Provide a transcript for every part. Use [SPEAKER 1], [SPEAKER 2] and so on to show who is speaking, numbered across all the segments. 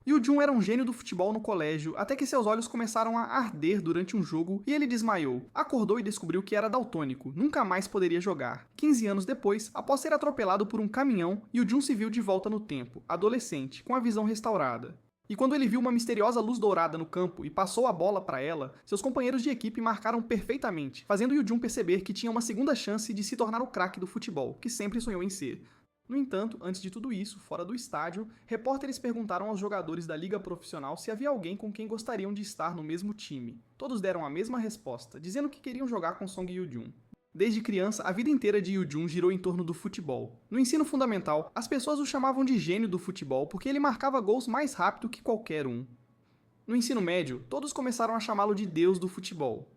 [SPEAKER 1] Yoo-jun era um gênio do futebol no colégio, até que seus olhos começaram a arder durante um jogo e ele desmaiou. Acordou e descobriu que era daltônico, nunca mais poderia jogar. 15 anos depois, após ser atropelado por um caminhão, Yoo-jun se viu de volta no tempo, adolescente, com a visão restaurada. E quando ele viu uma misteriosa luz dourada no campo e passou a bola para ela, seus companheiros de equipe marcaram perfeitamente, fazendo Yoo-jun perceber que tinha uma segunda chance de se tornar o craque do futebol, que sempre sonhou em ser. No entanto, antes de tudo isso, fora do estádio, repórteres perguntaram aos jogadores da liga profissional se havia alguém com quem gostariam de estar no mesmo time. Todos deram a mesma resposta, dizendo que queriam jogar com Song Yoo-jun. Desde criança, a vida inteira de Yoo-jun girou em torno do futebol. No ensino fundamental, as pessoas o chamavam de gênio do futebol porque ele marcava gols mais rápido que qualquer um. No ensino médio, todos começaram a chamá-lo de Deus do futebol.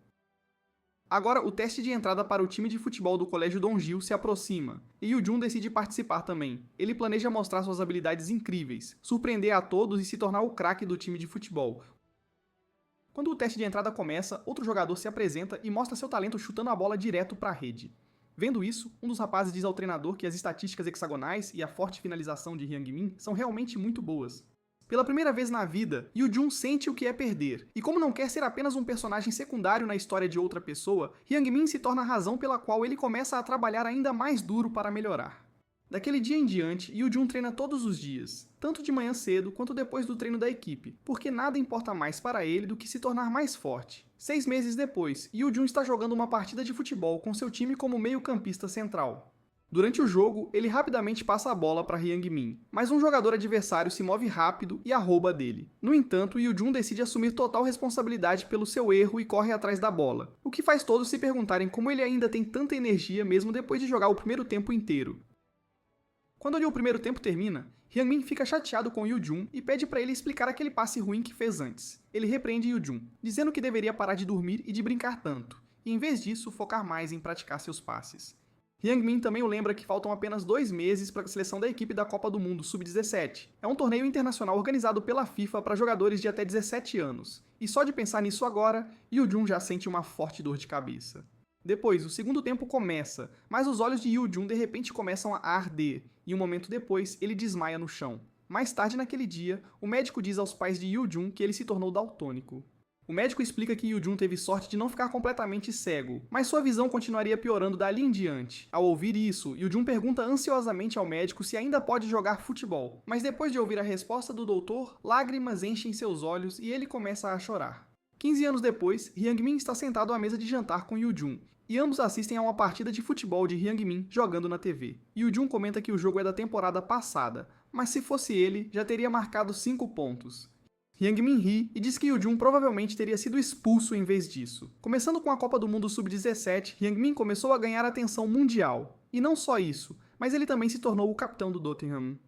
[SPEAKER 1] Agora, o teste de entrada para o time de futebol do Colégio Dongjil se aproxima, e Yoo-jun decide participar também. Ele planeja mostrar suas habilidades incríveis, surpreender a todos e se tornar o craque do time de futebol. Quando o teste de entrada começa, outro jogador se apresenta e mostra seu talento chutando a bola direto para a rede. Vendo isso, um dos rapazes diz ao treinador que as estatísticas hexagonais e a forte finalização de Hyung-min são realmente muito boas. Pela primeira vez na vida, Yoo-jun sente o que é perder, e como não quer ser apenas um personagem secundário na história de outra pessoa, Hyung-min se torna a razão pela qual ele começa a trabalhar ainda mais duro para melhorar. Daquele dia em diante, Yoo-jun treina todos os dias, tanto de manhã cedo quanto depois do treino da equipe, porque nada importa mais para ele do que se tornar mais forte. 6 meses depois, Yoo-jun está jogando uma partida de futebol com seu time como meio-campista central. Durante o jogo, ele rapidamente passa a bola para Hyung-min, mas um jogador adversário se move rápido e a rouba dele. No entanto, Yoo-jun decide assumir total responsabilidade pelo seu erro e corre atrás da bola, o que faz todos se perguntarem como ele ainda tem tanta energia mesmo depois de jogar o primeiro tempo inteiro. Quando o primeiro tempo termina, Hyung-min fica chateado com Yoo-jun e pede para ele explicar aquele passe ruim que fez antes. Ele repreende Yoo-jun, dizendo que deveria parar de dormir e de brincar tanto, e em vez disso focar mais em praticar seus passes. Hyung-min também o lembra que faltam apenas 2 meses para a seleção da equipe da Copa do Mundo Sub-17. É um torneio internacional organizado pela FIFA para jogadores de até 17 anos. E só de pensar nisso agora, Yoo-jun já sente uma forte dor de cabeça. Depois, o segundo tempo começa, mas os olhos de Yoo-jun de repente começam a arder, e um momento depois ele desmaia no chão. Mais tarde naquele dia, o médico diz aos pais de Yoo-jun que ele se tornou daltônico. O médico explica que Yoo-jun teve sorte de não ficar completamente cego, mas sua visão continuaria piorando dali em diante. Ao ouvir isso, Yoo-jun pergunta ansiosamente ao médico se ainda pode jogar futebol, mas depois de ouvir a resposta do doutor, lágrimas enchem seus olhos e ele começa a chorar. 15 anos depois, Hyung-min está sentado à mesa de jantar com Yoo-jun, e ambos assistem a uma partida de futebol de Hyung-min jogando na TV. Yoo-jun comenta que o jogo é da temporada passada, mas se fosse ele, já teria marcado 5 pontos. Hyung-min ri e diz que Yoo-jun provavelmente teria sido expulso em vez disso. Começando com a Copa do Mundo Sub-17, Hyung-min começou a ganhar atenção mundial. E não só isso, mas ele também se tornou o capitão do Tottenham.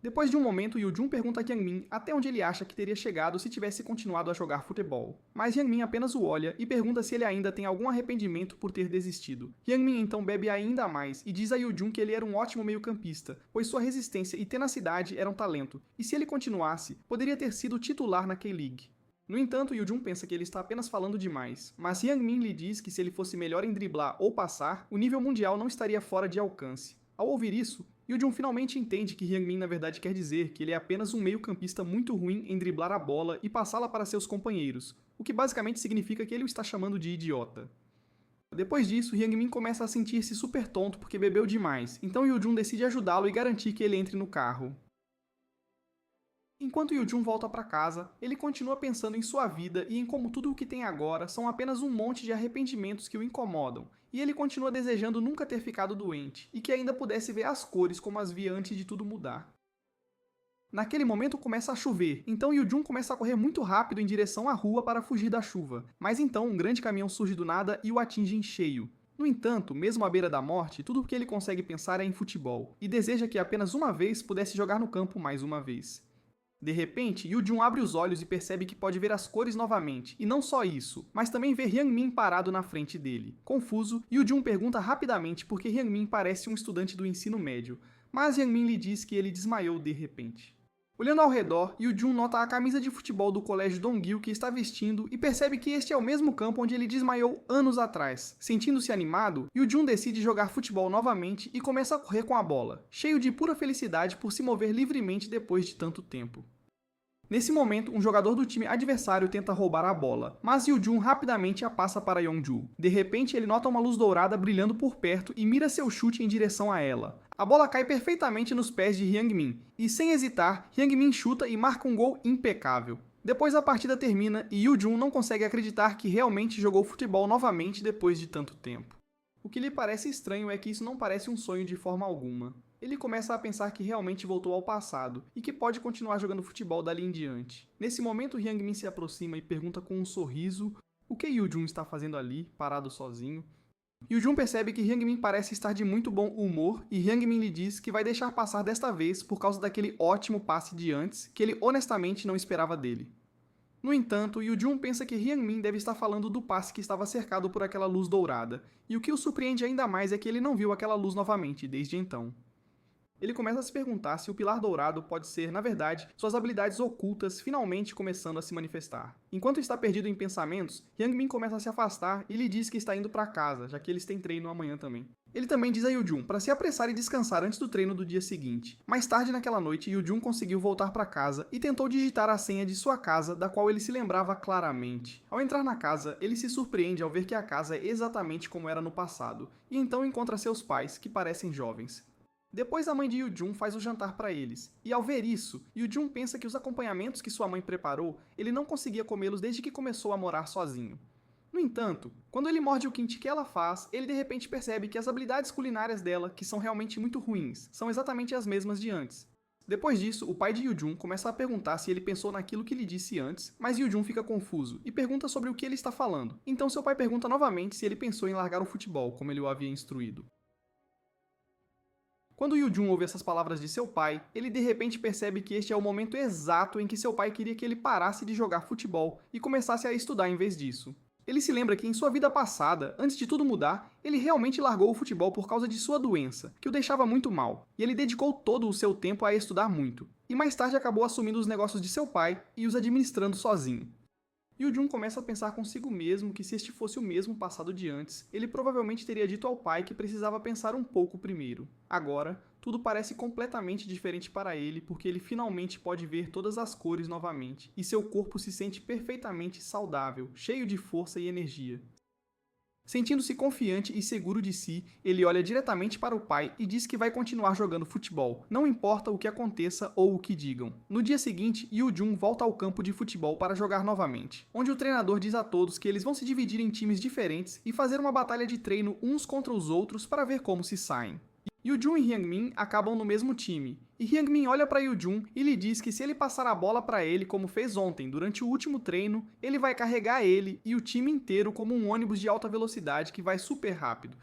[SPEAKER 1] Depois de um momento, Yoo-jun pergunta a Hyung-min até onde ele acha que teria chegado se tivesse continuado a jogar futebol. Mas Hyung-min apenas o olha e pergunta se ele ainda tem algum arrependimento por ter desistido. Hyung-min então bebe ainda mais e diz a Yoo-jun que ele era um ótimo meio-campista, pois sua resistência e tenacidade eram talento, e se ele continuasse, poderia ter sido titular na K-League. No entanto, Yoo-jun pensa que ele está apenas falando demais, mas Hyung-min lhe diz que se ele fosse melhor em driblar ou passar, o nível mundial não estaria fora de alcance. Ao ouvir isso, Yoo-jun finalmente entende que Hyung-min na verdade quer dizer que ele é apenas um meio-campista muito ruim em driblar a bola e passá-la para seus companheiros, o que basicamente significa que ele o está chamando de idiota. Depois disso, Hyung-min começa a sentir-se super tonto porque bebeu demais, então Yoo-jun decide ajudá-lo e garantir que ele entre no carro. Enquanto Yoo-jun volta para casa, ele continua pensando em sua vida e em como tudo o que tem agora são apenas um monte de arrependimentos que o incomodam, e ele continua desejando nunca ter ficado doente, e que ainda pudesse ver as cores como as via antes de tudo mudar. Naquele momento começa a chover, então Yoo-jun começa a correr muito rápido em direção à rua para fugir da chuva, mas então um grande caminhão surge do nada e o atinge em cheio. No entanto, mesmo à beira da morte, tudo o que ele consegue pensar é em futebol, e deseja que apenas uma vez pudesse jogar no campo mais uma vez. De repente, Yoo-jun abre os olhos e percebe que pode ver as cores novamente, e não só isso, mas também vê Hyung-min parado na frente dele. Confuso, Yoo-jun pergunta rapidamente por que Hyung-min parece um estudante do ensino médio, mas Hyung-min lhe diz que ele desmaiou de repente. Olhando ao redor, Yoo-jun nota a camisa de futebol do colégio Dongjil que está vestindo e percebe que este é o mesmo campo onde ele desmaiou anos atrás. Sentindo-se animado, Yoo-jun decide jogar futebol novamente e começa a correr com a bola, cheio de pura felicidade por se mover livremente depois de tanto tempo. Nesse momento, um jogador do time adversário tenta roubar a bola, mas Yoo-jun rapidamente a passa para Yeonju. De repente, ele nota uma luz dourada brilhando por perto e mira seu chute em direção a ela. A bola cai perfeitamente nos pés de Hyungmin, e sem hesitar, Hyungmin chuta e marca um gol impecável. Depois a partida termina e Yoo-jun não consegue acreditar que realmente jogou futebol novamente depois de tanto tempo. O que lhe parece estranho é que isso não parece um sonho de forma alguma. Ele começa a pensar que realmente voltou ao passado e que pode continuar jogando futebol dali em diante. Nesse momento, Hyungmin se aproxima e pergunta com um sorriso o que Yoo-jun está fazendo ali, parado sozinho. Yoo-jun percebe que Hyungmin parece estar de muito bom humor e Hyungmin lhe diz que vai deixar passar desta vez por causa daquele ótimo passe de antes que ele honestamente não esperava dele. No entanto, Yoo-jun pensa que Hyungmin deve estar falando do passe que estava cercado por aquela luz dourada, e o que o surpreende ainda mais é que ele não viu aquela luz novamente desde então. Ele começa a se perguntar se o Pilar Dourado pode ser, na verdade, suas habilidades ocultas finalmente começando a se manifestar. Enquanto está perdido em pensamentos, Hyungmin começa a se afastar e lhe diz que está indo para casa, já que eles têm treino amanhã também. Ele também diz a Yoo-jun para se apressar e descansar antes do treino do dia seguinte. Mais tarde naquela noite, Yoo-jun conseguiu voltar para casa e tentou digitar a senha de sua casa, da qual ele se lembrava claramente. Ao entrar na casa, ele se surpreende ao ver que a casa é exatamente como era no passado, e então encontra seus pais, que parecem jovens. Depois a mãe de Yoo-jun faz o jantar para eles, e ao ver isso, Yoo-jun pensa que os acompanhamentos que sua mãe preparou, ele não conseguia comê-los desde que começou a morar sozinho. No entanto, quando ele morde o kimchi que ela faz, ele de repente percebe que as habilidades culinárias dela, que são realmente muito ruins, são exatamente as mesmas de antes. Depois disso, o pai de Yoo-jun começa a perguntar se ele pensou naquilo que lhe disse antes, mas Yoo-jun fica confuso e pergunta sobre o que ele está falando. Então seu pai pergunta novamente se ele pensou em largar o futebol, como ele o havia instruído. Quando Yoo-jun ouve essas palavras de seu pai, ele de repente percebe que este é o momento exato em que seu pai queria que ele parasse de jogar futebol e começasse a estudar em vez disso. Ele se lembra que em sua vida passada, antes de tudo mudar, ele realmente largou o futebol por causa de sua doença, que o deixava muito mal, e ele dedicou todo o seu tempo a estudar muito, e mais tarde acabou assumindo os negócios de seu pai e os administrando sozinho. Yoo-jun começa a pensar consigo mesmo que se este fosse o mesmo passado de antes, ele provavelmente teria dito ao pai que precisava pensar um pouco primeiro. Agora, tudo parece completamente diferente para ele porque ele finalmente pode ver todas as cores novamente, e seu corpo se sente perfeitamente saudável, cheio de força e energia. Sentindo-se confiante e seguro de si, ele olha diretamente para o pai e diz que vai continuar jogando futebol, não importa o que aconteça ou o que digam. No dia seguinte, Yoo-jun volta ao campo de futebol para jogar novamente, onde o treinador diz a todos que eles vão se dividir em times diferentes e fazer uma batalha de treino uns contra os outros para ver como se saem. Yoo-jun e Hyungmin acabam no mesmo time, e Hyungmin olha para Yoo-jun e lhe diz que se ele passar a bola para ele como fez ontem durante o último treino, ele vai carregar ele e o time inteiro como um ônibus de alta velocidade que vai super rápido.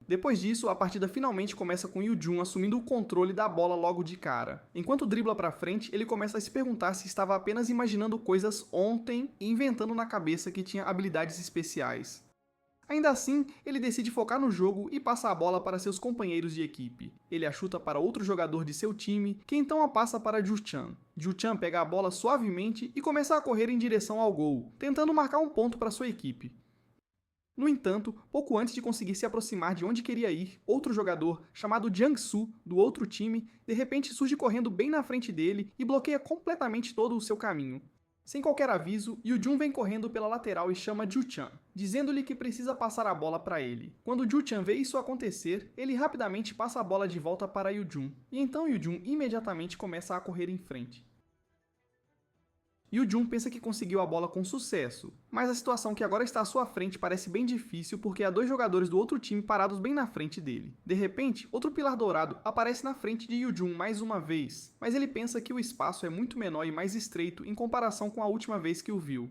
[SPEAKER 1] Depois disso, a partida finalmente começa com Yoo-jun assumindo o controle da bola logo de cara. Enquanto dribla para frente, ele começa a se perguntar se estava apenas imaginando coisas ontem e inventando na cabeça que tinha habilidades especiais. Ainda assim, ele decide focar no jogo e passa a bola para seus companheiros de equipe. Ele a chuta para outro jogador de seu time, que então a passa para Joo-chan. Joo-chan pega a bola suavemente e começa a correr em direção ao gol, tentando marcar um ponto para sua equipe. No entanto, pouco antes de conseguir se aproximar de onde queria ir, outro jogador, chamado Jang-soo, do outro time, de repente surge correndo bem na frente dele e bloqueia completamente todo o seu caminho. Sem qualquer aviso, Yoo-jun vem correndo pela lateral e chama Joo-chan, dizendo-lhe que precisa passar a bola para ele. Quando Joo-chan vê isso acontecer, ele rapidamente passa a bola de volta para Yoo-jun, e então Yoo-jun imediatamente começa a correr em frente. Yoo-jun pensa que conseguiu a bola com sucesso, mas a situação que agora está à sua frente parece bem difícil porque há dois jogadores do outro time parados bem na frente dele. De repente, outro pilar dourado aparece na frente de Yoo-jun mais uma vez, mas ele pensa que o espaço é muito menor e mais estreito em comparação com a última vez que o viu.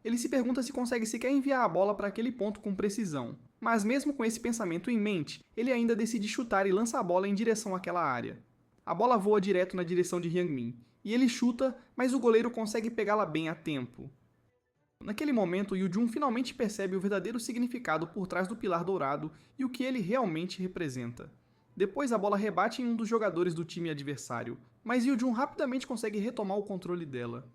[SPEAKER 1] Ele se pergunta se consegue sequer enviar a bola para aquele ponto com precisão, mas mesmo com esse pensamento em mente, ele ainda decide chutar e lança a bola em direção àquela área. A bola voa direto na direção de Hyungmin, e ele chuta, mas o goleiro consegue pegá-la bem a tempo. Naquele momento, Yoo-jun finalmente percebe o verdadeiro significado por trás do pilar dourado e o que ele realmente representa. Depois a bola rebate em um dos jogadores do time adversário, mas Yoo-jun rapidamente consegue retomar o controle dela.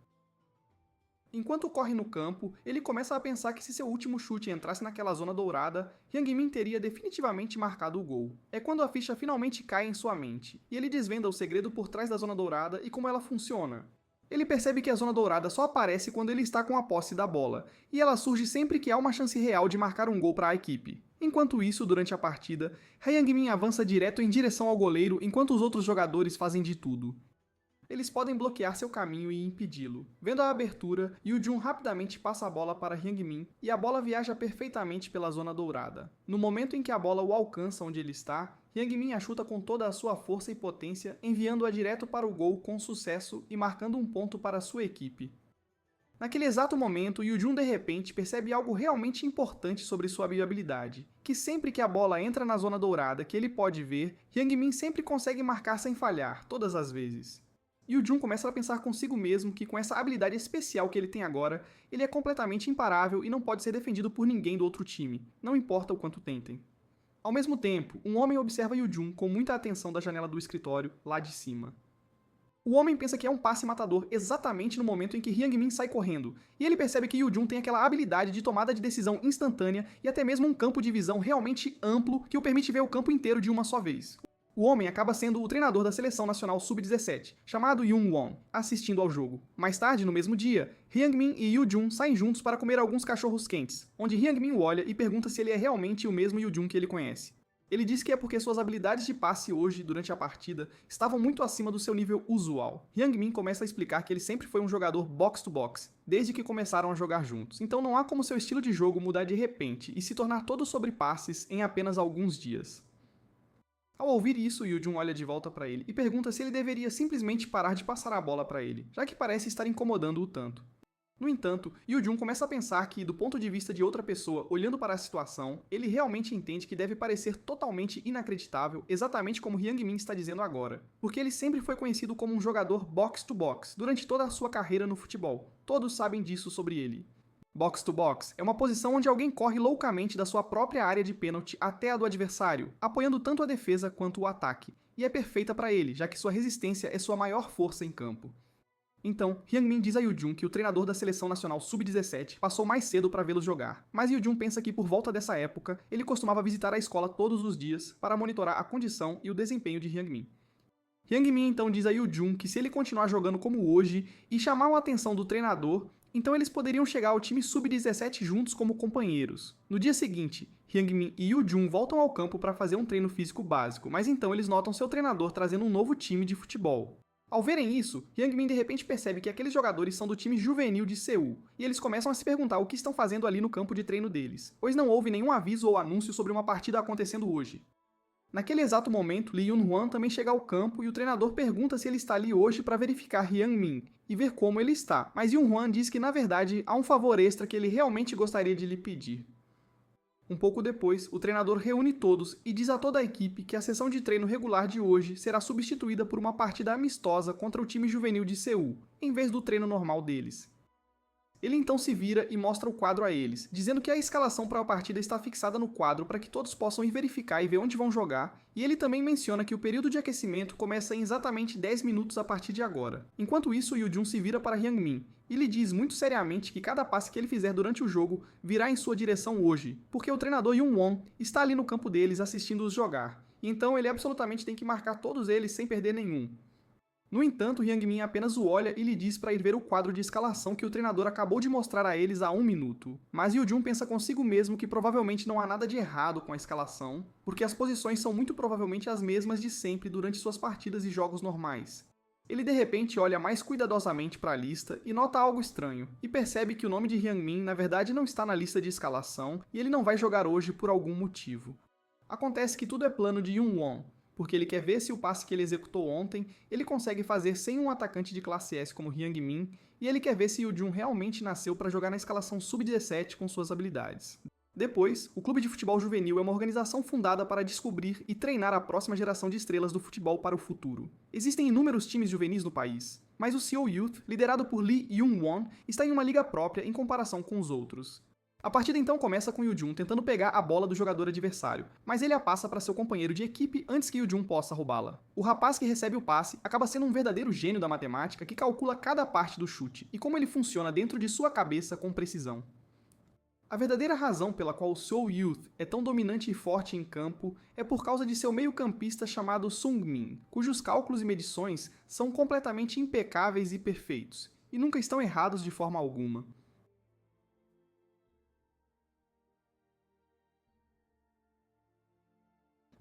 [SPEAKER 1] Enquanto corre no campo, ele começa a pensar que se seu último chute entrasse naquela zona dourada, Hyung-min teria definitivamente marcado o gol. É quando a ficha finalmente cai em sua mente, e ele desvenda o segredo por trás da zona dourada e como ela funciona. Ele percebe que a zona dourada só aparece quando ele está com a posse da bola, e ela surge sempre que há uma chance real de marcar um gol para a equipe. Enquanto isso, durante a partida, Hyung-min avança direto em direção ao goleiro enquanto os outros jogadores fazem de tudo. Eles podem bloquear seu caminho e impedi-lo. Vendo a abertura, Yoo-jun rapidamente passa a bola para Hyung-min e a bola viaja perfeitamente pela zona dourada. No momento em que a bola o alcança onde ele está, Hyung-min a chuta com toda a sua força e potência, enviando-a direto para o gol com sucesso e marcando um ponto para sua equipe. Naquele exato momento, Yoo-jun de repente percebe algo realmente importante sobre sua habilidade, que sempre que a bola entra na zona dourada que ele pode ver, Hyung-min sempre consegue marcar sem falhar, todas as vezes. Yoo-jun começa a pensar consigo mesmo que com essa habilidade especial que ele tem agora, ele é completamente imparável e não pode ser defendido por ninguém do outro time, não importa o quanto tentem. Ao mesmo tempo, um homem observa Yoo-jun com muita atenção da janela do escritório, lá de cima. O homem pensa que é um passe matador exatamente no momento em que Hyung-min sai correndo, e ele percebe que Yoo-jun tem aquela habilidade de tomada de decisão instantânea e até mesmo um campo de visão realmente amplo que o permite ver o campo inteiro de uma só vez. O homem acaba sendo o treinador da seleção nacional sub-17, chamado Yoon-won, assistindo ao jogo. Mais tarde, no mesmo dia, Hyung-min e Yoo-jun saem juntos para comer alguns cachorros quentes, onde Hyung-min o olha e pergunta se ele é realmente o mesmo Yoo-jun que ele conhece. Ele diz que é porque suas habilidades de passe hoje, durante a partida, estavam muito acima do seu nível usual. Hyung-min começa a explicar que ele sempre foi um jogador box-to-box, desde que começaram a jogar juntos, então não há como seu estilo de jogo mudar de repente e se tornar todo sobre passes em apenas alguns dias. Ao ouvir isso, Yoo-jun olha de volta para ele e pergunta se ele deveria simplesmente parar de passar a bola para ele, já que parece estar incomodando-o tanto. No entanto, Yoo-jun começa a pensar que, do ponto de vista de outra pessoa olhando para a situação, ele realmente entende que deve parecer totalmente inacreditável, exatamente como Hyung-min está dizendo agora, porque ele sempre foi conhecido como um jogador box-to-box durante toda a sua carreira no futebol. Todos sabem disso sobre ele. Box-to-box é uma posição onde alguém corre loucamente da sua própria área de pênalti até a do adversário, apoiando tanto a defesa quanto o ataque, e é perfeita para ele, já que sua resistência é sua maior força em campo. Então, Hyung-min diz a Yoo-jun que o treinador da seleção nacional sub-17 passou mais cedo para vê-los jogar, mas Yoo-jun pensa que por volta dessa época, ele costumava visitar a escola todos os dias para monitorar a condição e o desempenho de Hyung-min. Hyung-min então diz a Yoo-jun que se ele continuar jogando como hoje e chamar a atenção do treinador, então eles poderiam chegar ao time sub-17 juntos como companheiros. No dia seguinte, Hyung-min e Yoo-jun voltam ao campo para fazer um treino físico básico, mas então eles notam seu treinador trazendo um novo time de futebol. Ao verem isso, Hyung-min de repente percebe que aqueles jogadores são do time juvenil de Seul, e eles começam a se perguntar o que estão fazendo ali no campo de treino deles, pois não houve nenhum aviso ou anúncio sobre uma partida acontecendo hoje. Naquele exato momento, Lee Yoon-hwan também chega ao campo e o treinador pergunta se ele está ali hoje para verificar Hyung-min e ver como ele está, mas Yoon-hwan diz que na verdade há um favor extra que ele realmente gostaria de lhe pedir. Um pouco depois, o treinador reúne todos e diz a toda a equipe que a sessão de treino regular de hoje será substituída por uma partida amistosa contra o time juvenil de Seul, em vez do treino normal deles. Ele então se vira e mostra o quadro a eles, dizendo que a escalação para a partida está fixada no quadro para que todos possam ir verificar e ver onde vão jogar, e ele também menciona que o período de aquecimento começa em exatamente 10 minutos a partir de agora. Enquanto isso, Yoo-jun se vira para Hyung-min e lhe diz muito seriamente que cada passe que ele fizer durante o jogo virá em sua direção hoje, porque o treinador Yoon-won está ali no campo deles assistindo-os jogar, e então ele absolutamente tem que marcar todos eles sem perder nenhum. No entanto, Hyung-min apenas o olha e lhe diz para ir ver o quadro de escalação que o treinador acabou de mostrar a eles há 1 minuto. Mas Yoo-jun pensa consigo mesmo que provavelmente não há nada de errado com a escalação, porque as posições são muito provavelmente as mesmas de sempre durante suas partidas e jogos normais. Ele de repente olha mais cuidadosamente para a lista e nota algo estranho, e percebe que o nome de Hyung-min na verdade não está na lista de escalação e ele não vai jogar hoje por algum motivo. Acontece que tudo é plano de Yoon-won, porque ele quer ver se o passe que ele executou ontem ele consegue fazer sem um atacante de classe S como Hyung-min, e ele quer ver se Yoo-jun realmente nasceu para jogar na escalação sub-17 com suas habilidades. Depois, o Clube de Futebol Juvenil é uma organização fundada para descobrir e treinar a próxima geração de estrelas do futebol para o futuro. Existem inúmeros times juvenis no país, mas o Seoul Youth, liderado por Lee Yoon-won, está em uma liga própria em comparação com os outros. A partida então começa com Yoo-jun tentando pegar a bola do jogador adversário, mas ele a passa para seu companheiro de equipe antes que Yoo-jun possa roubá-la. O rapaz que recebe o passe acaba sendo um verdadeiro gênio da matemática que calcula cada parte do chute e como ele funciona dentro de sua cabeça com precisão. A verdadeira razão pela qual o Seoul Youth é tão dominante e forte em campo é por causa de seu meio-campista chamado Sung-min, cujos cálculos e medições são completamente impecáveis e perfeitos, e nunca estão errados de forma alguma.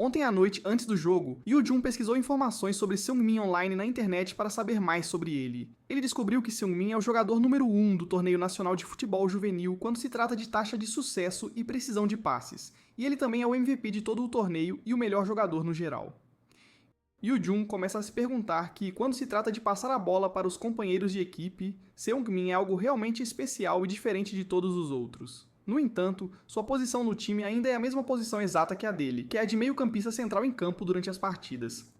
[SPEAKER 1] Ontem à noite, antes do jogo, Yoo-jun pesquisou informações sobre Seung-min online na internet para saber mais sobre ele. Ele descobriu que Seung-min é o jogador número 1 do Torneio Nacional de Futebol Juvenil quando se trata de taxa de sucesso e precisão de passes, e ele também é o MVP de todo o torneio e o melhor jogador no geral. Yoo-jun começa a se perguntar que, quando se trata de passar a bola para os companheiros de equipe, Seung-min é algo realmente especial e diferente de todos os outros. No entanto, sua posição no time ainda é a mesma posição exata que a dele, que é a de meio-campista central em campo durante as partidas.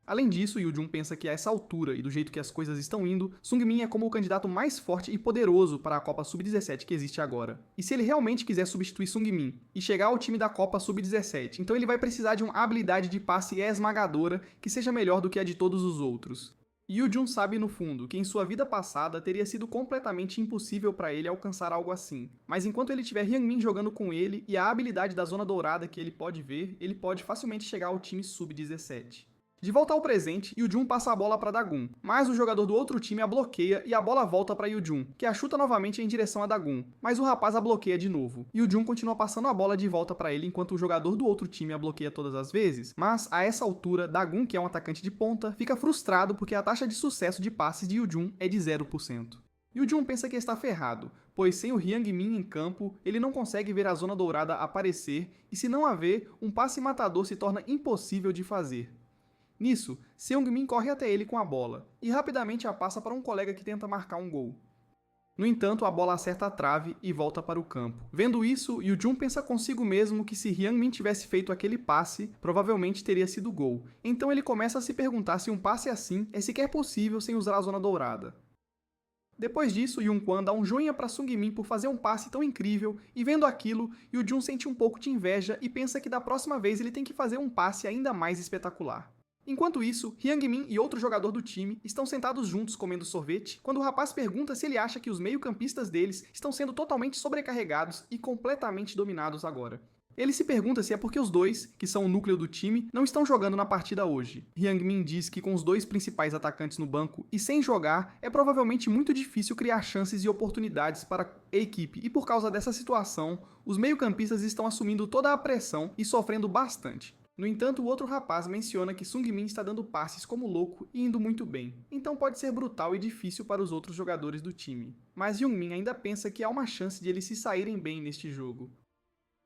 [SPEAKER 1] Além disso, Yoo-jun pensa que a essa altura e do jeito que as coisas estão indo, Sung-min é como o candidato mais forte e poderoso para a Copa Sub-17 que existe agora. E se ele realmente quiser substituir Sung-min e chegar ao time da Copa Sub-17, então ele vai precisar de uma habilidade de passe esmagadora que seja melhor do que a de todos os outros. Yoo-jun sabe no fundo que em sua vida passada teria sido completamente impossível para ele alcançar algo assim, mas enquanto ele tiver Hyungmin jogando com ele e a habilidade da zona dourada que ele pode ver, ele pode facilmente chegar ao time Sub-17. De volta ao presente, Yoo-jun passa a bola para Dagun, mas o jogador do outro time a bloqueia e a bola volta para Yoo-jun, que a chuta novamente em direção a Dagun, mas o rapaz a bloqueia de novo. Yoo-jun continua passando a bola de volta para ele enquanto o jogador do outro time a bloqueia todas as vezes, mas a essa altura, Dagun, que é um atacante de ponta, fica frustrado porque a taxa de sucesso de passes de Yoo-jun é de 0%. Yoo-jun pensa que está ferrado, pois sem o Hyungmin em campo, ele não consegue ver a zona dourada aparecer e se não a ver, um passe matador se torna impossível de fazer. Nisso, Seung-min corre até ele com a bola, e rapidamente a passa para um colega que tenta marcar um gol. No entanto, a bola acerta a trave e volta para o campo. Vendo isso, Yoo-jun pensa consigo mesmo que se Hyungmin tivesse feito aquele passe, provavelmente teria sido gol. Então ele começa a se perguntar se um passe assim é sequer possível sem usar a zona dourada. Depois disso, Yoon-kwan dá um joinha para Sung-min por fazer um passe tão incrível, e vendo aquilo, Yoo-jun sente um pouco de inveja e pensa que da próxima vez ele tem que fazer um passe ainda mais espetacular. Enquanto isso, Hyungmin e outro jogador do time estão sentados juntos comendo sorvete, quando o rapaz pergunta se ele acha que os meio-campistas deles estão sendo totalmente sobrecarregados e completamente dominados agora. Ele se pergunta se é porque os dois, que são o núcleo do time, não estão jogando na partida hoje. Hyungmin diz que com os dois principais atacantes no banco e sem jogar, é provavelmente muito difícil criar chances e oportunidades para a equipe, e por causa dessa situação, os meio-campistas estão assumindo toda a pressão e sofrendo bastante. No entanto, o outro rapaz menciona que Sung-min está dando passes como louco e indo muito bem, então pode ser brutal e difícil para os outros jogadores do time. Mas Hyungmin ainda pensa que há uma chance de eles se saírem bem neste jogo.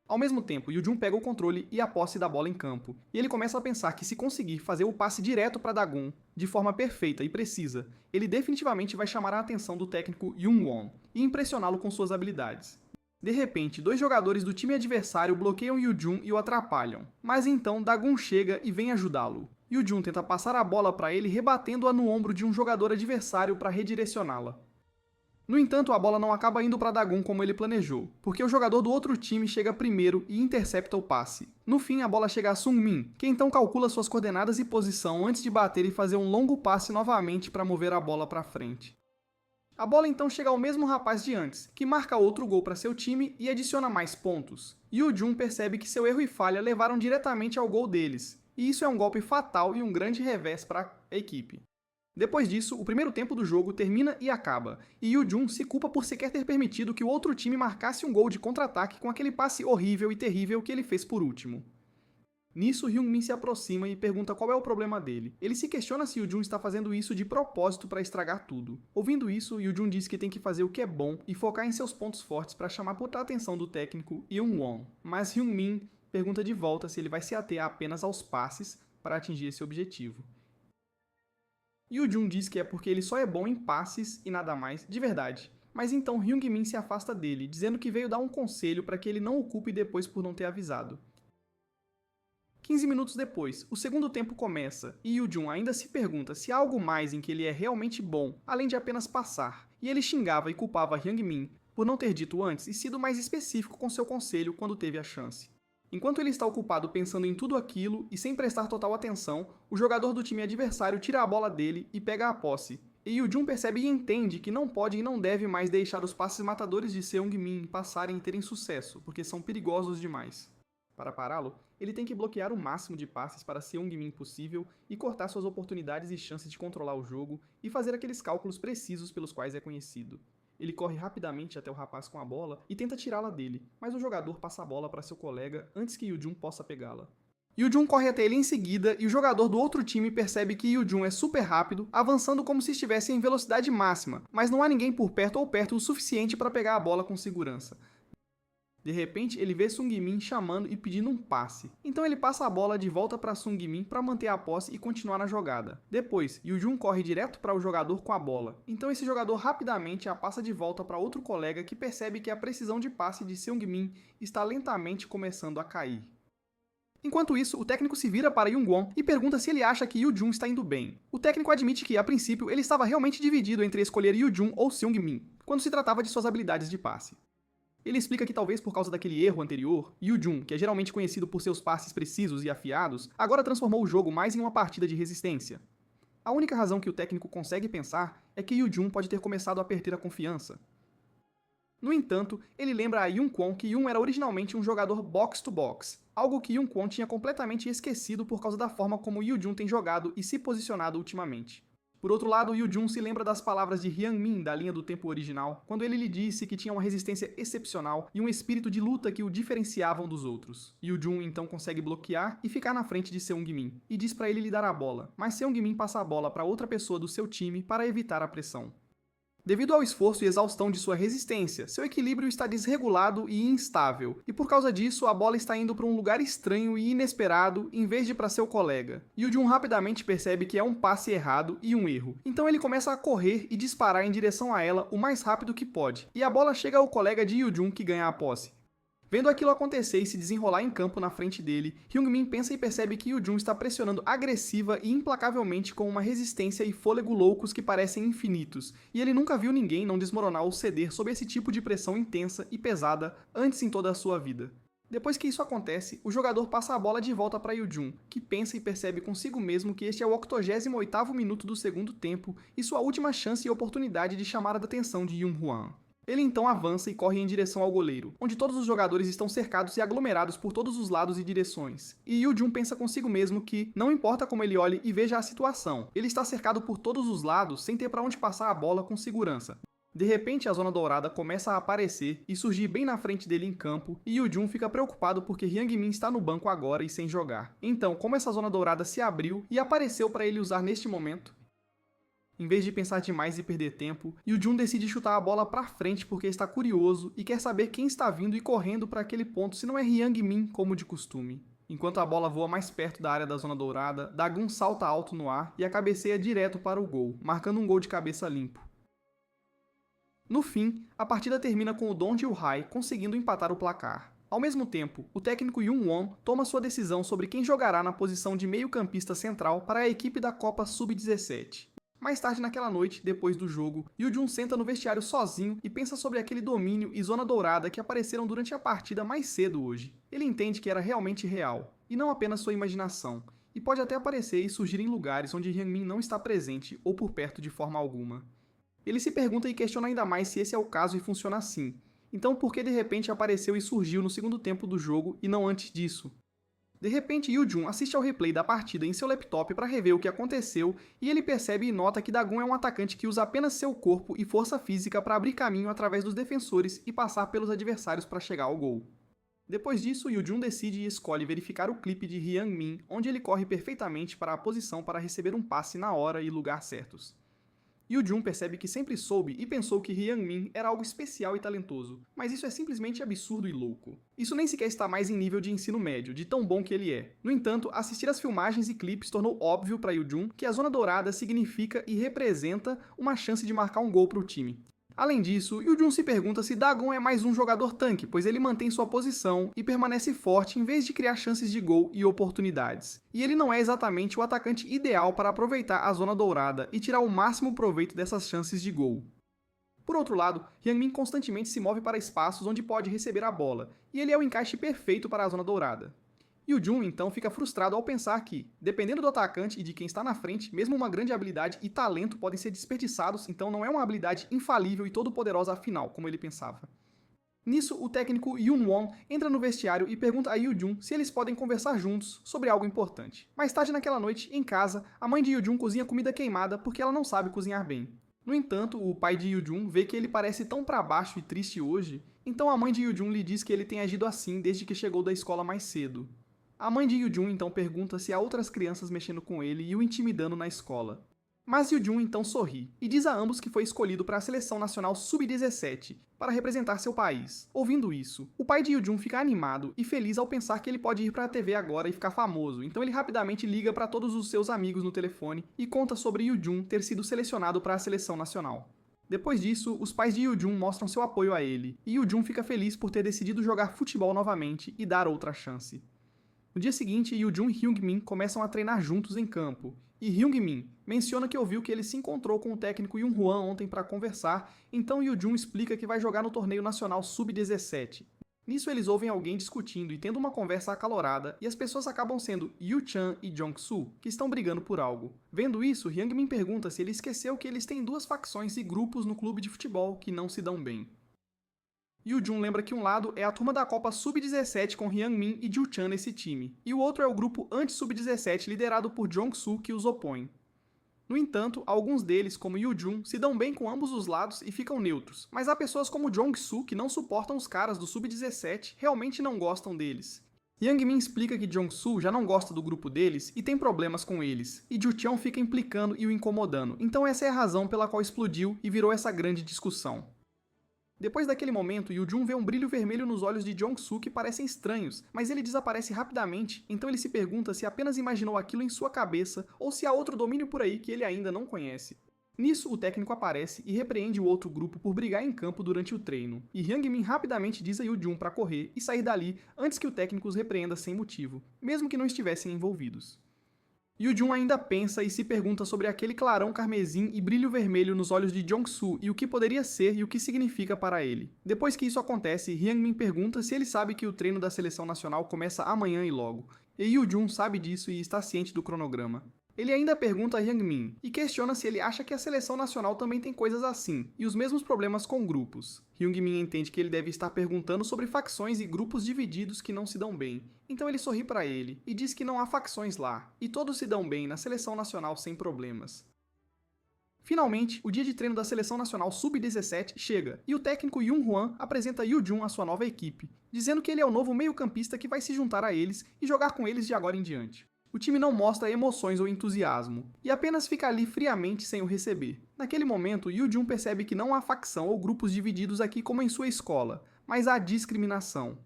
[SPEAKER 1] Ao mesmo tempo, Yoo-jun pega o controle e a posse da bola em campo, e ele começa a pensar que se conseguir fazer o passe direto para Dagun, de forma perfeita e precisa, ele definitivamente vai chamar a atenção do técnico Yoon-won e impressioná-lo com suas habilidades. De repente, dois jogadores do time adversário bloqueiam Yoo-jun e o atrapalham, mas então Dagun chega e vem ajudá-lo. Yoo-jun tenta passar a bola para ele rebatendo-a no ombro de um jogador adversário para redirecioná-la. No entanto, a bola não acaba indo para Dagun como ele planejou, porque o jogador do outro time chega primeiro e intercepta o passe. No fim, a bola chega a Sung-min, que então calcula suas coordenadas e posição antes de bater e fazer um longo passe novamente para mover a bola para frente. A bola então chega ao mesmo rapaz de antes, que marca outro gol para seu time e adiciona mais pontos. Yoo-jun percebe que seu erro e falha levaram diretamente ao gol deles, e isso é um golpe fatal e um grande revés para a equipe. Depois disso, o primeiro tempo do jogo termina e acaba, e Yoo-jun se culpa por sequer ter permitido que o outro time marcasse um gol de contra-ataque com aquele passe horrível e terrível que ele fez por último. Nisso, Hyungmin se aproxima e pergunta qual é o problema dele. Ele se questiona se Yoo-jun está fazendo isso de propósito para estragar tudo. Ouvindo isso, Yoo-jun diz que tem que fazer o que é bom e focar em seus pontos fortes para chamar a atenção do técnico Yoon-won. Mas Hyungmin pergunta de volta se ele vai se ater apenas aos passes para atingir esse objetivo. Yoo-jun diz que é porque ele só é bom em passes e nada mais, de verdade. Mas então Hyungmin se afasta dele, dizendo que veio dar um conselho para que ele não o culpe depois por não ter avisado. 15 minutos depois, o segundo tempo começa, e Yoo-jun ainda se pergunta se há algo mais em que ele é realmente bom, além de apenas passar, e ele xingava e culpava Hyungmin por não ter dito antes e sido mais específico com seu conselho quando teve a chance. Enquanto ele está ocupado pensando em tudo aquilo e sem prestar total atenção, o jogador do time adversário tira a bola dele e pega a posse. E Yoo-jung percebe e entende que não pode e não deve mais deixar os passes matadores de Seung-min passarem e terem sucesso, porque são perigosos demais. Para pará-lo, ele tem que bloquear o máximo de passes para Seung-min possível e cortar suas oportunidades e chances de controlar o jogo e fazer aqueles cálculos precisos pelos quais é conhecido. Ele corre rapidamente até o rapaz com a bola e tenta tirá-la dele, mas o jogador passa a bola para seu colega antes que Yoo-jung possa pegá-la. Yoo-jung corre até ele em seguida e o jogador do outro time percebe que Yoo-jung é super rápido, avançando como se estivesse em velocidade máxima, mas não há ninguém por perto ou perto o suficiente para pegar a bola com segurança. De repente, ele vê Sung-min chamando e pedindo um passe. Então ele passa a bola de volta para Sung-min para manter a posse e continuar na jogada. Depois, Yoo-jung corre direto para o jogador com a bola. Então esse jogador rapidamente a passa de volta para outro colega que percebe que a precisão de passe de Seung-min está lentamente começando a cair. Enquanto isso, o técnico se vira para Young-won e pergunta se ele acha que Yoo-jung está indo bem. O técnico admite que, a princípio, ele estava realmente dividido entre escolher Yoo-jung ou Seung-min, quando se tratava de suas habilidades de passe. Ele explica que talvez por causa daquele erro anterior, Yoo-jung, que é geralmente conhecido por seus passes precisos e afiados, agora transformou o jogo mais em uma partida de resistência. A única razão que o técnico consegue pensar é que Yoo-jung pode ter começado a perder a confiança. No entanto, ele lembra a Young-won que Yoon era originalmente um jogador box-to-box, algo que Young-won tinha completamente esquecido por causa da forma como Yoo-jung tem jogado e se posicionado ultimamente. Por outro lado, Yoo-jung se lembra das palavras de Hyung-min da linha do tempo original, quando ele lhe disse que tinha uma resistência excepcional e um espírito de luta que o diferenciavam dos outros. Yoo-jung então consegue bloquear e ficar na frente de Seung-min, e diz para ele lhe dar a bola, mas Seung-min passa a bola para outra pessoa do seu time para evitar a pressão. Devido ao esforço e exaustão de sua resistência, seu equilíbrio está desregulado e instável, e por causa disso a bola está indo para um lugar estranho e inesperado em vez de para seu colega. Yoo-jung rapidamente percebe que é um passe errado e um erro, então ele começa a correr e disparar em direção a ela o mais rápido que pode, e a bola chega ao colega de Yoo-jung que ganha a posse. Vendo aquilo acontecer e se desenrolar em campo na frente dele, Hyung-min pensa e percebe que Yoo-jung está pressionando agressiva e implacavelmente com uma resistência e fôlego loucos que parecem infinitos, e ele nunca viu ninguém não desmoronar ou ceder sob esse tipo de pressão intensa e pesada antes em toda a sua vida. Depois que isso acontece, o jogador passa a bola de volta para Yoo-jung, que pensa e percebe consigo mesmo que este é o 88º minuto do segundo tempo e sua última chance e oportunidade de chamar a atenção de Young-hwan. Ele então avança e corre em direção ao goleiro, onde todos os jogadores estão cercados e aglomerados por todos os lados e direções. E Yoo-jung pensa consigo mesmo que, não importa como ele olhe e veja a situação, ele está cercado por todos os lados sem ter para onde passar a bola com segurança. De repente, a zona dourada começa a aparecer e surgir bem na frente dele em campo, e Yoo-jung fica preocupado porque Hyung-min está no banco agora e sem jogar. Então, como essa zona dourada se abriu e apareceu para ele usar neste momento, em vez de pensar demais e perder tempo, Yoo-jung decide chutar a bola para frente porque está curioso e quer saber quem está vindo e correndo para aquele ponto se não é Hyung-min como de costume. Enquanto a bola voa mais perto da área da zona dourada, Dagun salta alto no ar e a cabeceia direto para o gol, marcando um gol de cabeça limpo. No fim, a partida termina com o Dong Ju-hai conseguindo empatar o placar. Ao mesmo tempo, o técnico Young-won toma sua decisão sobre quem jogará na posição de meio-campista central para a equipe da Copa Sub-17. Mais tarde naquela noite, depois do jogo, Yoo-jung senta no vestiário sozinho e pensa sobre aquele domínio e zona dourada que apareceram durante a partida mais cedo hoje. Ele entende que era realmente real, e não apenas sua imaginação, e pode até aparecer e surgir em lugares onde Hyung-min não está presente ou por perto de forma alguma. Ele se pergunta e questiona ainda mais se esse é o caso e funciona assim. Então por que de repente apareceu e surgiu no segundo tempo do jogo e não antes disso? De repente, Yoo-jung assiste ao replay da partida em seu laptop para rever o que aconteceu e ele percebe e nota que Dagun é um atacante que usa apenas seu corpo e força física para abrir caminho através dos defensores e passar pelos adversários para chegar ao gol. Depois disso, Yoo-jung decide e escolhe verificar o clipe de Hyung-min, onde ele corre perfeitamente para a posição para receber um passe na hora e lugar certos. Yoo-jung percebe que sempre soube e pensou que Hyung-min era algo especial e talentoso, mas isso é simplesmente absurdo e louco. Isso nem sequer está mais em nível de ensino médio, de tão bom que ele é. No entanto, assistir às filmagens e clipes tornou óbvio para Yoo-jung que a zona dourada significa e representa uma chance de marcar um gol para o time. Além disso, Yoo-jung se pergunta se Dagun é mais um jogador tanque, pois ele mantém sua posição e permanece forte em vez de criar chances de gol e oportunidades. E ele não é exatamente o atacante ideal para aproveitar a zona dourada e tirar o máximo proveito dessas chances de gol. Por outro lado, Hyungmin constantemente se move para espaços onde pode receber a bola, e ele é o encaixe perfeito para a zona dourada. Yoo-jun então fica frustrado ao pensar que, dependendo do atacante e de quem está na frente, mesmo uma grande habilidade e talento podem ser desperdiçados, então não é uma habilidade infalível e todo-poderosa afinal, como ele pensava. Nisso, o técnico Yoon-won entra no vestiário e pergunta a Yoo-jun se eles podem conversar juntos sobre algo importante. Mais tarde naquela noite, em casa, a mãe de Yoo-jun cozinha comida queimada porque ela não sabe cozinhar bem. No entanto, o pai de Yoo-jun vê que ele parece tão pra baixo e triste hoje, então a mãe de Yoo-jun lhe diz que ele tem agido assim desde que chegou da escola mais cedo. A mãe de Yoo-jun então pergunta se há outras crianças mexendo com ele e o intimidando na escola. Mas Yoo-jun então sorri, e diz a ambos que foi escolhido para a seleção nacional sub-17, para representar seu país. Ouvindo isso, o pai de Yoo-jun fica animado e feliz ao pensar que ele pode ir para a TV agora e ficar famoso, então ele rapidamente liga para todos os seus amigos no telefone e conta sobre Yoo-jun ter sido selecionado para a seleção nacional. Depois disso, os pais de Yoo-jun mostram seu apoio a ele, e Yoo-jun fica feliz por ter decidido jogar futebol novamente e dar outra chance. No dia seguinte, Yoo-jun e Hyungmin começam a treinar juntos em campo, e Hyungmin menciona que ouviu que ele se encontrou com o técnico Yoon-hwan ontem para conversar, então Yoo-jun explica que vai jogar no torneio nacional sub-17. Nisso eles ouvem alguém discutindo e tendo uma conversa acalorada, e as pessoas acabam sendo Yoo-chan e Jong-soo, que estão brigando por algo. Vendo isso, Hyungmin pergunta se ele esqueceu que eles têm duas facções e grupos no clube de futebol que não se dão bem. Yoo-jun lembra que um lado é a turma da Copa Sub-17 com Hyungmin e Joo-chan nesse time, e o outro é o grupo anti-Sub-17 liderado por Jong-soo que os opõe. No entanto, alguns deles, como Yoo-jun, se dão bem com ambos os lados e ficam neutros, mas há pessoas como Jong-soo que não suportam os caras do Sub-17, realmente não gostam deles. Hyungmin explica que Jong-soo já não gosta do grupo deles e tem problemas com eles, e Joo-chan fica implicando e o incomodando, então essa é a razão pela qual explodiu e virou essa grande discussão. Depois daquele momento, Yoo-jun vê um brilho vermelho nos olhos de Jong-soo que parecem estranhos, mas ele desaparece rapidamente, então ele se pergunta se apenas imaginou aquilo em sua cabeça ou se há outro domínio por aí que ele ainda não conhece. Nisso, o técnico aparece e repreende o outro grupo por brigar em campo durante o treino, e Hyungmin rapidamente diz a Yoo-jun para correr e sair dali antes que o técnico os repreenda sem motivo, mesmo que não estivessem envolvidos. Yoo-jun ainda pensa e se pergunta sobre aquele clarão carmesim e brilho vermelho nos olhos de Jong-soo e o que poderia ser e o que significa para ele. Depois que isso acontece, Hyungmin pergunta se ele sabe que o treino da seleção nacional começa amanhã e logo, e Yoo-jun sabe disso e está ciente do cronograma. Ele ainda pergunta a Hyungmin e questiona se ele acha que a seleção nacional também tem coisas assim, e os mesmos problemas com grupos. Hyungmin entende que ele deve estar perguntando sobre facções e grupos divididos que não se dão bem, então ele sorri para ele e diz que não há facções lá, e todos se dão bem na seleção nacional sem problemas. Finalmente, o dia de treino da seleção nacional sub-17 chega, e o técnico Yoon-hwan apresenta Yoo-jun à sua nova equipe, dizendo que ele é o novo meio-campista que vai se juntar a eles e jogar com eles de agora em diante. O time não mostra emoções ou entusiasmo, e apenas fica ali friamente sem o receber. Naquele momento, Yoo-jun percebe que não há facção ou grupos divididos aqui como em sua escola, mas há discriminação.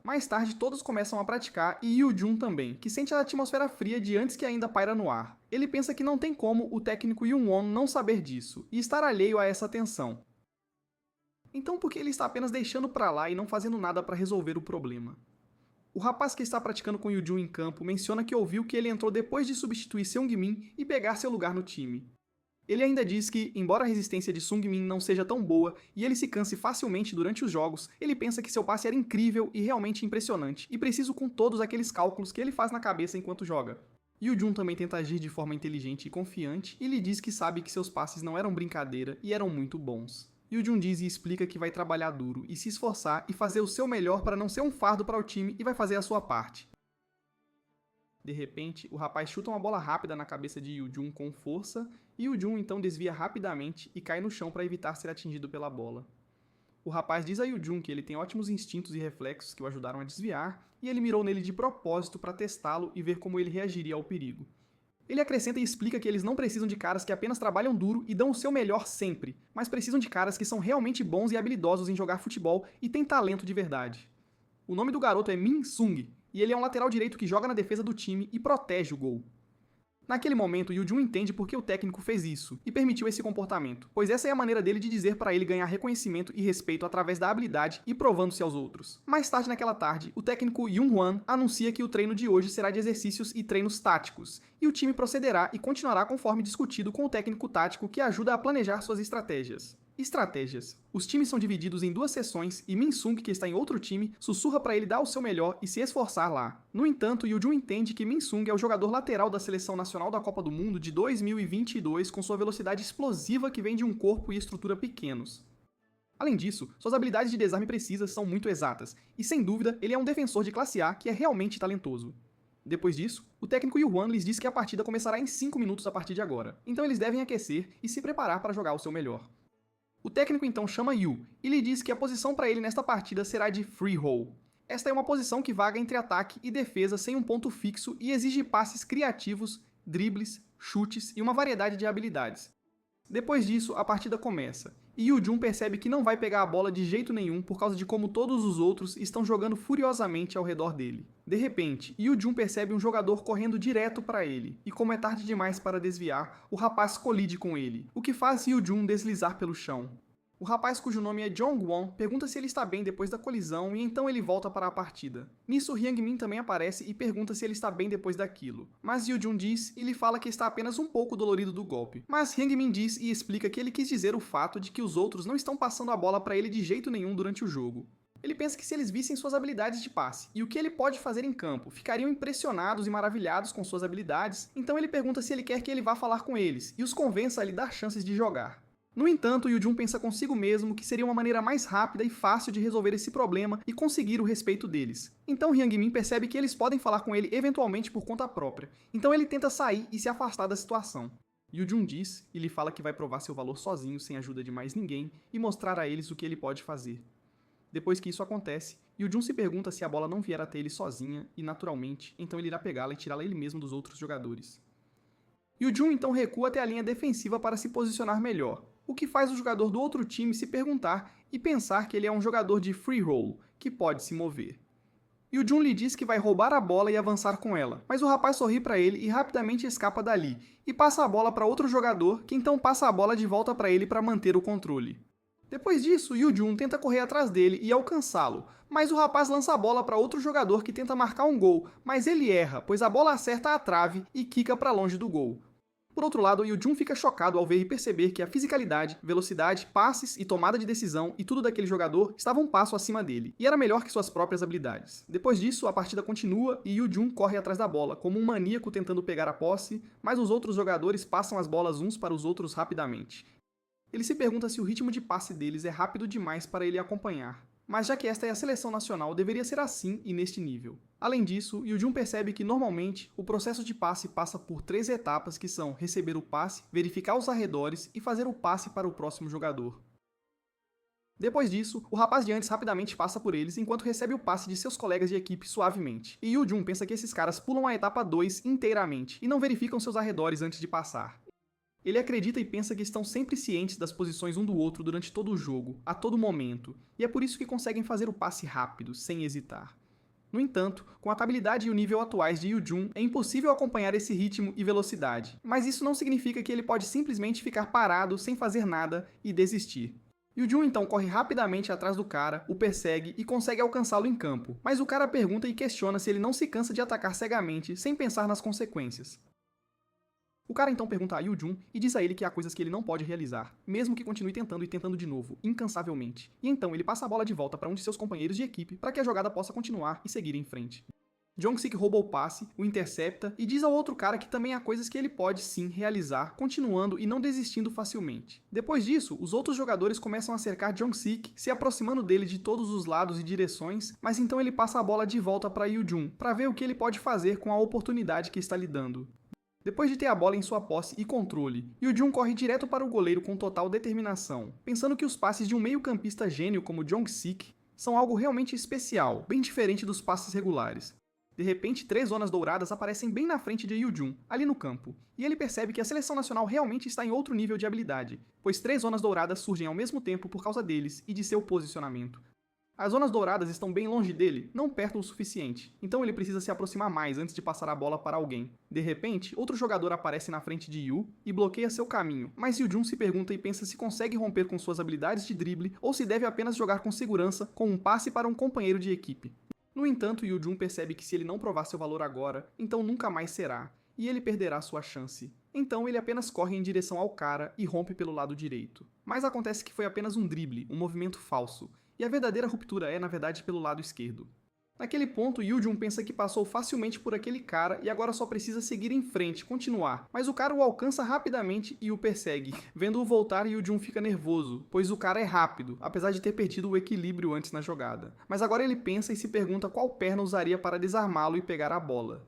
[SPEAKER 1] Mais tarde, todos começam a praticar, e Yoo-jun também, que sente a atmosfera fria de antes que ainda paira no ar. Ele pensa que não tem como o técnico Yoon-won não saber disso, e estar alheio a essa tensão. Então por que ele está apenas deixando pra lá e não fazendo nada para resolver o problema? O rapaz que está praticando com Yoo-jun em campo menciona que ouviu que ele entrou depois de substituir Seung-min e pegar seu lugar no time. Ele ainda diz que, embora a resistência de Seung-min não seja tão boa e ele se canse facilmente durante os jogos, ele pensa que seu passe era incrível e realmente impressionante, e preciso com todos aqueles cálculos que ele faz na cabeça enquanto joga. Yoo-jun também tenta agir de forma inteligente e confiante, e lhe diz que sabe que seus passes não eram brincadeira e eram muito bons. Yoo-jun diz e explica que vai trabalhar duro e se esforçar e fazer o seu melhor para não ser um fardo para o time e vai fazer a sua parte. De repente, o rapaz chuta uma bola rápida na cabeça de Yoo-jun com força, e Yoo-jun então desvia rapidamente e cai no chão para evitar ser atingido pela bola. O rapaz diz a Yoo-jun que ele tem ótimos instintos e reflexos que o ajudaram a desviar, e ele mirou nele de propósito para testá-lo e ver como ele reagiria ao perigo. Ele acrescenta e explica que eles não precisam de caras que apenas trabalham duro e dão o seu melhor sempre, mas precisam de caras que são realmente bons e habilidosos em jogar futebol e têm talento de verdade. O nome do garoto é Min Sung, e ele é um lateral direito que joga na defesa do time e protege o gol. Naquele momento, Yoo-jun entende por que o técnico fez isso e permitiu esse comportamento, pois essa é a maneira dele de dizer para ele ganhar reconhecimento e respeito através da habilidade e provando-se aos outros. Mais tarde naquela tarde, o técnico Yoon-hwan anuncia que o treino de hoje será de exercícios e treinos táticos, e o time procederá e continuará conforme discutido com o técnico tático que ajuda a planejar suas estratégias. Estratégias. Os times são divididos em 2 seções e Min-sung, que está em outro time, sussurra para ele dar o seu melhor e se esforçar lá. No entanto, Yoo-jun entende que Min-sung é o jogador lateral da Seleção Nacional da Copa do Mundo de 2022 com sua velocidade explosiva que vem de um corpo e estrutura pequenos. Além disso, suas habilidades de desarme precisas são muito exatas, e sem dúvida ele é um defensor de classe A que é realmente talentoso. Depois disso, o técnico Yoo-hwan lhes diz que a partida começará em 5 minutos a partir de agora, então eles devem aquecer e se preparar para jogar o seu melhor. O técnico então chama Yu e lhe diz que a posição para ele nesta partida será de free roll. Esta é uma posição que vaga entre ataque e defesa sem um ponto fixo e exige passes criativos, dribles, chutes e uma variedade de habilidades. Depois disso, a partida começa, e Yoo-jun percebe que não vai pegar a bola de jeito nenhum por causa de como todos os outros estão jogando furiosamente ao redor dele. De repente, Yoo-jun percebe um jogador correndo direto para ele, e como é tarde demais para desviar, o rapaz colide com ele, o que faz Yoo-jun deslizar pelo chão. O rapaz, cujo nome é Jong-won, pergunta se ele está bem depois da colisão e então ele volta para a partida. Nisso, Hyung-min também aparece e pergunta se ele está bem depois daquilo. Mas Yoo-jun diz e lhe fala que está apenas um pouco dolorido do golpe. Mas Hyung-min diz e explica que ele quis dizer o fato de que os outros não estão passando a bola para ele de jeito nenhum durante o jogo. Ele pensa que se eles vissem suas habilidades de passe e o que ele pode fazer em campo, ficariam impressionados e maravilhados com suas habilidades, então ele pergunta se ele quer que ele vá falar com eles e os convença a lhe dar chances de jogar. No entanto, Yoo-jun pensa consigo mesmo que seria uma maneira mais rápida e fácil de resolver esse problema e conseguir o respeito deles. Então Hyung-min percebe que eles podem falar com ele eventualmente por conta própria, então ele tenta sair e se afastar da situação. Yoo-jun diz e lhe fala que vai provar seu valor sozinho sem ajuda de mais ninguém e mostrar a eles o que ele pode fazer. Depois que isso acontece, Yoo-jun se pergunta se a bola não vier até ele sozinha e, naturalmente, então ele irá pegá-la e tirá-la ele mesmo dos outros jogadores. Yoo-jun então recua até a linha defensiva para se posicionar melhor, o que faz o jogador do outro time se perguntar e pensar que ele é um jogador de free roll, que pode se mover. Yoo-jun lhe diz que vai roubar a bola e avançar com ela, mas o rapaz sorri para ele e rapidamente escapa dali, e passa a bola para outro jogador, que então passa a bola de volta para ele para manter o controle. Depois disso, Yoo-jun tenta correr atrás dele e alcançá-lo, mas o rapaz lança a bola para outro jogador que tenta marcar um gol, mas ele erra, pois a bola acerta a trave e quica para longe do gol. Por outro lado, Yoo-jun fica chocado ao ver e perceber que a fisicalidade, velocidade, passes e tomada de decisão e tudo daquele jogador estava um passo acima dele, e era melhor que suas próprias habilidades. Depois disso, a partida continua e Yoo-jun corre atrás da bola, como um maníaco tentando pegar a posse, mas os outros jogadores passam as bolas uns para os outros rapidamente. Ele se pergunta se o ritmo de passe deles é rápido demais para ele acompanhar. Mas já que esta é a seleção nacional, deveria ser assim e neste nível. Além disso, Yoo-jun percebe que, normalmente, o processo de passe passa por 3 etapas que são receber o passe, verificar os arredores e fazer o passe para o próximo jogador. Depois disso, o rapaz de antes rapidamente passa por eles enquanto recebe o passe de seus colegas de equipe suavemente. E Yoo-jun pensa que esses caras pulam a etapa 2 inteiramente e não verificam seus arredores antes de passar. Ele acredita e pensa que estão sempre cientes das posições um do outro durante todo o jogo, a todo momento, e é por isso que conseguem fazer o passe rápido, sem hesitar. No entanto, com a habilidade e o nível atuais de Yoo-jun, é impossível acompanhar esse ritmo e velocidade, mas isso não significa que ele pode simplesmente ficar parado sem fazer nada e desistir. Yoo-jun então corre rapidamente atrás do cara, o persegue e consegue alcançá-lo em campo, mas o cara pergunta e questiona se ele não se cansa de atacar cegamente, sem pensar nas consequências. O cara então pergunta a Yoo-jun e diz a ele que há coisas que ele não pode realizar, mesmo que continue tentando e tentando de novo, incansavelmente. E então ele passa a bola de volta para um de seus companheiros de equipe para que a jogada possa continuar e seguir em frente. Jong-sik rouba o passe, o intercepta e diz ao outro cara que também há coisas que ele pode sim realizar, continuando e não desistindo facilmente. Depois disso, os outros jogadores começam a cercar Jong-sik, se aproximando dele de todos os lados e direções, mas então ele passa a bola de volta para Yoo-jun, para ver o que ele pode fazer com a oportunidade que está lhe dando. Depois de ter a bola em sua posse e controle, Yoo-jun corre direto para o goleiro com total determinação, pensando que os passes de um meio-campista gênio como Jong-sik são algo realmente especial, bem diferente dos passes regulares. De repente, 3 zonas douradas aparecem bem na frente de Yoo-jun, ali no campo, e ele percebe que a seleção nacional realmente está em outro nível de habilidade, pois 3 zonas douradas surgem ao mesmo tempo por causa deles e de seu posicionamento. As zonas douradas estão bem longe dele, não perto o suficiente, então ele precisa se aproximar mais antes de passar a bola para alguém. De repente, outro jogador aparece na frente de Yoo e bloqueia seu caminho, mas Yoo-jun se pergunta e pensa se consegue romper com suas habilidades de drible ou se deve apenas jogar com segurança com um passe para um companheiro de equipe. No entanto, Yoo-jun percebe que se ele não provar seu valor agora, então nunca mais será, e ele perderá sua chance. Então ele apenas corre em direção ao cara e rompe pelo lado direito. Mas acontece que foi apenas um drible, um movimento falso, e a verdadeira ruptura é, na verdade, pelo lado esquerdo. Naquele ponto, Yoo-jung pensa que passou facilmente por aquele cara e agora só precisa seguir em frente, continuar. Mas o cara o alcança rapidamente e o persegue. Vendo-o voltar, Yoo-jung fica nervoso, pois o cara é rápido, apesar de ter perdido o equilíbrio antes na jogada. Mas agora ele pensa e se pergunta qual perna usaria para desarmá-lo e pegar a bola.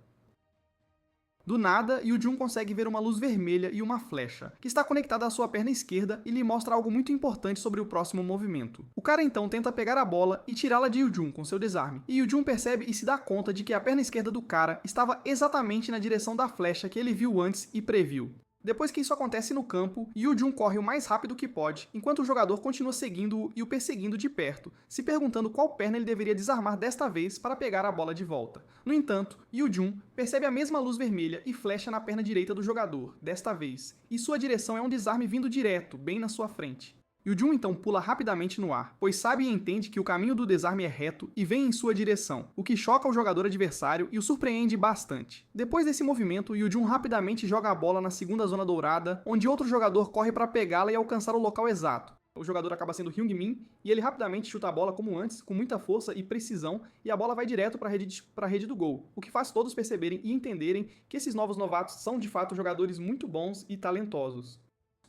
[SPEAKER 1] Do nada, Yoo-jung consegue ver uma luz vermelha e uma flecha, que está conectada à sua perna esquerda e lhe mostra algo muito importante sobre o próximo movimento. O cara então tenta pegar a bola e tirá-la de Yoo-jung com seu desarme, e Yoo-jung percebe e se dá conta de que a perna esquerda do cara estava exatamente na direção da flecha que ele viu antes e previu. Depois que isso acontece no campo, Yoo-jung corre o mais rápido que pode, enquanto o jogador continua seguindo-o e o perseguindo de perto, se perguntando qual perna ele deveria desarmar desta vez para pegar a bola de volta. No entanto, Yoo-jung percebe a mesma luz vermelha e flecha na perna direita do jogador, desta vez, e sua direção é um desarme vindo direto, bem na sua frente. Yoo-jung então pula rapidamente no ar, pois sabe e entende que o caminho do desarme é reto e vem em sua direção, o que choca o jogador adversário e o surpreende bastante. Depois desse movimento, Yoo-jung rapidamente joga a bola na segunda zona dourada, onde outro jogador corre para pegá-la e alcançar o local exato. O jogador acaba sendo Hyung-min e ele rapidamente chuta a bola como antes, com muita força e precisão, e a bola vai direto para a rede do gol, o que faz todos perceberem e entenderem que esses novos novatos são de fato jogadores muito bons e talentosos.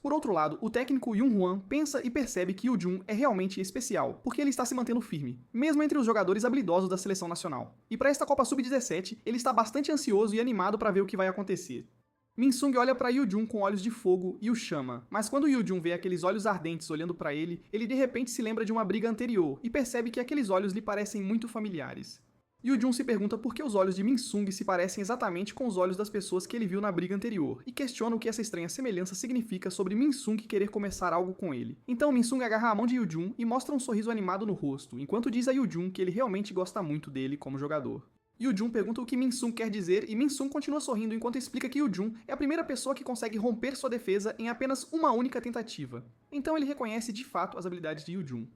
[SPEAKER 1] Por outro lado, o técnico Yoon-hwan pensa e percebe que Yoo-jung é realmente especial, porque ele está se mantendo firme, mesmo entre os jogadores habilidosos da seleção nacional. E para esta Copa Sub-17, ele está bastante ansioso e animado para ver o que vai acontecer. Min-sung olha para Yoo-jung com olhos de fogo e o chama, mas quando Yoo-jung vê aqueles olhos ardentes olhando para ele de repente se lembra de uma briga anterior e percebe que aqueles olhos lhe parecem muito familiares. Yoo-jung se pergunta por que os olhos de Min-sung se parecem exatamente com os olhos das pessoas que ele viu na briga anterior, e questiona o que essa estranha semelhança significa sobre Min-sung querer começar algo com ele. Então Min-sung agarra a mão de Yoo-jung e mostra um sorriso animado no rosto, enquanto diz a Yoo-jung que ele realmente gosta muito dele como jogador. Yoo-jung pergunta o que Min-sung quer dizer e Min-sung continua sorrindo enquanto explica que Yoo-jung é a primeira pessoa que consegue romper sua defesa em apenas uma única tentativa. Então ele reconhece de fato as habilidades de Yoo-jung.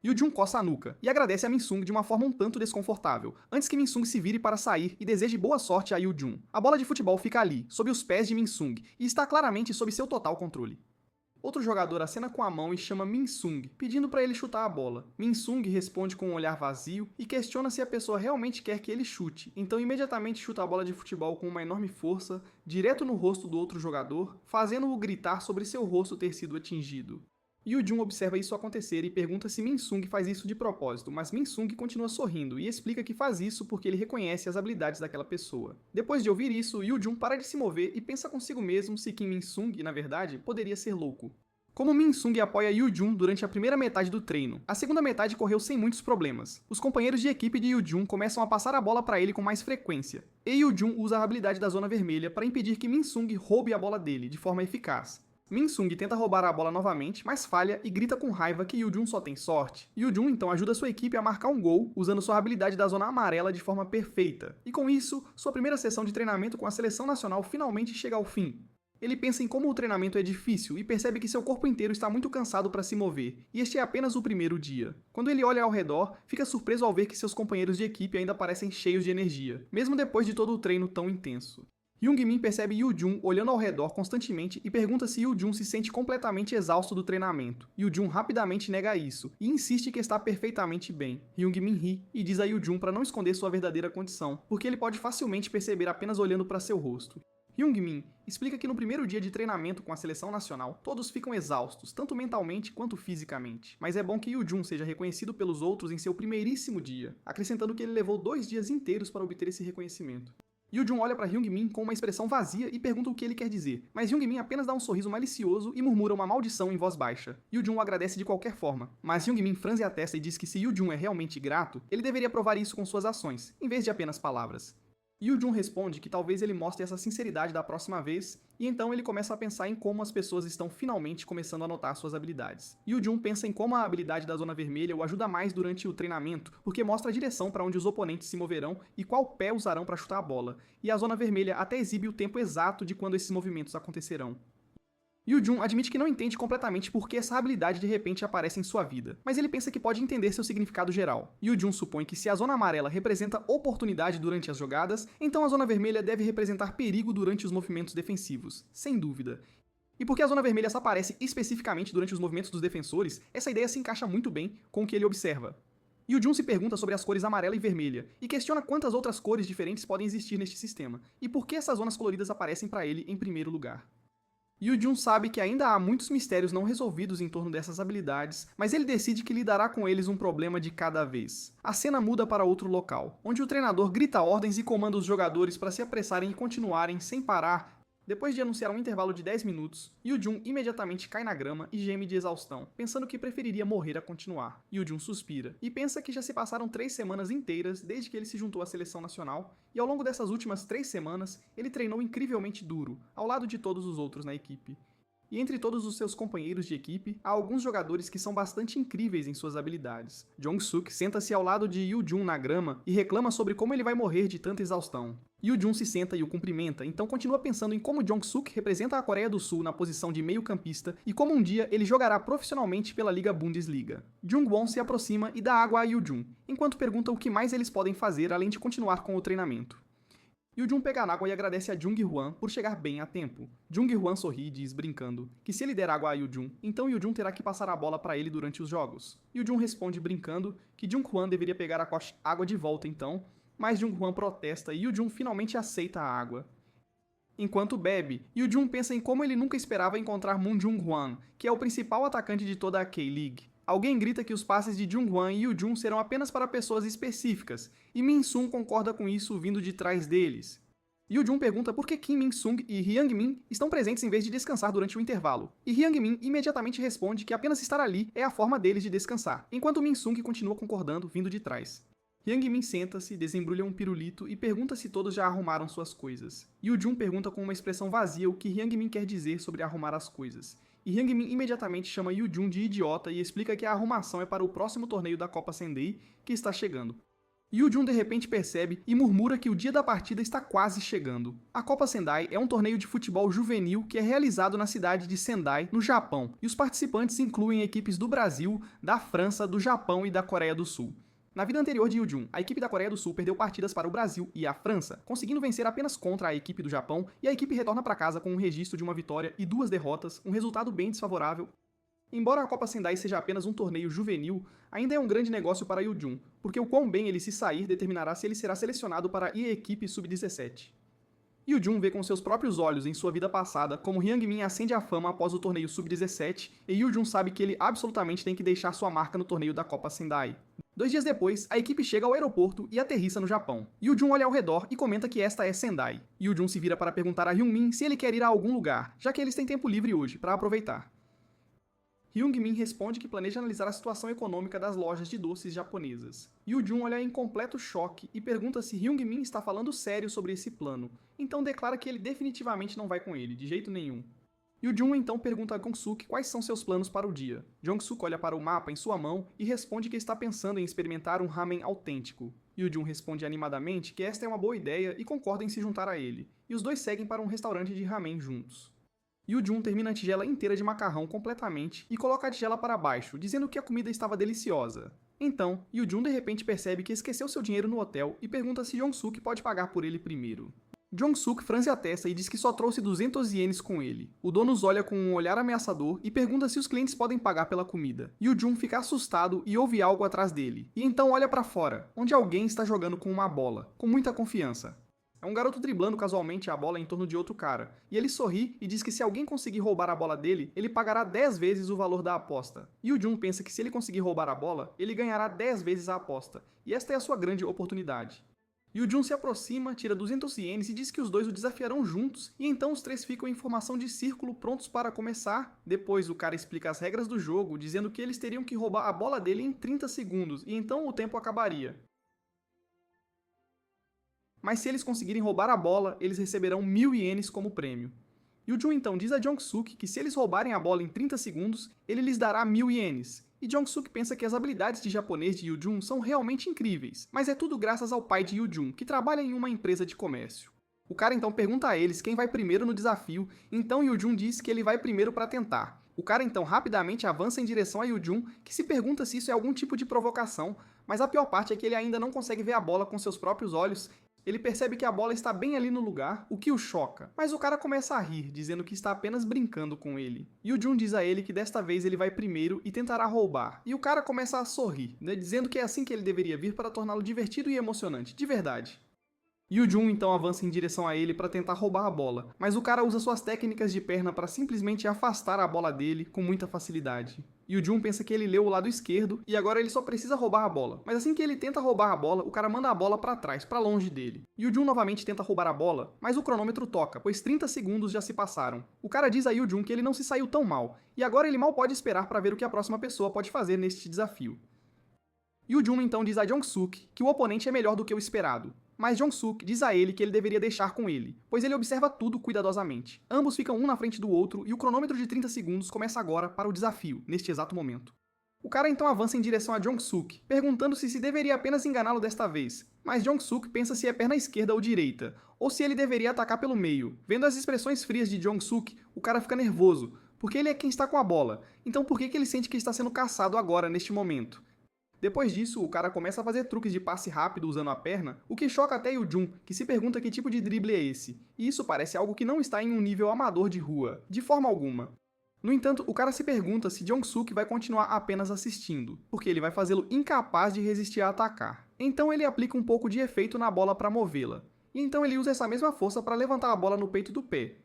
[SPEAKER 1] Yoo-jung coça a nuca e agradece a Min-sung de uma forma um tanto desconfortável, antes que Min-sung se vire para sair e deseje boa sorte a Yoo-jung. A bola de futebol fica ali, sob os pés de Min-sung, e está claramente sob seu total controle. Outro jogador acena com a mão e chama Min-sung, pedindo para ele chutar a bola. Min-sung responde com um olhar vazio e questiona se a pessoa realmente quer que ele chute, então imediatamente chuta a bola de futebol com uma enorme força, direto no rosto do outro jogador, fazendo-o gritar sobre seu rosto ter sido atingido. Yoo-jung observa isso acontecer e pergunta se Min-sung faz isso de propósito, mas Min-sung continua sorrindo e explica que faz isso porque ele reconhece as habilidades daquela pessoa. Depois de ouvir isso, Yoo-jung para de se mover e pensa consigo mesmo se Kim Min-sung, na verdade, poderia ser louco. Como Min-sung apoia Yoo-jung durante a primeira metade do treino, a segunda metade correu sem muitos problemas. Os companheiros de equipe de Yoo-jung começam a passar a bola para ele com mais frequência, e Yoo-jung usa a habilidade da zona vermelha para impedir que Min-sung roube a bola dele de forma eficaz. Min-sung tenta roubar a bola novamente, mas falha e grita com raiva que Yoo-jung só tem sorte. Yoo-jung então ajuda sua equipe a marcar um gol, usando sua habilidade da zona amarela de forma perfeita. E com isso, sua primeira sessão de treinamento com a seleção nacional finalmente chega ao fim. Ele pensa em como o treinamento é difícil e percebe que seu corpo inteiro está muito cansado para se mover, e este é apenas o primeiro dia. Quando ele olha ao redor, fica surpreso ao ver que seus companheiros de equipe ainda parecem cheios de energia, mesmo depois de todo o treino tão intenso. Hyung-min percebe Yoo-jung olhando ao redor constantemente e pergunta se Yoo-jung se sente completamente exausto do treinamento. Yoo-jung rapidamente nega isso e insiste que está perfeitamente bem. Hyung-min ri e diz a Yoo-jung para não esconder sua verdadeira condição, porque ele pode facilmente perceber apenas olhando para seu rosto. Hyung-min explica que no primeiro dia de treinamento com a seleção nacional, todos ficam exaustos, tanto mentalmente quanto fisicamente. Mas é bom que Yoo-jung seja reconhecido pelos outros em seu primeiríssimo dia, acrescentando que ele levou 2 dias inteiros para obter esse reconhecimento. Yoo-jung olha para Hyung-min com uma expressão vazia e pergunta o que ele quer dizer, mas Hyung-min apenas dá um sorriso malicioso e murmura uma maldição em voz baixa. Yoo-jung o agradece de qualquer forma, mas Hyung-min franze a testa e diz que se Yoo-jung é realmente grato, ele deveria provar isso com suas ações, em vez de apenas palavras. Yoo-jung responde que talvez ele mostre essa sinceridade da próxima vez, e então ele começa a pensar em como as pessoas estão finalmente começando a notar suas habilidades. Yoo-jung pensa em como a habilidade da zona vermelha o ajuda mais durante o treinamento, porque mostra a direção para onde os oponentes se moverão e qual pé usarão para chutar a bola, e a zona vermelha até exibe o tempo exato de quando esses movimentos acontecerão. Yoo-jun admite que não entende completamente por que essa habilidade de repente aparece em sua vida, mas ele pensa que pode entender seu significado geral. Yoo-jun supõe que se a zona amarela representa oportunidade durante as jogadas, então a zona vermelha deve representar perigo durante os movimentos defensivos, sem dúvida. E porque a zona vermelha só aparece especificamente durante os movimentos dos defensores, essa ideia se encaixa muito bem com o que ele observa. Yoo-jun se pergunta sobre as cores amarela e vermelha, e questiona quantas outras cores diferentes podem existir neste sistema, e por que essas zonas coloridas aparecem para ele em primeiro lugar. Yoo-jun sabe que ainda há muitos mistérios não resolvidos em torno dessas habilidades, mas ele decide que lidará com eles um problema de cada vez. A cena muda para outro local, onde o treinador grita ordens e comanda os jogadores para se apressarem e continuarem sem parar. Depois de anunciar um intervalo de 10 minutos, Yoo-jun imediatamente cai na grama e geme de exaustão, pensando que preferiria morrer a continuar. Yoo-jun suspira, e pensa que já se passaram 3 semanas inteiras desde que ele se juntou à seleção nacional, e ao longo dessas últimas 3 semanas, ele treinou incrivelmente duro, ao lado de todos os outros na equipe. E entre todos os seus companheiros de equipe, há alguns jogadores que são bastante incríveis em suas habilidades. Jong-suk senta-se ao lado de Yoo-jun na grama e reclama sobre como ele vai morrer de tanta exaustão. Yoo-jun se senta e o cumprimenta, então continua pensando em como Jong-suk representa a Coreia do Sul na posição de meio-campista e como um dia ele jogará profissionalmente pela Liga Bundesliga. Jung-won se aproxima e dá água a Yoo-jun, enquanto pergunta o que mais eles podem fazer além de continuar com o treinamento. Yoo-jun pega a água e agradece a Jung-hwan por chegar bem a tempo. Jung-hwan sorri e diz, brincando, que se ele der água a Yoo-jun, então Yoo-jun terá que passar a bola para ele durante os jogos. Yoo-jun responde brincando que Jung-hwan deveria pegar a água de volta então, mas Jung-hwan protesta e Yoo-jun finalmente aceita a água. Enquanto bebe, Yoo-jun pensa em como ele nunca esperava encontrar Moon Jung-hwan, que é o principal atacante de toda a K-League. Alguém grita que os passes de Jung-hwan e Yoo-jun serão apenas para pessoas específicas, e Min-sung concorda com isso vindo de trás deles. Yoo-jun pergunta por que Kim Min-sung e Hyung-min estão presentes em vez de descansar durante o intervalo, e Hyung-min imediatamente responde que apenas estar ali é a forma deles de descansar, enquanto Min-sung continua concordando vindo de trás. Hyung-min senta-se, desembrulha um pirulito e pergunta se todos já arrumaram suas coisas. Yoo-jun pergunta com uma expressão vazia o que Hyung-min quer dizer sobre arrumar as coisas. E Hyung-min imediatamente chama Yoo-jun de idiota e explica que a arrumação é para o próximo torneio da Copa Sendai, que está chegando. Yoo-jun de repente percebe e murmura que o dia da partida está quase chegando. A Copa Sendai é um torneio de futebol juvenil que é realizado na cidade de Sendai, no Japão, e os participantes incluem equipes do Brasil, da França, do Japão e da Coreia do Sul. Na vida anterior de Yoo-jun, a equipe da Coreia do Sul perdeu partidas para o Brasil e a França, conseguindo vencer apenas contra a equipe do Japão, e a equipe retorna para casa com um registro de uma vitória e 2 derrotas, um resultado bem desfavorável. Embora a Copa Sendai seja apenas um torneio juvenil, ainda é um grande negócio para Yoo-jun, porque o quão bem ele se sair determinará se ele será selecionado para a equipe sub-17. Yoo-jun vê com seus próprios olhos em sua vida passada como Hyung-min ascende à fama após o torneio sub-17, e Yoo-jun sabe que ele absolutamente tem que deixar sua marca no torneio da Copa Sendai. 2 dias depois, a equipe chega ao aeroporto e aterrissa no Japão. Yoo-jun olha ao redor e comenta que esta é Sendai. Yoo-jun se vira para perguntar a Hyung-min se ele quer ir a algum lugar, já que eles têm tempo livre hoje, para aproveitar. Hyung-min responde que planeja analisar a situação econômica das lojas de doces japonesas. Yoo-jun olha em completo choque e pergunta se Hyung-min está falando sério sobre esse plano, então declara que ele definitivamente não vai com ele, de jeito nenhum. Yoo-jun então pergunta a Jong-suk quais são seus planos para o dia. Jong-suk olha para o mapa em sua mão e responde que está pensando em experimentar um ramen autêntico. Yoo-jun responde animadamente que esta é uma boa ideia e concorda em se juntar a ele, e os dois seguem para um restaurante de ramen juntos. Yoo-jun termina a tigela inteira de macarrão completamente e coloca a tigela para baixo, dizendo que a comida estava deliciosa. Então, Yoo-jun de repente percebe que esqueceu seu dinheiro no hotel e pergunta se Jong-suk pode pagar por ele primeiro. Jong-suk franze a testa e diz que só trouxe 200 ienes com ele. O dono os olha com um olhar ameaçador e pergunta se os clientes podem pagar pela comida. Yoo-jun fica assustado e ouve algo atrás dele, e então olha para fora, onde alguém está jogando com uma bola, com muita confiança. É um garoto driblando casualmente a bola em torno de outro cara, e ele sorri e diz que se alguém conseguir roubar a bola dele, ele pagará 10 vezes o valor da aposta. Yoo-jun pensa que se ele conseguir roubar a bola, ele ganhará 10 vezes a aposta, e esta é a sua grande oportunidade. Yoo-jun se aproxima, tira 200 ienes e diz que os dois o desafiarão juntos, e então os três ficam em formação de círculo prontos para começar. Depois o cara explica as regras do jogo, dizendo que eles teriam que roubar a bola dele em 30 segundos, e então o tempo acabaria. Mas se eles conseguirem roubar a bola, eles receberão 1000 ienes como prêmio. Yoo-jun então diz a Jong-suk que se eles roubarem a bola em 30 segundos, ele lhes dará 1000 ienes. E Jong-suk pensa que as habilidades de japonês de Yoo-jun são realmente incríveis, mas é tudo graças ao pai de Yoo-jun, que trabalha em uma empresa de comércio. O cara então pergunta a eles quem vai primeiro no desafio, então Yoo-jun diz que ele vai primeiro para tentar. O cara então rapidamente avança em direção a Yoo-jun, que se pergunta se isso é algum tipo de provocação, mas a pior parte é que ele ainda não consegue ver a bola com seus próprios olhos. Ele percebe que a bola está bem ali no lugar, o que o choca. Mas o cara começa a rir, dizendo que está apenas brincando com ele. Yoo-jun diz a ele que desta vez ele vai primeiro e tentará roubar. E o cara começa a sorrir, né, dizendo que é assim que ele deveria vir para torná-lo divertido e emocionante, de verdade. Yoo-jun então avança em direção a ele para tentar roubar a bola, mas o cara usa suas técnicas de perna para simplesmente afastar a bola dele com muita facilidade. Yoo-jun pensa que ele leu o lado esquerdo e agora ele só precisa roubar a bola, mas assim que ele tenta roubar a bola, o cara manda a bola para trás, para longe dele. Yoo-jun novamente tenta roubar a bola, mas o cronômetro toca, pois 30 segundos já se passaram. O cara diz a Yoo-jun que ele não se saiu tão mal, e agora ele mal pode esperar para ver o que a próxima pessoa pode fazer neste desafio. Yoo-jun então diz a Jong-suk que o oponente é melhor do que o esperado, mas Jong-suk diz a ele que ele deveria deixar com ele, pois ele observa tudo cuidadosamente. Ambos ficam um na frente do outro e o cronômetro de 30 segundos começa agora para o desafio, neste exato momento. O cara então avança em direção a Jong-suk, perguntando se deveria apenas enganá-lo desta vez, mas Jong-suk pensa se é perna esquerda ou direita, ou se ele deveria atacar pelo meio. Vendo as expressões frias de Jong-suk, o cara fica nervoso, porque ele é quem está com a bola, então por que ele sente que está sendo caçado agora, neste momento? Depois disso, o cara começa a fazer truques de passe rápido usando a perna, o que choca até Yoo-jun, que se pergunta que tipo de drible é esse. E isso parece algo que não está em um nível amador de rua, de forma alguma. No entanto, o cara se pergunta se Jong-suk vai continuar apenas assistindo, porque ele vai fazê-lo incapaz de resistir a atacar. Então ele aplica um pouco de efeito na bola para movê-la. E então ele usa essa mesma força para levantar a bola no peito do pé.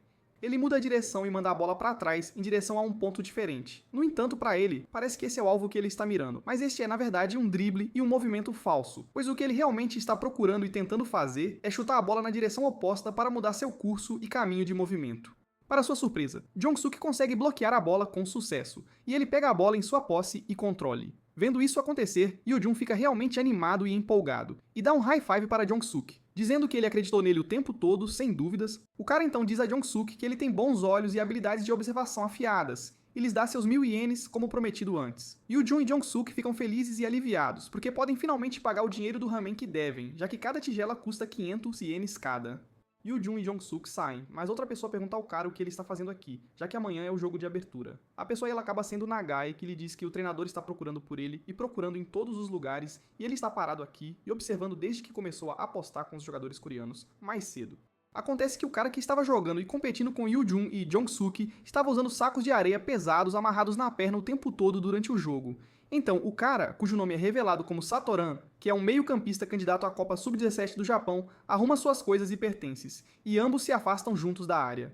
[SPEAKER 1] Ele muda a direção e manda a bola para trás, em direção a um ponto diferente. No entanto, para ele, parece que esse é o alvo que ele está mirando, mas este é, na verdade, um drible e um movimento falso, pois o que ele realmente está procurando e tentando fazer é chutar a bola na direção oposta para mudar seu curso e caminho de movimento. Para sua surpresa, Jong-suk consegue bloquear a bola com sucesso, e ele pega a bola em sua posse e controle. Vendo isso acontecer, Yoo-jun fica realmente animado e empolgado, e dá um high five para Jong-suk, dizendo que ele acreditou nele o tempo todo, sem dúvidas. O cara então diz a Jong-suk que ele tem bons olhos e habilidades de observação afiadas, e lhes dá seus 1000 ienes como prometido antes. Yoo-jun e Jong-suk ficam felizes e aliviados, porque podem finalmente pagar o dinheiro do ramen que devem, já que cada tigela custa 500 ienes cada. Yoo-jun e Jong-suk saem, mas outra pessoa pergunta ao cara o que ele está fazendo aqui, já que amanhã é o jogo de abertura. A pessoa ela acaba sendo Nagai, que lhe diz que o treinador está procurando por ele e procurando em todos os lugares, e ele está parado aqui e observando desde que começou a apostar com os jogadores coreanos mais cedo. Acontece que o cara que estava jogando e competindo com Yoo-jun e Jong-suk estava usando sacos de areia pesados amarrados na perna o tempo todo durante o jogo. Então, o cara, cujo nome é revelado como Satoran, que é um meio-campista candidato à Copa Sub-17 do Japão, arruma suas coisas e pertences, e ambos se afastam juntos da área.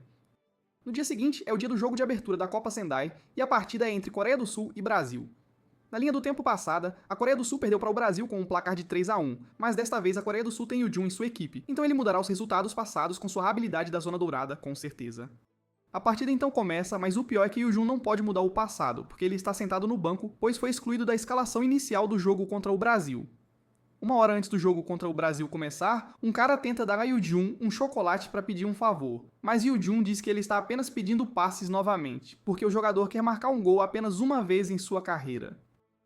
[SPEAKER 1] No dia seguinte é o dia do jogo de abertura da Copa Sendai, e a partida é entre Coreia do Sul e Brasil. Na linha do tempo passada, a Coreia do Sul perdeu para o Brasil com um placar de 3-1, mas desta vez a Coreia do Sul tem Yoo-jun em sua equipe, então ele mudará os resultados passados com sua habilidade da Zona Dourada, com certeza. A partida então começa, mas o pior é que Yoo-jun não pode mudar o passado, porque ele está sentado no banco, pois foi excluído da escalação inicial do jogo contra o Brasil. Uma hora antes do jogo contra o Brasil começar, um cara tenta dar a Yoo-jun um chocolate para pedir um favor, mas Yoo-jun diz que ele está apenas pedindo passes novamente, porque o jogador quer marcar um gol apenas uma vez em sua carreira.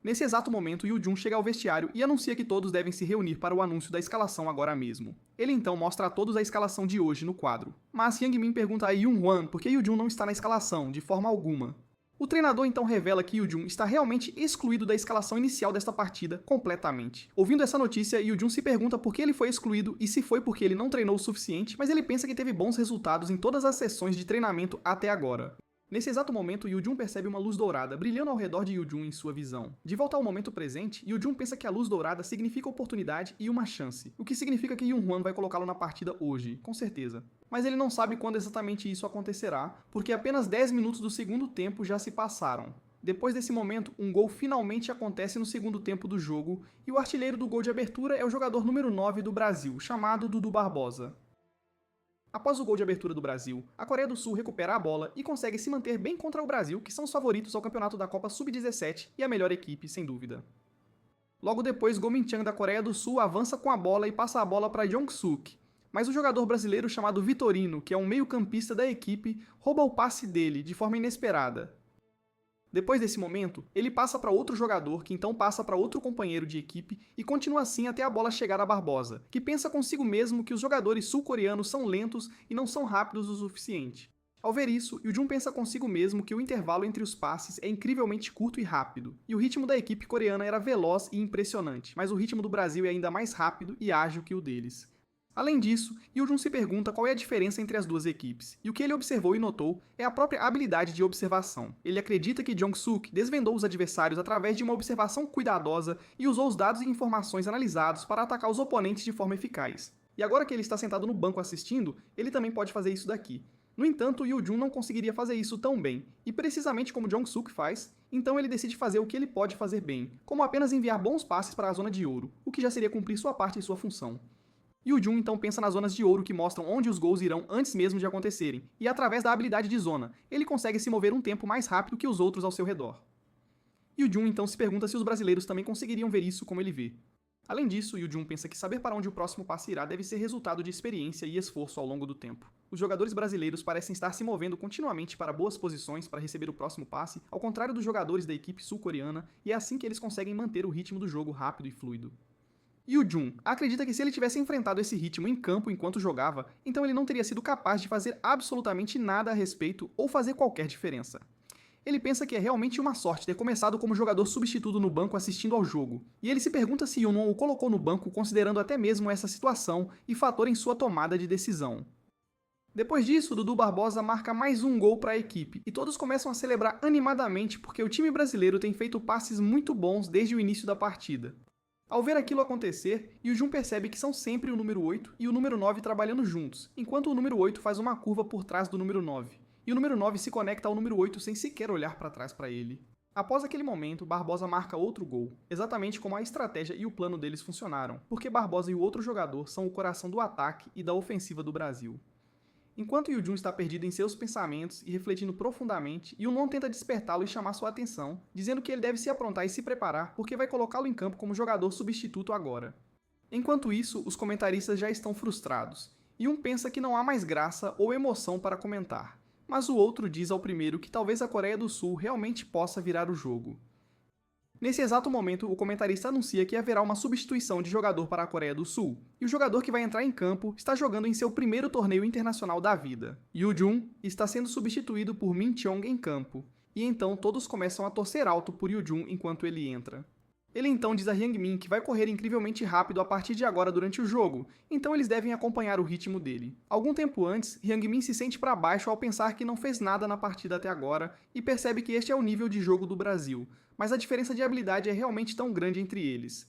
[SPEAKER 1] Nesse exato momento, Yoo-jun chega ao vestiário e anuncia que todos devem se reunir para o anúncio da escalação agora mesmo. Ele então mostra a todos a escalação de hoje no quadro. Mas Hyung-min pergunta a Yoon-hwan por que Yoo-jun não está na escalação, de forma alguma. O treinador então revela que Yoo-jun está realmente excluído da escalação inicial desta partida completamente. Ouvindo essa notícia, Yoo-jun se pergunta por que ele foi excluído e se foi porque ele não treinou o suficiente, mas ele pensa que teve bons resultados em todas as sessões de treinamento até agora. Nesse exato momento, Yoo-jun percebe uma luz dourada brilhando ao redor de Yoo-jun em sua visão. De volta ao momento presente, Yoo-jun pensa que a luz dourada significa oportunidade e uma chance, o que significa que Yoon-hwan vai colocá-lo na partida hoje, com certeza. Mas ele não sabe quando exatamente isso acontecerá, porque apenas 10 minutos do segundo tempo já se passaram. Depois desse momento, um gol finalmente acontece no segundo tempo do jogo, e o artilheiro do gol de abertura é o jogador número 9 do Brasil, chamado Dudu Barbosa. Após o gol de abertura do Brasil, a Coreia do Sul recupera a bola e consegue se manter bem contra o Brasil, que são os favoritos ao campeonato da Copa Sub-17 e a melhor equipe, sem dúvida. Logo depois, Go Min-chang da Coreia do Sul avança com a bola e passa a bola para Jong-suk, mas o jogador brasileiro chamado Vitorino, que é um meio-campista da equipe, rouba o passe dele de forma inesperada. Depois desse momento, ele passa para outro jogador, que então passa para outro companheiro de equipe e continua assim até a bola chegar a Barbosa, que pensa consigo mesmo que os jogadores sul-coreanos são lentos e não são rápidos o suficiente. Ao ver isso, Yoo-jung pensa consigo mesmo que o intervalo entre os passes é incrivelmente curto e rápido, e o ritmo da equipe coreana era veloz e impressionante, mas o ritmo do Brasil é ainda mais rápido e ágil que o deles. Além disso, Yoo-jung se pergunta qual é a diferença entre as duas equipes, e o que ele observou e notou é a própria habilidade de observação. Ele acredita que Jong-suk desvendou os adversários através de uma observação cuidadosa e usou os dados e informações analisados para atacar os oponentes de forma eficaz. E agora que ele está sentado no banco assistindo, ele também pode fazer isso daqui. No entanto, Yoo-jung não conseguiria fazer isso tão bem, e precisamente como Jong-suk faz, então ele decide fazer o que ele pode fazer bem, como apenas enviar bons passes para a zona de ouro, o que já seria cumprir sua parte e sua função. Yoo-jung então pensa nas zonas de ouro que mostram onde os gols irão antes mesmo de acontecerem, e através da habilidade de zona, ele consegue se mover um tempo mais rápido que os outros ao seu redor. Yoo-jung então se pergunta se os brasileiros também conseguiriam ver isso como ele vê. Além disso, Yoo-jung pensa que saber para onde o próximo passe irá deve ser resultado de experiência e esforço ao longo do tempo. Os jogadores brasileiros parecem estar se movendo continuamente para boas posições para receber o próximo passe, ao contrário dos jogadores da equipe sul-coreana, e é assim que eles conseguem manter o ritmo do jogo rápido e fluido. Yoo-jung acredita que se ele tivesse enfrentado esse ritmo em campo enquanto jogava, então ele não teria sido capaz de fazer absolutamente nada a respeito ou fazer qualquer diferença. Ele pensa que é realmente uma sorte ter começado como jogador substituto no banco assistindo ao jogo, e ele se pergunta se Yoon o colocou no banco considerando até mesmo essa situação e fator em sua tomada de decisão. Depois disso, Dudu Barbosa marca mais um gol para a equipe, e todos começam a celebrar animadamente porque o time brasileiro tem feito passes muito bons desde o início da partida. Ao ver aquilo acontecer, Yoo-jung percebe que são sempre o número 8 e o número 9 trabalhando juntos, enquanto o número 8 faz uma curva por trás do número 9, e o número 9 se conecta ao número 8 sem sequer olhar para trás para ele. Após aquele momento, Barbosa marca outro gol, exatamente como a estratégia e o plano deles funcionaram, porque Barbosa e o outro jogador são o coração do ataque e da ofensiva do Brasil. Enquanto Yoo-jung está perdido em seus pensamentos e refletindo profundamente, Yoon tenta despertá-lo e chamar sua atenção, dizendo que ele deve se aprontar e se preparar porque vai colocá-lo em campo como jogador substituto agora. Enquanto isso, os comentaristas já estão frustrados, e um pensa que não há mais graça ou emoção para comentar, mas o outro diz ao primeiro que talvez a Coreia do Sul realmente possa virar o jogo. Nesse exato momento, o comentarista anuncia que haverá uma substituição de jogador para a Coreia do Sul, e o jogador que vai entrar em campo está jogando em seu primeiro torneio internacional da vida. Yoo-jung está sendo substituído por Min Cheong em campo, e então todos começam a torcer alto por Yoo-jung enquanto ele entra. Ele então diz a Hyung-min que vai correr incrivelmente rápido a partir de agora durante o jogo, então eles devem acompanhar o ritmo dele. Algum tempo antes, Hyung-min se sente para baixo ao pensar que não fez nada na partida até agora e percebe que este é o nível de jogo do Brasil, mas a diferença de habilidade é realmente tão grande entre eles.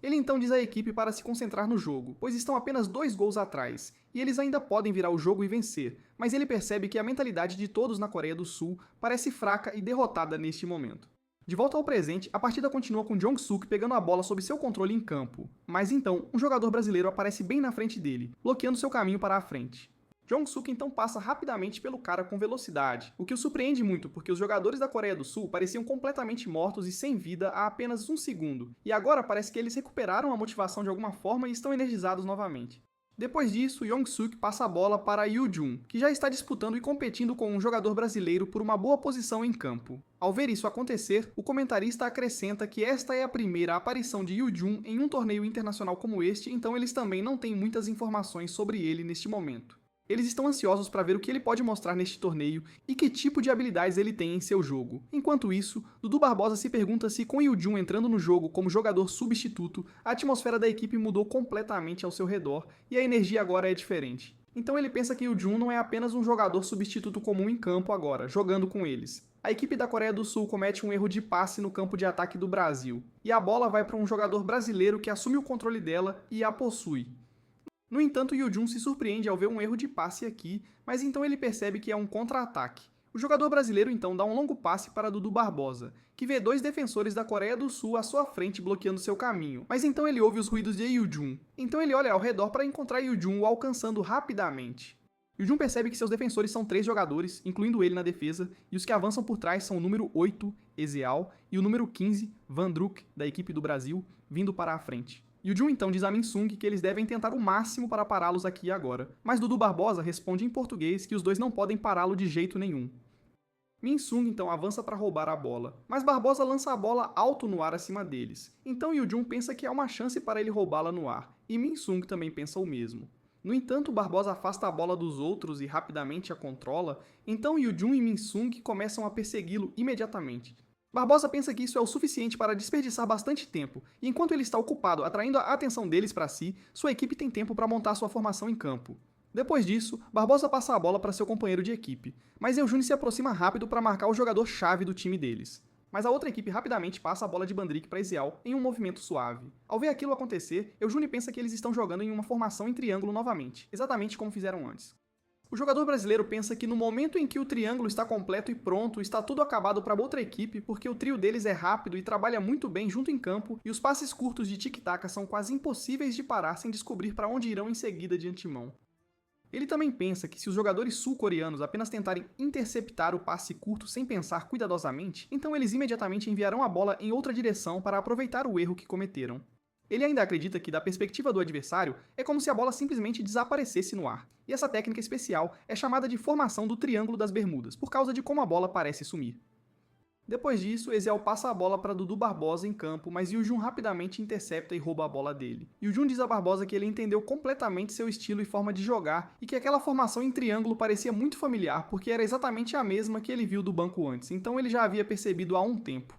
[SPEAKER 1] Ele então diz à equipe para se concentrar no jogo, pois estão apenas 2 gols atrás, e eles ainda podem virar o jogo e vencer, mas ele percebe que a mentalidade de todos na Coreia do Sul parece fraca e derrotada neste momento. De volta ao presente, a partida continua com Jong-suk pegando a bola sob seu controle em campo, mas então um jogador brasileiro aparece bem na frente dele, bloqueando seu caminho para a frente. Jong-suk então passa rapidamente pelo cara com velocidade, o que o surpreende muito porque os jogadores da Coreia do Sul pareciam completamente mortos e sem vida há apenas um segundo, e agora parece que eles recuperaram a motivação de alguma forma e estão energizados novamente. Depois disso, Jong-suk passa a bola para Yoo-jung, que já está disputando e competindo com um jogador brasileiro por uma boa posição em campo. Ao ver isso acontecer, o comentarista acrescenta que esta é a primeira aparição de Yoo-jung em um torneio internacional como este, então eles também não têm muitas informações sobre ele neste momento. Eles estão ansiosos para ver o que ele pode mostrar neste torneio e que tipo de habilidades ele tem em seu jogo. Enquanto isso, Dudu Barbosa se pergunta se com Yoo-jung entrando no jogo como jogador substituto, a atmosfera da equipe mudou completamente ao seu redor e a energia agora é diferente. Então ele pensa que Yoo-jung não é apenas um jogador substituto comum em campo agora, jogando com eles. A equipe da Coreia do Sul comete um erro de passe no campo de ataque do Brasil, e a bola vai para um jogador brasileiro que assume o controle dela e a possui. No entanto, Yoo-jung se surpreende ao ver um erro de passe aqui, mas então ele percebe que é um contra-ataque. O jogador brasileiro então dá um longo passe para Dudu Barbosa, que vê 2 defensores da Coreia do Sul à sua frente bloqueando seu caminho, mas então ele ouve os ruídos de Yoo-jung. Então ele olha ao redor para encontrar Yoo-jung o alcançando rapidamente. Yoo-jung percebe que seus defensores são 3 jogadores, incluindo ele na defesa, e os que avançam por trás são o número 8, Ezeal, e o número 15, Van Druk, da equipe do Brasil, vindo para a frente. Yoo-jung então diz a Min-sung que eles devem tentar o máximo para pará-los aqui e agora, mas Dudu Barbosa responde em português que os dois não podem pará-lo de jeito nenhum. Min-sung então avança para roubar a bola, mas Barbosa lança a bola alto no ar acima deles. Então Yoo-jung pensa que há uma chance para ele roubá-la no ar, e Min-sung também pensa o mesmo. No entanto, Barbosa afasta a bola dos outros e rapidamente a controla, então Yoo-jung e Min-sung começam a persegui-lo imediatamente. Barbosa pensa que isso é o suficiente para desperdiçar bastante tempo, e enquanto ele está ocupado atraindo a atenção deles para si, sua equipe tem tempo para montar sua formação em campo. Depois disso, Barbosa passa a bola para seu companheiro de equipe, mas Eljune se aproxima rápido para marcar o jogador-chave do time deles. Mas a outra equipe rapidamente passa a bola de Bandrik para Ezial em um movimento suave. Ao ver aquilo acontecer, Eljune pensa que eles estão jogando em uma formação em triângulo novamente, exatamente como fizeram antes. O jogador brasileiro pensa que no momento em que o triângulo está completo e pronto, está tudo acabado para outra equipe, porque o trio deles é rápido e trabalha muito bem junto em campo, e os passes curtos de tic-tac são quase impossíveis de parar sem descobrir para onde irão em seguida de antemão. Ele também pensa que se os jogadores sul-coreanos apenas tentarem interceptar o passe curto sem pensar cuidadosamente, então eles imediatamente enviarão a bola em outra direção para aproveitar o erro que cometeram. Ele ainda acredita que, da perspectiva do adversário, é como se a bola simplesmente desaparecesse no ar, e essa técnica especial é chamada de formação do Triângulo das Bermudas, por causa de como a bola parece sumir. Depois disso, Ezial passa a bola para Dudu Barbosa em campo, mas Yoo-jung rapidamente intercepta e rouba a bola dele. Yoo-jung diz a Barbosa que ele entendeu completamente seu estilo e forma de jogar, e que aquela formação em triângulo parecia muito familiar, porque era exatamente a mesma que ele viu do banco antes, então ele já havia percebido há um tempo.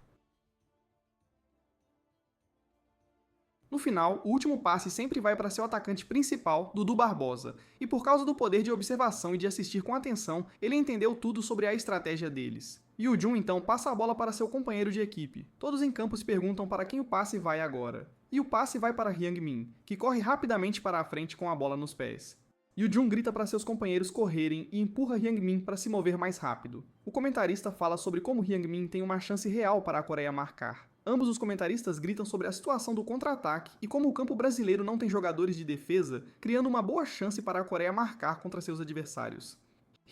[SPEAKER 1] No final, o último passe sempre vai para seu atacante principal, Dudu Barbosa, e por causa do poder de observação e de assistir com atenção, ele entendeu tudo sobre a estratégia deles. Yoo-jung então passa a bola para seu companheiro de equipe. Todos em campo se perguntam para quem o passe vai agora. E o passe vai para Hyung-min, que corre rapidamente para a frente com a bola nos pés. Yoo-jung grita para seus companheiros correrem e empurra Hyung-min para se mover mais rápido. O comentarista fala sobre como Hyung-min tem uma chance real para a Coreia marcar. Ambos os comentaristas gritam sobre a situação do contra-ataque e como o campo brasileiro não tem jogadores de defesa, criando uma boa chance para a Coreia marcar contra seus adversários.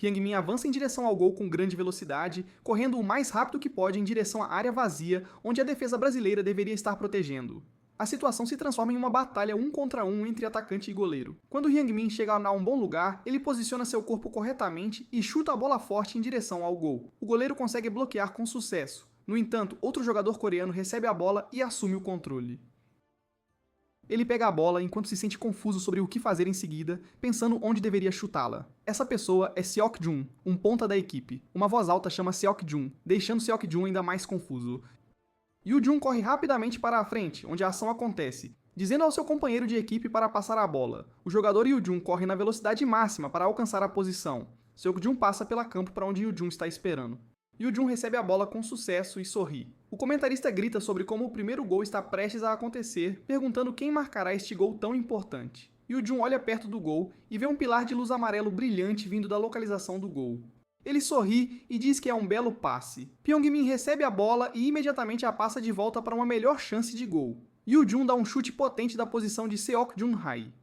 [SPEAKER 1] Hyung-min avança em direção ao gol com grande velocidade, correndo o mais rápido que pode em direção à área vazia, onde a defesa brasileira deveria estar protegendo. A situação se transforma em uma batalha 1 contra 1 entre atacante e goleiro. Quando Hyung-min chega a um bom lugar, ele posiciona seu corpo corretamente e chuta a bola forte em direção ao gol. O goleiro consegue bloquear com sucesso. No entanto, outro jogador coreano recebe a bola e assume o controle. Ele pega a bola enquanto se sente confuso sobre o que fazer em seguida, pensando onde deveria chutá-la. Essa pessoa é Seok-jun, um ponta da equipe. Uma voz alta chama Seok-jun, deixando Seok-jun ainda mais confuso. Yoo-jung corre rapidamente para a frente, onde a ação acontece, dizendo ao seu companheiro de equipe para passar a bola. O jogador Yoo-jung corre na velocidade máxima para alcançar a posição. Seok-jun passa pela campo para onde Yoo-jung está esperando. Yoo-jung recebe a bola com sucesso e sorri. O comentarista grita sobre como o primeiro gol está prestes a acontecer, perguntando quem marcará este gol tão importante. Yoo-jung olha perto do gol e vê um pilar de luz amarelo brilhante vindo da localização do gol. Ele sorri e diz que é um belo passe. Pyongmin recebe a bola e imediatamente a passa de volta para uma melhor chance de gol. Yoo-jung dá um chute potente da posição de Seok-jun-hai.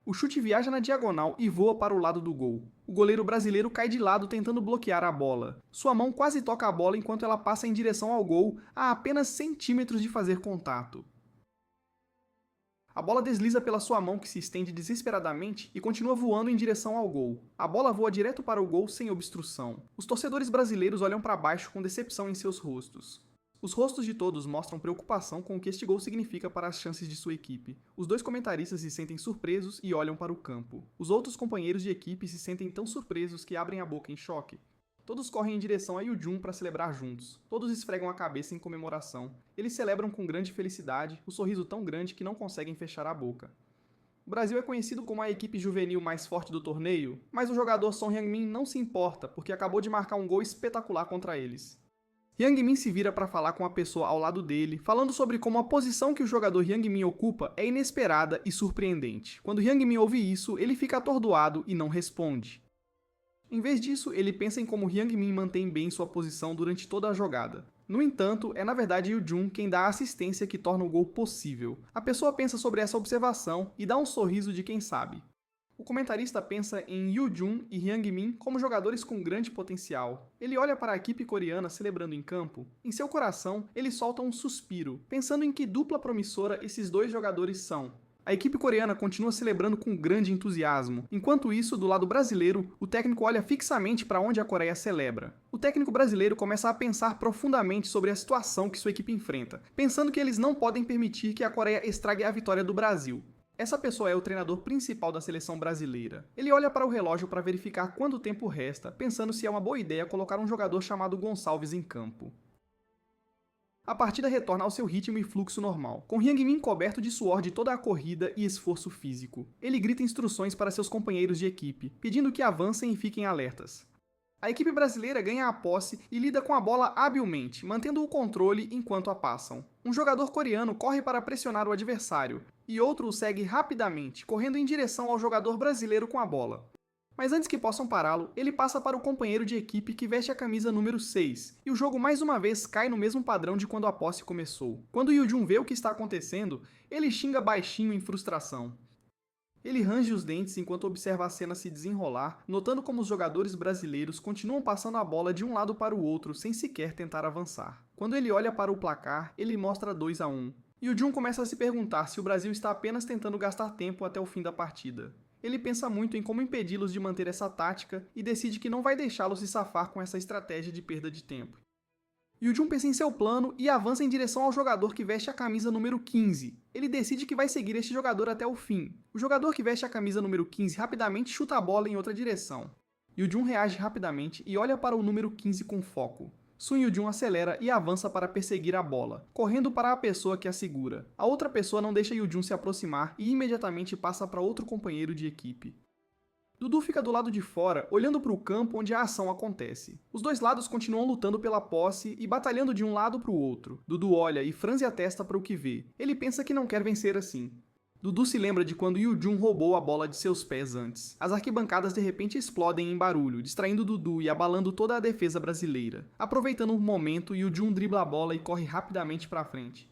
[SPEAKER 1] O chute viaja na diagonal e voa para o lado do gol. O goleiro brasileiro cai de lado tentando bloquear a bola. Sua mão quase toca a bola enquanto ela passa em direção ao gol, a apenas centímetros de fazer contato. A bola desliza pela sua mão que se estende desesperadamente e continua voando em direção ao gol. A bola voa direto para o gol sem obstrução. Os torcedores brasileiros olham para baixo com decepção em seus rostos. Os rostos de todos mostram preocupação com o que este gol significa para as chances de sua equipe. Os dois comentaristas se sentem surpresos e olham para o campo. Os outros companheiros de equipe se sentem tão surpresos que abrem a boca em choque. Todos correm em direção a Yoo-jung para celebrar juntos. Todos esfregam a cabeça em comemoração. Eles celebram com grande felicidade, o sorriso tão grande que não conseguem fechar a boca. O Brasil é conhecido como a equipe juvenil mais forte do torneio, mas o jogador Son Heung-min não se importa, porque acabou de marcar um gol espetacular contra eles. Hyung-min se vira para falar com a pessoa ao lado dele, falando sobre como a posição que o jogador Hyung-min ocupa é inesperada e surpreendente. Quando Hyung-min ouve isso, ele fica atordoado e não responde. Em vez disso, ele pensa em como Hyung-min mantém bem sua posição durante toda a jogada. No entanto, é na verdade Yoo-jung quem dá a assistência que torna o gol possível. A pessoa pensa sobre essa observação e dá um sorriso de quem sabe. O comentarista pensa em Yoo-jung e Hyung-min como jogadores com grande potencial. Ele olha para a equipe coreana celebrando em campo. Em seu coração, ele solta um suspiro, pensando em que dupla promissora esses dois jogadores são. A equipe coreana continua celebrando com grande entusiasmo. Enquanto isso, do lado brasileiro, o técnico olha fixamente para onde a Coreia celebra. O técnico brasileiro começa a pensar profundamente sobre a situação que sua equipe enfrenta, pensando que eles não podem permitir que a Coreia estrague a vitória do Brasil. Essa pessoa é o treinador principal da seleção brasileira. Ele olha para o relógio para verificar quanto tempo resta, pensando se é uma boa ideia colocar um jogador chamado Gonçalves em campo. A partida retorna ao seu ritmo e fluxo normal, com Hyang Min coberto de suor de toda a corrida e esforço físico. Ele grita instruções para seus companheiros de equipe, pedindo que avancem e fiquem alertas. A equipe brasileira ganha a posse e lida com a bola habilmente, mantendo o controle enquanto a passam. Um jogador coreano corre para pressionar o adversário, e outro o segue rapidamente, correndo em direção ao jogador brasileiro com a bola. Mas antes que possam pará-lo, ele passa para o companheiro de equipe que veste a camisa número 6, e o jogo mais uma vez cai no mesmo padrão de quando a posse começou. Quando Yoo-jung vê o que está acontecendo, ele xinga baixinho em frustração. Ele range os dentes enquanto observa a cena se desenrolar, notando como os jogadores brasileiros continuam passando a bola de um lado para o outro sem sequer tentar avançar. Quando ele olha para o placar, ele mostra 2-1. Yoo-jung começa a se perguntar se o Brasil está apenas tentando gastar tempo até o fim da partida. Ele pensa muito em como impedi-los de manter essa tática e decide que não vai deixá-los se safar com essa estratégia de perda de tempo. Yoo-jung pensa em seu plano e avança em direção ao jogador que veste a camisa número 15. Ele decide que vai seguir este jogador até o fim. O jogador que veste a camisa número 15 rapidamente chuta a bola em outra direção. Yoo-jung reage rapidamente e olha para o número 15 com foco. Sun Yoo-jung acelera e avança para perseguir a bola, correndo para a pessoa que a segura. A outra pessoa não deixa Yoo-jung se aproximar e imediatamente passa para outro companheiro de equipe. Dudu fica do lado de fora, olhando para o campo onde a ação acontece. Os dois lados continuam lutando pela posse e batalhando de um lado para o outro. Dudu olha e franze a testa para o que vê. Ele pensa que não quer vencer assim. Dudu se lembra de quando Yoo-jung roubou a bola de seus pés antes. As arquibancadas de repente explodem em barulho, distraindo Dudu e abalando toda a defesa brasileira. Aproveitando o momento, Yoo-jung dribla a bola e corre rapidamente para frente.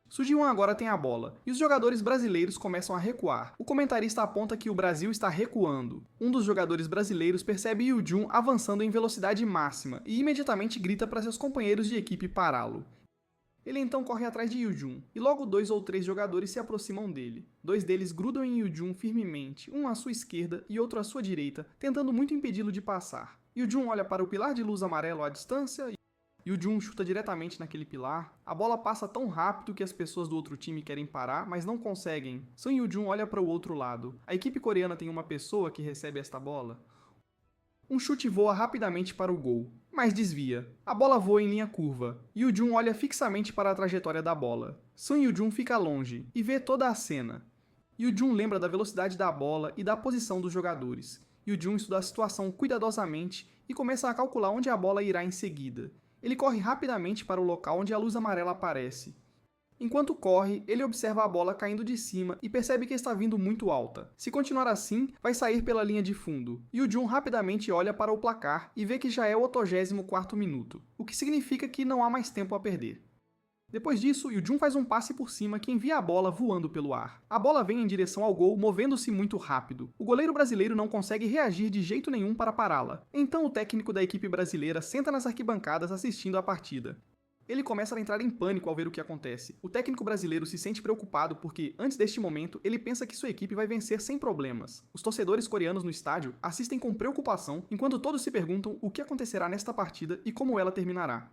[SPEAKER 1] Soo-ji-won agora tem a bola, e os jogadores brasileiros começam a recuar. O comentarista aponta que o Brasil está recuando. Um dos jogadores brasileiros percebe Yoo-jung avançando em velocidade máxima e imediatamente grita para seus companheiros de equipe pará-lo. Ele então corre atrás de Yoo-jung, e logo 2 ou 3 jogadores se aproximam dele. 2 deles grudam em Yoo-jung firmemente, um à sua esquerda e outro à sua direita, tentando muito impedi-lo de passar. Yoo-jung olha para o pilar de luz amarelo à distância e Yoo-jung chuta diretamente naquele pilar. A bola passa tão rápido que as pessoas do outro time querem parar, mas não conseguem. Sun Yoo-jung olha para o outro lado. A equipe coreana tem uma pessoa que recebe esta bola. Um chute voa rapidamente para o gol, mas desvia. A bola voa em linha curva. Yoo-jung olha fixamente para a trajetória da bola. Sun Yoo-jung fica longe e vê toda a cena. Yoo-jung lembra da velocidade da bola e da posição dos jogadores. Yoo-jung estuda a situação cuidadosamente e começa a calcular onde a bola irá em seguida. Ele corre rapidamente para o local onde a luz amarela aparece. Enquanto corre, ele observa a bola caindo de cima e percebe que está vindo muito alta. Se continuar assim, vai sair pela linha de fundo. Yoo-jung rapidamente olha para o placar e vê que já é o 84º minuto, o que significa que não há mais tempo a perder. Depois disso, Yoo-jung faz um passe por cima que envia a bola voando pelo ar. A bola vem em direção ao gol, movendo-se muito rápido. O goleiro brasileiro não consegue reagir de jeito nenhum para pará-la. Então o técnico da equipe brasileira senta nas arquibancadas assistindo a partida. Ele começa a entrar em pânico ao ver o que acontece. O técnico brasileiro se sente preocupado porque, antes deste momento, ele pensa que sua equipe vai vencer sem problemas. Os torcedores coreanos no estádio assistem com preocupação, enquanto todos se perguntam o que acontecerá nesta partida e como ela terminará.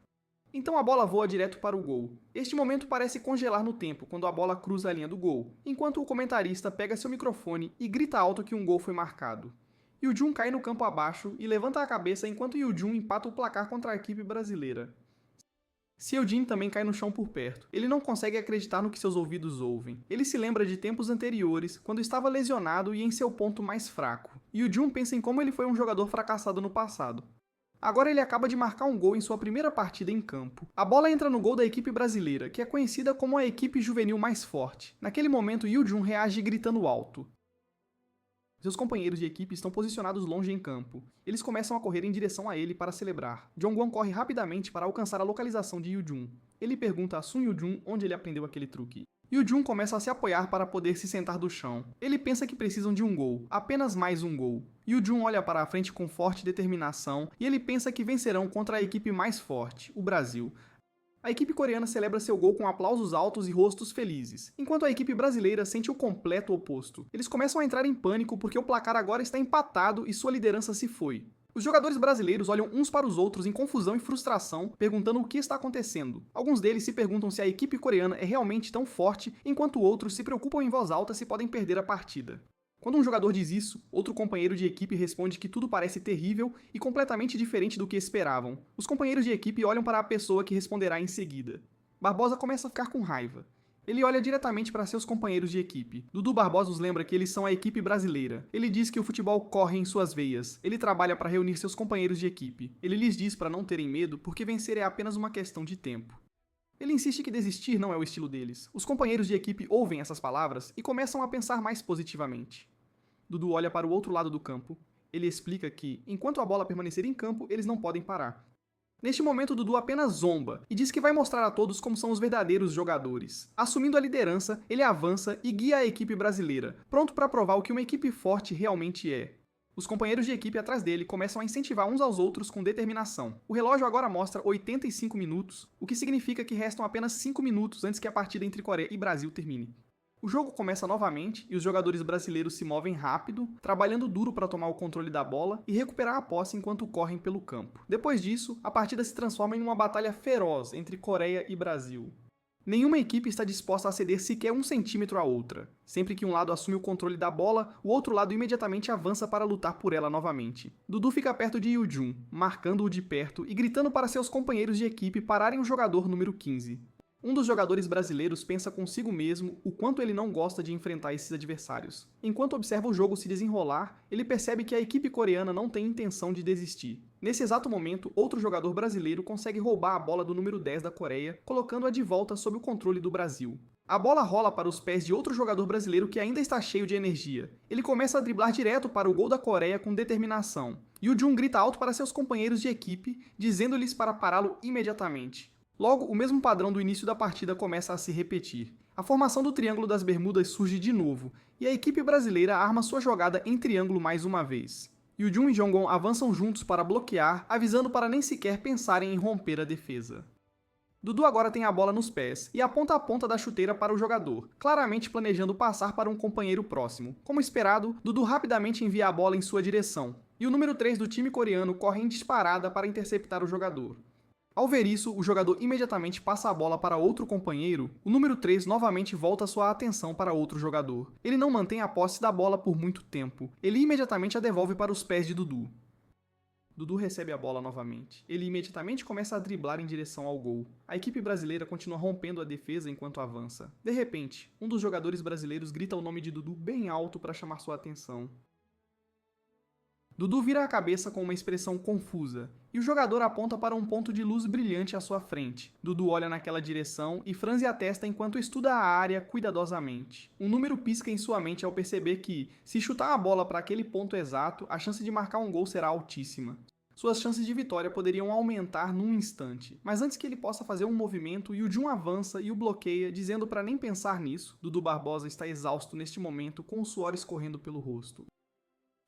[SPEAKER 1] Então a bola voa direto para o gol. Este momento parece congelar no tempo, quando a bola cruza a linha do gol, enquanto o comentarista pega seu microfone e grita alto que um gol foi marcado. Yoo-jung cai no campo abaixo e levanta a cabeça enquanto Yoo-jung empata o placar contra a equipe brasileira. Seo-jin também cai no chão por perto. Ele não consegue acreditar no que seus ouvidos ouvem. Ele se lembra de tempos anteriores, quando estava lesionado e em seu ponto mais fraco. Yoo-jung pensa em como ele foi um jogador fracassado no passado. Agora ele acaba de marcar um gol em sua primeira partida em campo. A bola entra no gol da equipe brasileira, que é conhecida como a equipe juvenil mais forte. Naquele momento, Yoo-jung reage gritando alto. Seus companheiros de equipe estão posicionados longe em campo. Eles começam a correr em direção a ele para celebrar. Jong-won corre rapidamente para alcançar a localização de Yoo-jung. Ele pergunta a Sun Yoo-jung onde ele aprendeu aquele truque. Yoo-jung começa a se apoiar para poder se sentar do chão. Ele pensa que precisam de um gol, apenas mais um gol. Yoo-jung olha para a frente com forte determinação e ele pensa que vencerão contra a equipe mais forte, o Brasil. A equipe coreana celebra seu gol com aplausos altos e rostos felizes, enquanto a equipe brasileira sente o completo oposto. Eles começam a entrar em pânico porque o placar agora está empatado e sua liderança se foi. Os jogadores brasileiros olham uns para os outros em confusão e frustração, perguntando o que está acontecendo. Alguns deles se perguntam se a equipe coreana é realmente tão forte, enquanto outros se preocupam em voz alta se podem perder a partida. Quando um jogador diz isso, outro companheiro de equipe responde que tudo parece terrível e completamente diferente do que esperavam. Os companheiros de equipe olham para a pessoa que responderá em seguida. Barbosa começa a ficar com raiva. Ele olha diretamente para seus companheiros de equipe. Dudu Barbosa os lembra que eles são a equipe brasileira. Ele diz que o futebol corre em suas veias. Ele trabalha para reunir seus companheiros de equipe. Ele lhes diz para não terem medo, porque vencer é apenas uma questão de tempo. Ele insiste que desistir não é o estilo deles. Os companheiros de equipe ouvem essas palavras e começam a pensar mais positivamente. Dudu olha para o outro lado do campo. Ele explica que, enquanto a bola permanecer em campo, eles não podem parar. Neste momento, Dudu apenas zomba e diz que vai mostrar a todos como são os verdadeiros jogadores. Assumindo a liderança, ele avança e guia a equipe brasileira, pronto para provar o que uma equipe forte realmente é. Os companheiros de equipe atrás dele começam a incentivar uns aos outros com determinação. O relógio agora mostra 85 minutos, o que significa que restam apenas 5 minutos antes que a partida entre Coreia e Brasil termine. O jogo começa novamente e os jogadores brasileiros se movem rápido, trabalhando duro para tomar o controle da bola e recuperar a posse enquanto correm pelo campo. Depois disso, a partida se transforma em uma batalha feroz entre Coreia e Brasil. Nenhuma equipe está disposta a ceder sequer 1 centímetro à outra. Sempre que um lado assume o controle da bola, o outro lado imediatamente avança para lutar por ela novamente. Dudu fica perto de Yoo-jung, marcando-o de perto e gritando para seus companheiros de equipe pararem o jogador número 15. Um dos jogadores brasileiros pensa consigo mesmo o quanto ele não gosta de enfrentar esses adversários. Enquanto observa o jogo se desenrolar, ele percebe que a equipe coreana não tem intenção de desistir. Nesse exato momento, outro jogador brasileiro consegue roubar a bola do número 10 da Coreia, colocando-a de volta sob o controle do Brasil. A bola rola para os pés de outro jogador brasileiro que ainda está cheio de energia. Ele começa a driblar direto para o gol da Coreia com determinação. Yoo-jung grita alto para seus companheiros de equipe, dizendo-lhes para pará-lo imediatamente. Logo, o mesmo padrão do início da partida começa a se repetir. A formação do Triângulo das Bermudas surge de novo, e a equipe brasileira arma sua jogada em triângulo mais uma vez. Yoo-jung e Jong-un avançam juntos para bloquear, avisando para nem sequer pensarem em romper a defesa. Dudu agora tem a bola nos pés e aponta a ponta da chuteira para o jogador, claramente planejando passar para um companheiro próximo. Como esperado, Dudu rapidamente envia a bola em sua direção, e o número 3 do time coreano corre em disparada para interceptar o jogador. Ao ver isso, o jogador imediatamente passa a bola para outro companheiro. O número 3 novamente volta sua atenção para outro jogador. Ele não mantém a posse da bola por muito tempo. Ele imediatamente a devolve para os pés de Dudu. Dudu recebe a bola novamente. Ele imediatamente começa a driblar em direção ao gol. A equipe brasileira continua rompendo a defesa enquanto avança. De repente, um dos jogadores brasileiros grita o nome de Dudu bem alto para chamar sua atenção. Dudu vira a cabeça com uma expressão confusa, e o jogador aponta para um ponto de luz brilhante à sua frente. Dudu olha naquela direção e franze a testa enquanto estuda a área cuidadosamente. Um número pisca em sua mente ao perceber que, se chutar a bola para aquele ponto exato, a chance de marcar um gol será altíssima. Suas chances de vitória poderiam aumentar num instante, mas antes que ele possa fazer um movimento, Yoo-jung avança e o bloqueia, dizendo para nem pensar nisso. Dudu Barbosa está exausto neste momento, com o suor escorrendo pelo rosto.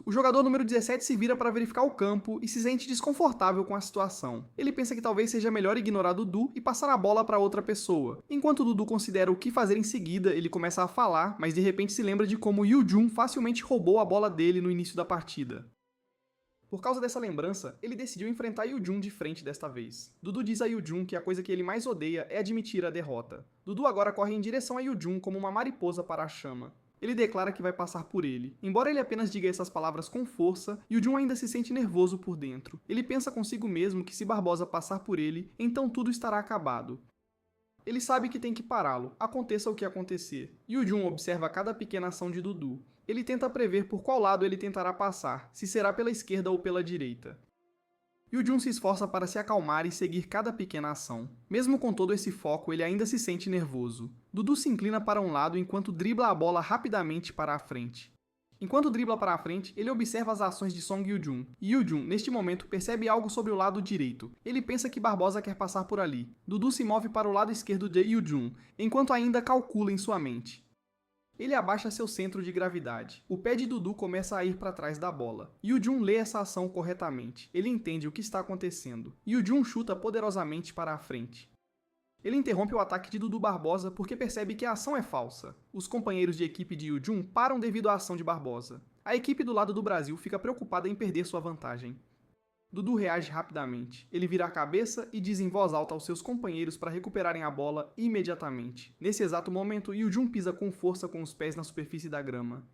[SPEAKER 1] O jogador número 17 se vira para verificar o campo e se sente desconfortável com a situação. Ele pensa que talvez seja melhor ignorar Dudu e passar a bola para outra pessoa. Enquanto Dudu considera o que fazer em seguida, ele começa a falar, mas de repente se lembra de como Yoo-jung facilmente roubou a bola dele no início da partida. Por causa dessa lembrança, ele decidiu enfrentar Yoo-jung de frente desta vez. Dudu diz a Yoo-jung que a coisa que ele mais odeia é admitir a derrota. Dudu agora corre em direção a Yoo-jung como uma mariposa para a chama. Ele declara que vai passar por ele. Embora ele apenas diga essas palavras com força, Yoo-jung ainda se sente nervoso por dentro. Ele pensa consigo mesmo que se Barbosa passar por ele, então tudo estará acabado. Ele sabe que tem que pará-lo, aconteça o que acontecer. Yoo-jung observa cada pequena ação de Dudu. Ele tenta prever por qual lado ele tentará passar, se será pela esquerda ou pela direita. Yoo-jung se esforça para se acalmar e seguir cada pequena ação. Mesmo com todo esse foco, ele ainda se sente nervoso. Dudu se inclina para um lado enquanto dribla a bola rapidamente para a frente. Enquanto dribla para a frente, ele observa as ações de Song Yoo-jung. Yoo-jung, neste momento, percebe algo sobre o lado direito. Ele pensa que Barbosa quer passar por ali. Dudu se move para o lado esquerdo de Yoo-jung, enquanto ainda calcula em sua mente. Ele abaixa seu centro de gravidade. O pé de Dudu começa a ir para trás da bola. Yoo-jung lê essa ação corretamente. Ele entende o que está acontecendo. Yoo-jung chuta poderosamente para a frente. Ele interrompe o ataque de Dudu Barbosa porque percebe que a ação é falsa. Os companheiros de equipe de Yu-Jun param devido à ação de Barbosa. A equipe do lado do Brasil fica preocupada em perder sua vantagem. Dudu reage rapidamente. Ele vira a cabeça e diz em voz alta aos seus companheiros para recuperarem a bola imediatamente. Nesse exato momento, Yu-Jun pisa com força com os pés na superfície da grama.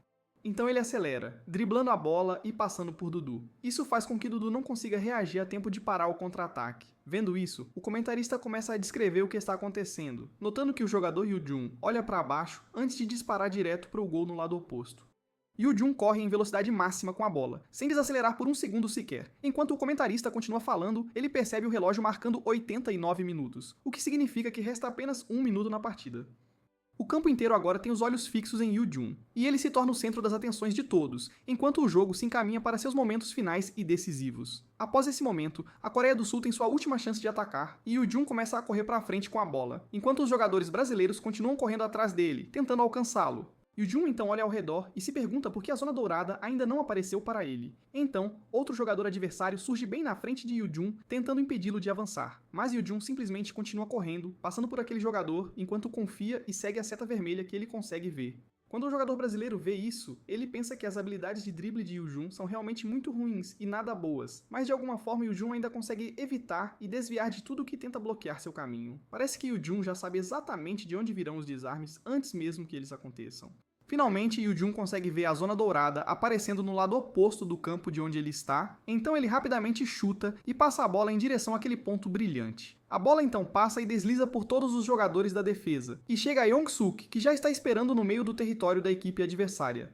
[SPEAKER 1] Então ele acelera, driblando a bola e passando por Dudu. Isso faz com que Dudu não consiga reagir a tempo de parar o contra-ataque. Vendo isso, o comentarista começa a descrever o que está acontecendo, notando que o jogador Yu-Jun olha para baixo antes de disparar direto para o gol no lado oposto. Yu-Jun corre em velocidade máxima com a bola, sem desacelerar por um segundo sequer. Enquanto o comentarista continua falando, ele percebe o relógio marcando 89 minutos, o que significa que resta apenas 1 minuto na partida. O campo inteiro agora tem os olhos fixos em Yu-Jun, e ele se torna o centro das atenções de todos, enquanto o jogo se encaminha para seus momentos finais e decisivos. Após esse momento, a Coreia do Sul tem sua última chance de atacar, e Yu-Jun começa a correr para frente com a bola, enquanto os jogadores brasileiros continuam correndo atrás dele, tentando alcançá-lo. Yu-Jun então olha ao redor e se pergunta por que a zona dourada ainda não apareceu para ele. Então, outro jogador adversário surge bem na frente de Yu-Jun, tentando impedi-lo de avançar. Mas Yu-Jun simplesmente continua correndo, passando por aquele jogador, enquanto confia e segue a seta vermelha que ele consegue ver. Quando o jogador brasileiro vê isso, ele pensa que as habilidades de drible de Yu-Jun são realmente muito ruins e nada boas, mas de alguma forma Yu-Jun ainda consegue evitar e desviar de tudo que tenta bloquear seu caminho. Parece que Yu-Jun já sabe exatamente de onde virão os desarmes antes mesmo que eles aconteçam. Finalmente, Yu-Jun consegue ver a zona dourada aparecendo no lado oposto do campo de onde ele está, então ele rapidamente chuta e passa a bola em direção àquele ponto brilhante. A bola então passa e desliza por todos os jogadores da defesa, e chega a Young-Suk, que já está esperando no meio do território da equipe adversária.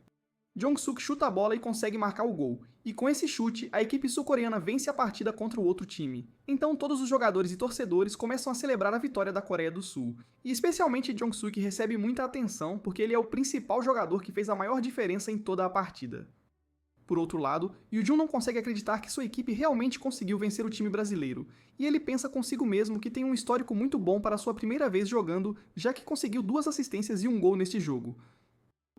[SPEAKER 1] Jong-Suk chuta a bola e consegue marcar o gol, e com esse chute, a equipe sul-coreana vence a partida contra o outro time. Então todos os jogadores e torcedores começam a celebrar a vitória da Coreia do Sul, e especialmente Jong-Suk recebe muita atenção porque ele é o principal jogador que fez a maior diferença em toda a partida. Por outro lado, Yu-Jun não consegue acreditar que sua equipe realmente conseguiu vencer o time brasileiro, e ele pensa consigo mesmo que tem um histórico muito bom para sua primeira vez jogando, já que conseguiu 2 assistências e um gol neste jogo.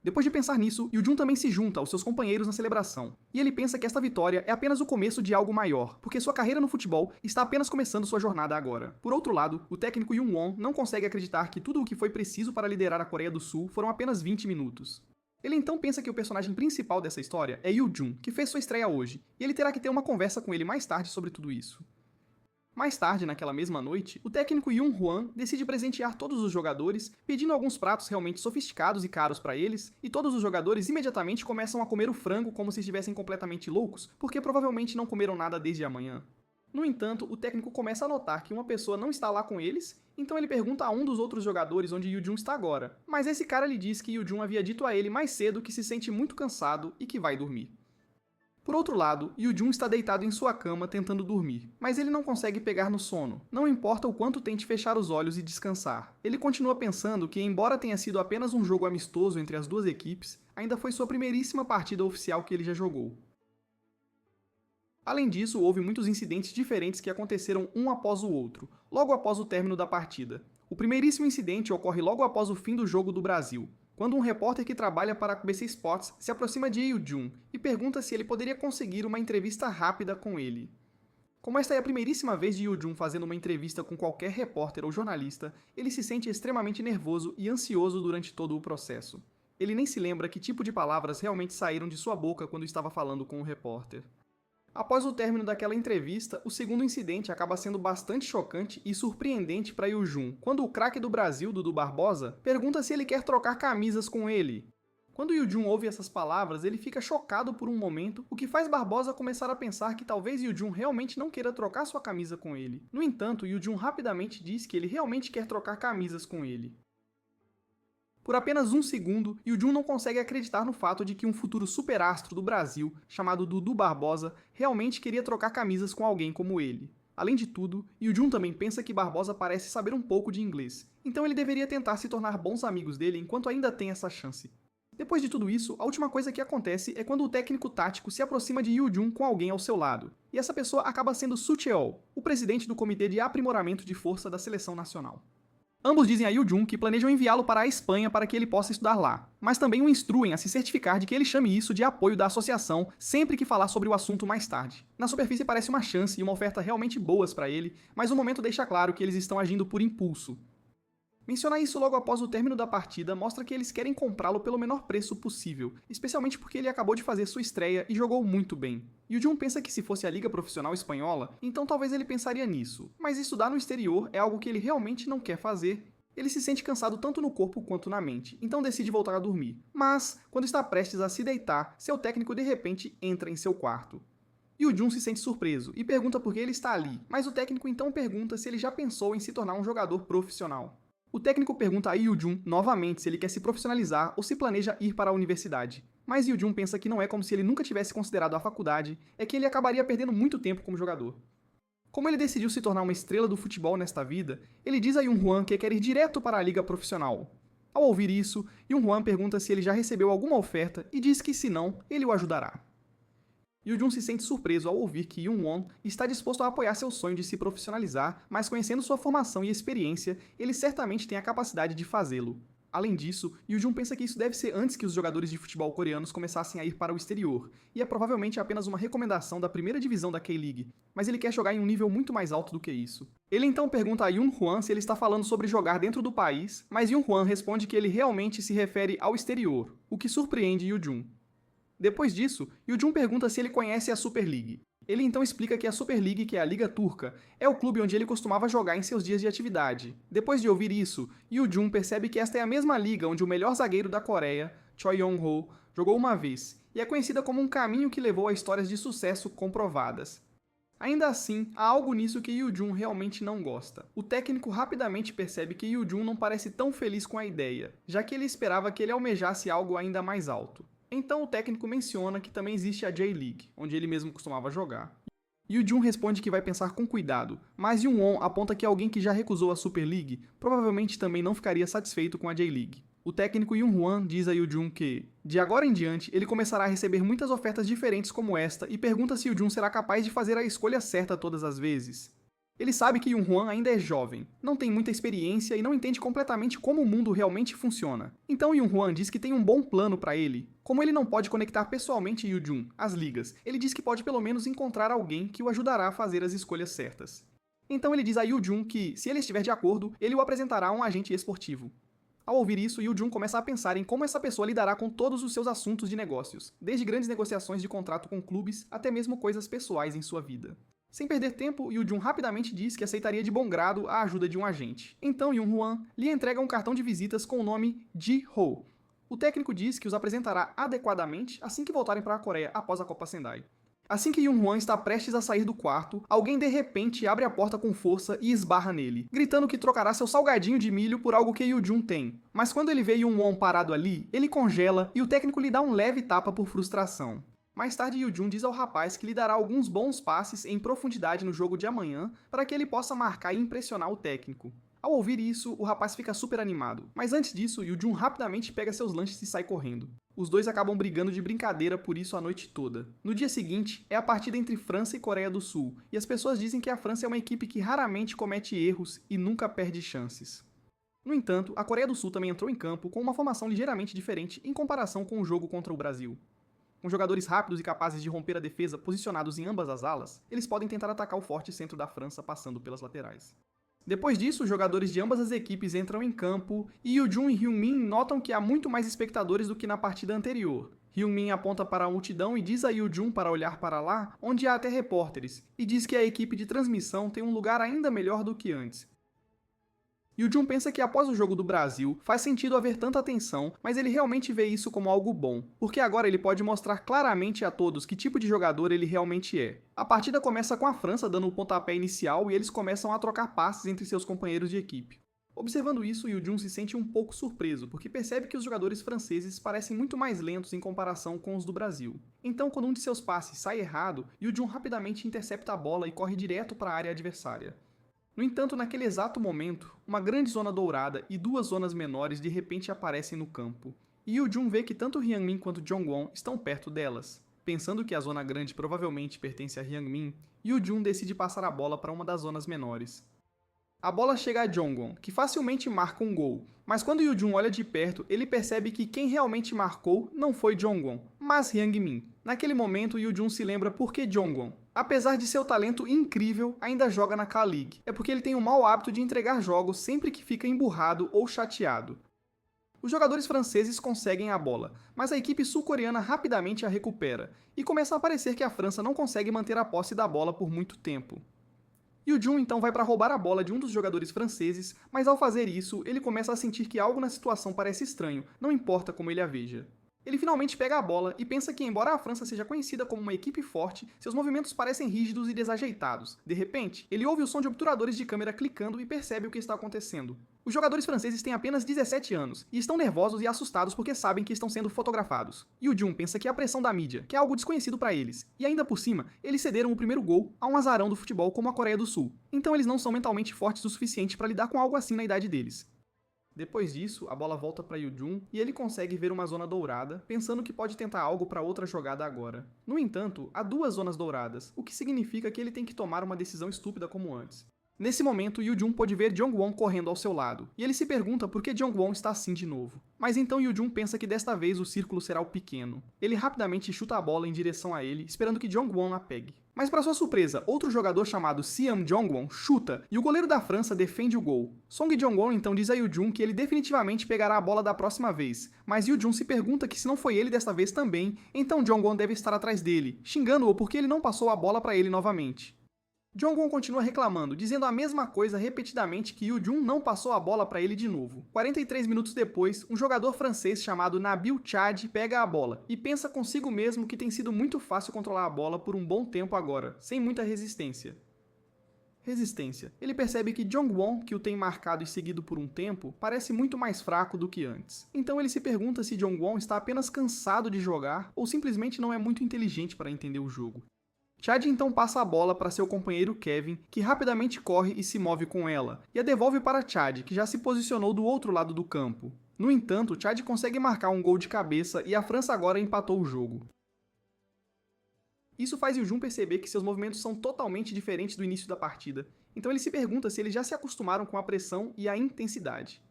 [SPEAKER 1] Depois de pensar nisso, Yu-Jun também se junta aos seus companheiros na celebração, e ele pensa que esta vitória é apenas o começo de algo maior, porque sua carreira no futebol está apenas começando sua jornada agora. Por outro lado, o técnico Yoon-won não consegue acreditar que tudo o que foi preciso para liderar a Coreia do Sul foram apenas 20 minutos. Ele então pensa que o personagem principal dessa história é Yu-Jun, que fez sua estreia hoje, e ele terá que ter uma conversa com ele mais tarde sobre tudo isso. Mais tarde, naquela mesma noite, o técnico Yoon Hwan decide presentear todos os jogadores, pedindo alguns pratos realmente sofisticados e caros para eles, e todos os jogadores imediatamente começam a comer o frango como se estivessem completamente loucos, porque provavelmente não comeram nada desde a manhã. No entanto, o técnico começa a notar que uma pessoa não está lá com eles, então ele pergunta a um dos outros jogadores onde Yu-Jun está agora, mas esse cara lhe diz que Yu-Jun havia dito a ele mais cedo que se sente muito cansado e que vai dormir. Por outro lado, Yu-Jun está deitado em sua cama tentando dormir, mas ele não consegue pegar no sono, não importa o quanto tente fechar os olhos e descansar. Ele continua pensando que, embora tenha sido apenas um jogo amistoso entre as duas equipes, ainda foi sua primeiríssima partida oficial que ele já jogou. Além disso, houve muitos incidentes diferentes que aconteceram um após o outro, logo após o término da partida. O primeiríssimo incidente ocorre logo após o fim do jogo do Brasil, quando um repórter que trabalha para a BBC Sports se aproxima de Yu-Jun e pergunta se ele poderia conseguir uma entrevista rápida com ele. Como esta é a primeiríssima vez de Yu-Jun fazendo uma entrevista com qualquer repórter ou jornalista, ele se sente extremamente nervoso e ansioso durante todo o processo. Ele nem se lembra que tipo de palavras realmente saíram de sua boca quando estava falando com o repórter. Após o término daquela entrevista, o segundo incidente acaba sendo bastante chocante e surpreendente para Yu-Jun, quando o craque do Brasil, Dudu Barbosa, pergunta se ele quer trocar camisas com ele. Quando Yu-Jun ouve essas palavras, ele fica chocado por um momento, o que faz Barbosa começar a pensar que talvez Yu-Jun realmente não queira trocar sua camisa com ele. No entanto, Yu-Jun rapidamente diz que ele realmente quer trocar camisas com ele. Por apenas um segundo, Yu-Jun não consegue acreditar no fato de que um futuro superastro do Brasil, chamado Dudu Barbosa, realmente queria trocar camisas com alguém como ele. Além de tudo, Yu-Jun também pensa que Barbosa parece saber um pouco de inglês, então ele deveria tentar se tornar bons amigos dele enquanto ainda tem essa chance. Depois de tudo isso, a última coisa que acontece é quando o técnico tático se aproxima de Yu-Jun com alguém ao seu lado, e essa pessoa acaba sendo Su Cheol, o presidente do Comitê de Aprimoramento de Força da Seleção Nacional. Ambos dizem a Yu-jun que planejam enviá-lo para a Espanha para que ele possa estudar lá, mas também o instruem a se certificar de que ele chame isso de apoio da associação sempre que falar sobre o assunto mais tarde. Na superfície parece uma chance e uma oferta realmente boas para ele, mas o momento deixa claro que eles estão agindo por impulso. Mencionar isso logo após o término da partida mostra que eles querem comprá-lo pelo menor preço possível, especialmente porque ele acabou de fazer sua estreia e jogou muito bem. Yu-jun pensa que se fosse a Liga Profissional Espanhola, então talvez ele pensaria nisso, mas estudar no exterior é algo que ele realmente não quer fazer. Ele se sente cansado tanto no corpo quanto na mente, então decide voltar a dormir. Mas, quando está prestes a se deitar, seu técnico de repente entra em seu quarto. Yu-jun se sente surpreso e pergunta por que ele está ali, mas o técnico então pergunta se ele já pensou em se tornar um jogador profissional. O técnico pergunta a Yu-jun novamente se ele quer se profissionalizar ou se planeja ir para a universidade. Mas Yu-jun pensa que não é como se ele nunca tivesse considerado a faculdade, é que ele acabaria perdendo muito tempo como jogador. Como ele decidiu se tornar uma estrela do futebol nesta vida, ele diz a Yun-hwan que quer ir direto para a liga profissional. Ao ouvir isso, Yun-hwan pergunta se ele já recebeu alguma oferta e diz que se não, ele o ajudará. Yu-jun se sente surpreso ao ouvir que Yun-won está disposto a apoiar seu sonho de se profissionalizar, mas conhecendo sua formação e experiência, ele certamente tem a capacidade de fazê-lo. Além disso, Yu-jun pensa que isso deve ser antes que os jogadores de futebol coreanos começassem a ir para o exterior, e é provavelmente apenas uma recomendação da primeira divisão da K-League, mas ele quer jogar em um nível muito mais alto do que isso. Ele então pergunta a Yun-hwan se ele está falando sobre jogar dentro do país, mas Yun-hwan responde que ele realmente se refere ao exterior, o que surpreende Yu-jun. Depois disso, Yu-jun pergunta se ele conhece a Super League. Ele então explica que a Super League, que é a Liga Turca, é o clube onde ele costumava jogar em seus dias de atividade. Depois de ouvir isso, Yu-jun percebe que esta é a mesma liga onde o melhor zagueiro da Coreia, Choi Yong-ho, jogou uma vez, e é conhecida como um caminho que levou a histórias de sucesso comprovadas. Ainda assim, há algo nisso que Yu-jun realmente não gosta. O técnico rapidamente percebe que Yu-jun não parece tão feliz com a ideia, já que ele esperava que ele almejasse algo ainda mais alto. Então o técnico menciona que também existe a J-League, onde ele mesmo costumava jogar. Yu-jun responde que vai pensar com cuidado, mas Yun-won aponta que alguém que já recusou a Super League provavelmente também não ficaria satisfeito com a J-League. O técnico Yun-hwan diz a Yu-jun que, de agora em diante, ele começará a receber muitas ofertas diferentes como esta e pergunta se Yu-jun será capaz de fazer a escolha certa todas as vezes. Ele sabe que Yun-hwan ainda é jovem, não tem muita experiência e não entende completamente como o mundo realmente funciona. Então Yun-hwan diz que tem um bom plano para ele. Como ele não pode conectar pessoalmente Yu-jun às ligas, ele diz que pode pelo menos encontrar alguém que o ajudará a fazer as escolhas certas. Então ele diz a Yu-jun que, se ele estiver de acordo, ele o apresentará a um agente esportivo. Ao ouvir isso, Yu-jun começa a pensar em como essa pessoa lidará com todos os seus assuntos de negócios, desde grandes negociações de contrato com clubes até mesmo coisas pessoais em sua vida. Sem perder tempo, Yu-jun rapidamente diz que aceitaria de bom grado a ajuda de um agente. Então Yun-hwan lhe entrega um cartão de visitas com o nome Ji-ho. O técnico diz que os apresentará adequadamente assim que voltarem para a Coreia após a Copa Sendai. Assim que Yun-hwan está prestes a sair do quarto, alguém de repente abre a porta com força e esbarra nele, gritando que trocará seu salgadinho de milho por algo que Yu-jun tem. Mas quando ele vê Yun-won parado ali, ele congela e o técnico lhe dá um leve tapa por frustração. Mais tarde, Yu-jun diz ao rapaz que lhe dará alguns bons passes em profundidade no jogo de amanhã para que ele possa marcar e impressionar o técnico. Ao ouvir isso, o rapaz fica super animado, mas antes disso, Yu-jun rapidamente pega seus lanches e sai correndo. Os dois acabam brigando de brincadeira por isso a noite toda. No dia seguinte, é a partida entre França e Coreia do Sul, e as pessoas dizem que a França é uma equipe que raramente comete erros e nunca perde chances. No entanto, a Coreia do Sul também entrou em campo com uma formação ligeiramente diferente em comparação com o jogo contra o Brasil. Com jogadores rápidos e capazes de romper a defesa posicionados em ambas as alas, eles podem tentar atacar o forte centro da França passando pelas laterais. Depois disso, os jogadores de ambas as equipes entram em campo e Yu-jun e Hyun-min notam que há muito mais espectadores do que na partida anterior. Hyun-min aponta para a multidão e diz a Yu-jun para olhar para lá, onde há até repórteres, e diz que a equipe de transmissão tem um lugar ainda melhor do que antes. Yu-jun pensa que após o jogo do Brasil, faz sentido haver tanta atenção, mas ele realmente vê isso como algo bom, porque agora ele pode mostrar claramente a todos que tipo de jogador ele realmente é. A partida começa com a França dando o pontapé inicial e eles começam a trocar passes entre seus companheiros de equipe. Observando isso, Yu-jun se sente um pouco surpreso, porque percebe que os jogadores franceses parecem muito mais lentos em comparação com os do Brasil. Então, quando um de seus passes sai errado, Yu-jun rapidamente intercepta a bola e corre direto para a área adversária. No entanto, naquele exato momento, uma grande zona dourada e duas zonas menores de repente aparecem no campo. E Yu-jun vê que tanto Hyun-min quanto Jong-won estão perto delas. Pensando que a zona grande provavelmente pertence a Hyun-min, Yu-jun decide passar a bola para uma das zonas menores. A bola chega a Jongwon, que facilmente marca um gol, mas quando Yoo-jung olha de perto, ele percebe que quem realmente marcou não foi Jongwon, mas Hyungmin. Naquele momento, Yoo-jung se lembra por que Jongwon, apesar de seu talento incrível, ainda joga na K-League. É porque ele tem o mau hábito de entregar jogos sempre que fica emburrado ou chateado. Os jogadores franceses conseguem a bola, mas a equipe sul-coreana rapidamente a recupera, e começa a parecer que a França não consegue manter a posse da bola por muito tempo. Yoo-jung então vai para roubar a bola de um dos jogadores franceses, mas ao fazer isso, ele começa a sentir que algo na situação parece estranho, não importa como ele a veja. Ele finalmente pega a bola e pensa que, embora a França seja conhecida como uma equipe forte, seus movimentos parecem rígidos e desajeitados. De repente, ele ouve o som de obturadores de câmera clicando e percebe o que está acontecendo. Os jogadores franceses têm apenas 17 anos e estão nervosos e assustados porque sabem que estão sendo fotografados. Yoo-jung pensa que é a pressão da mídia, que é algo desconhecido para eles, e ainda por cima, eles cederam o primeiro gol a um azarão do futebol como a Coreia do Sul. Então eles não são mentalmente fortes o suficiente para lidar com algo assim na idade deles. Depois disso, a bola volta para Yoo-jung e ele consegue ver uma zona dourada, pensando que pode tentar algo para outra jogada agora. No entanto, há duas zonas douradas, o que significa que ele tem que tomar uma decisão estúpida como antes. Nesse momento, Yoo-jung pode ver Jongwon correndo ao seu lado, e ele se pergunta por que Jongwon está assim de novo. Mas então Yoo-jung pensa que desta vez o círculo será o pequeno. Ele rapidamente chuta a bola em direção a ele, esperando que Jongwon a pegue. Mas para sua surpresa, outro jogador chamado Siam Jongwon chuta, e o goleiro da França defende o gol. Song Jong-won então diz a Yoo-jung que ele definitivamente pegará a bola da próxima vez, mas Yoo-jung se pergunta que se não foi ele desta vez também, então Jongwon deve estar atrás dele, xingando-o porque ele não passou a bola para ele novamente. Jongwon continua reclamando, dizendo a mesma coisa repetidamente que Yoo-jung não passou a bola para ele de novo. 43 minutos depois, um jogador francês chamado Nabil Chad pega a bola e pensa consigo mesmo que tem sido muito fácil controlar a bola por um bom tempo agora, sem muita resistência. Ele percebe que Jongwon, que o tem marcado e seguido por um tempo, parece muito mais fraco do que antes. Então ele se pergunta se Jongwon está apenas cansado de jogar ou simplesmente não é muito inteligente para entender o jogo. Chad então passa a bola para seu companheiro Kevin, que rapidamente corre e se move com ela, e a devolve para Chad, que já se posicionou do outro lado do campo. No entanto, Chad consegue marcar um gol de cabeça e a França agora empatou o jogo. Isso faz Yoo-jung perceber que seus movimentos são totalmente diferentes do início da partida, então ele se pergunta se eles já se acostumaram com a pressão e a intensidade.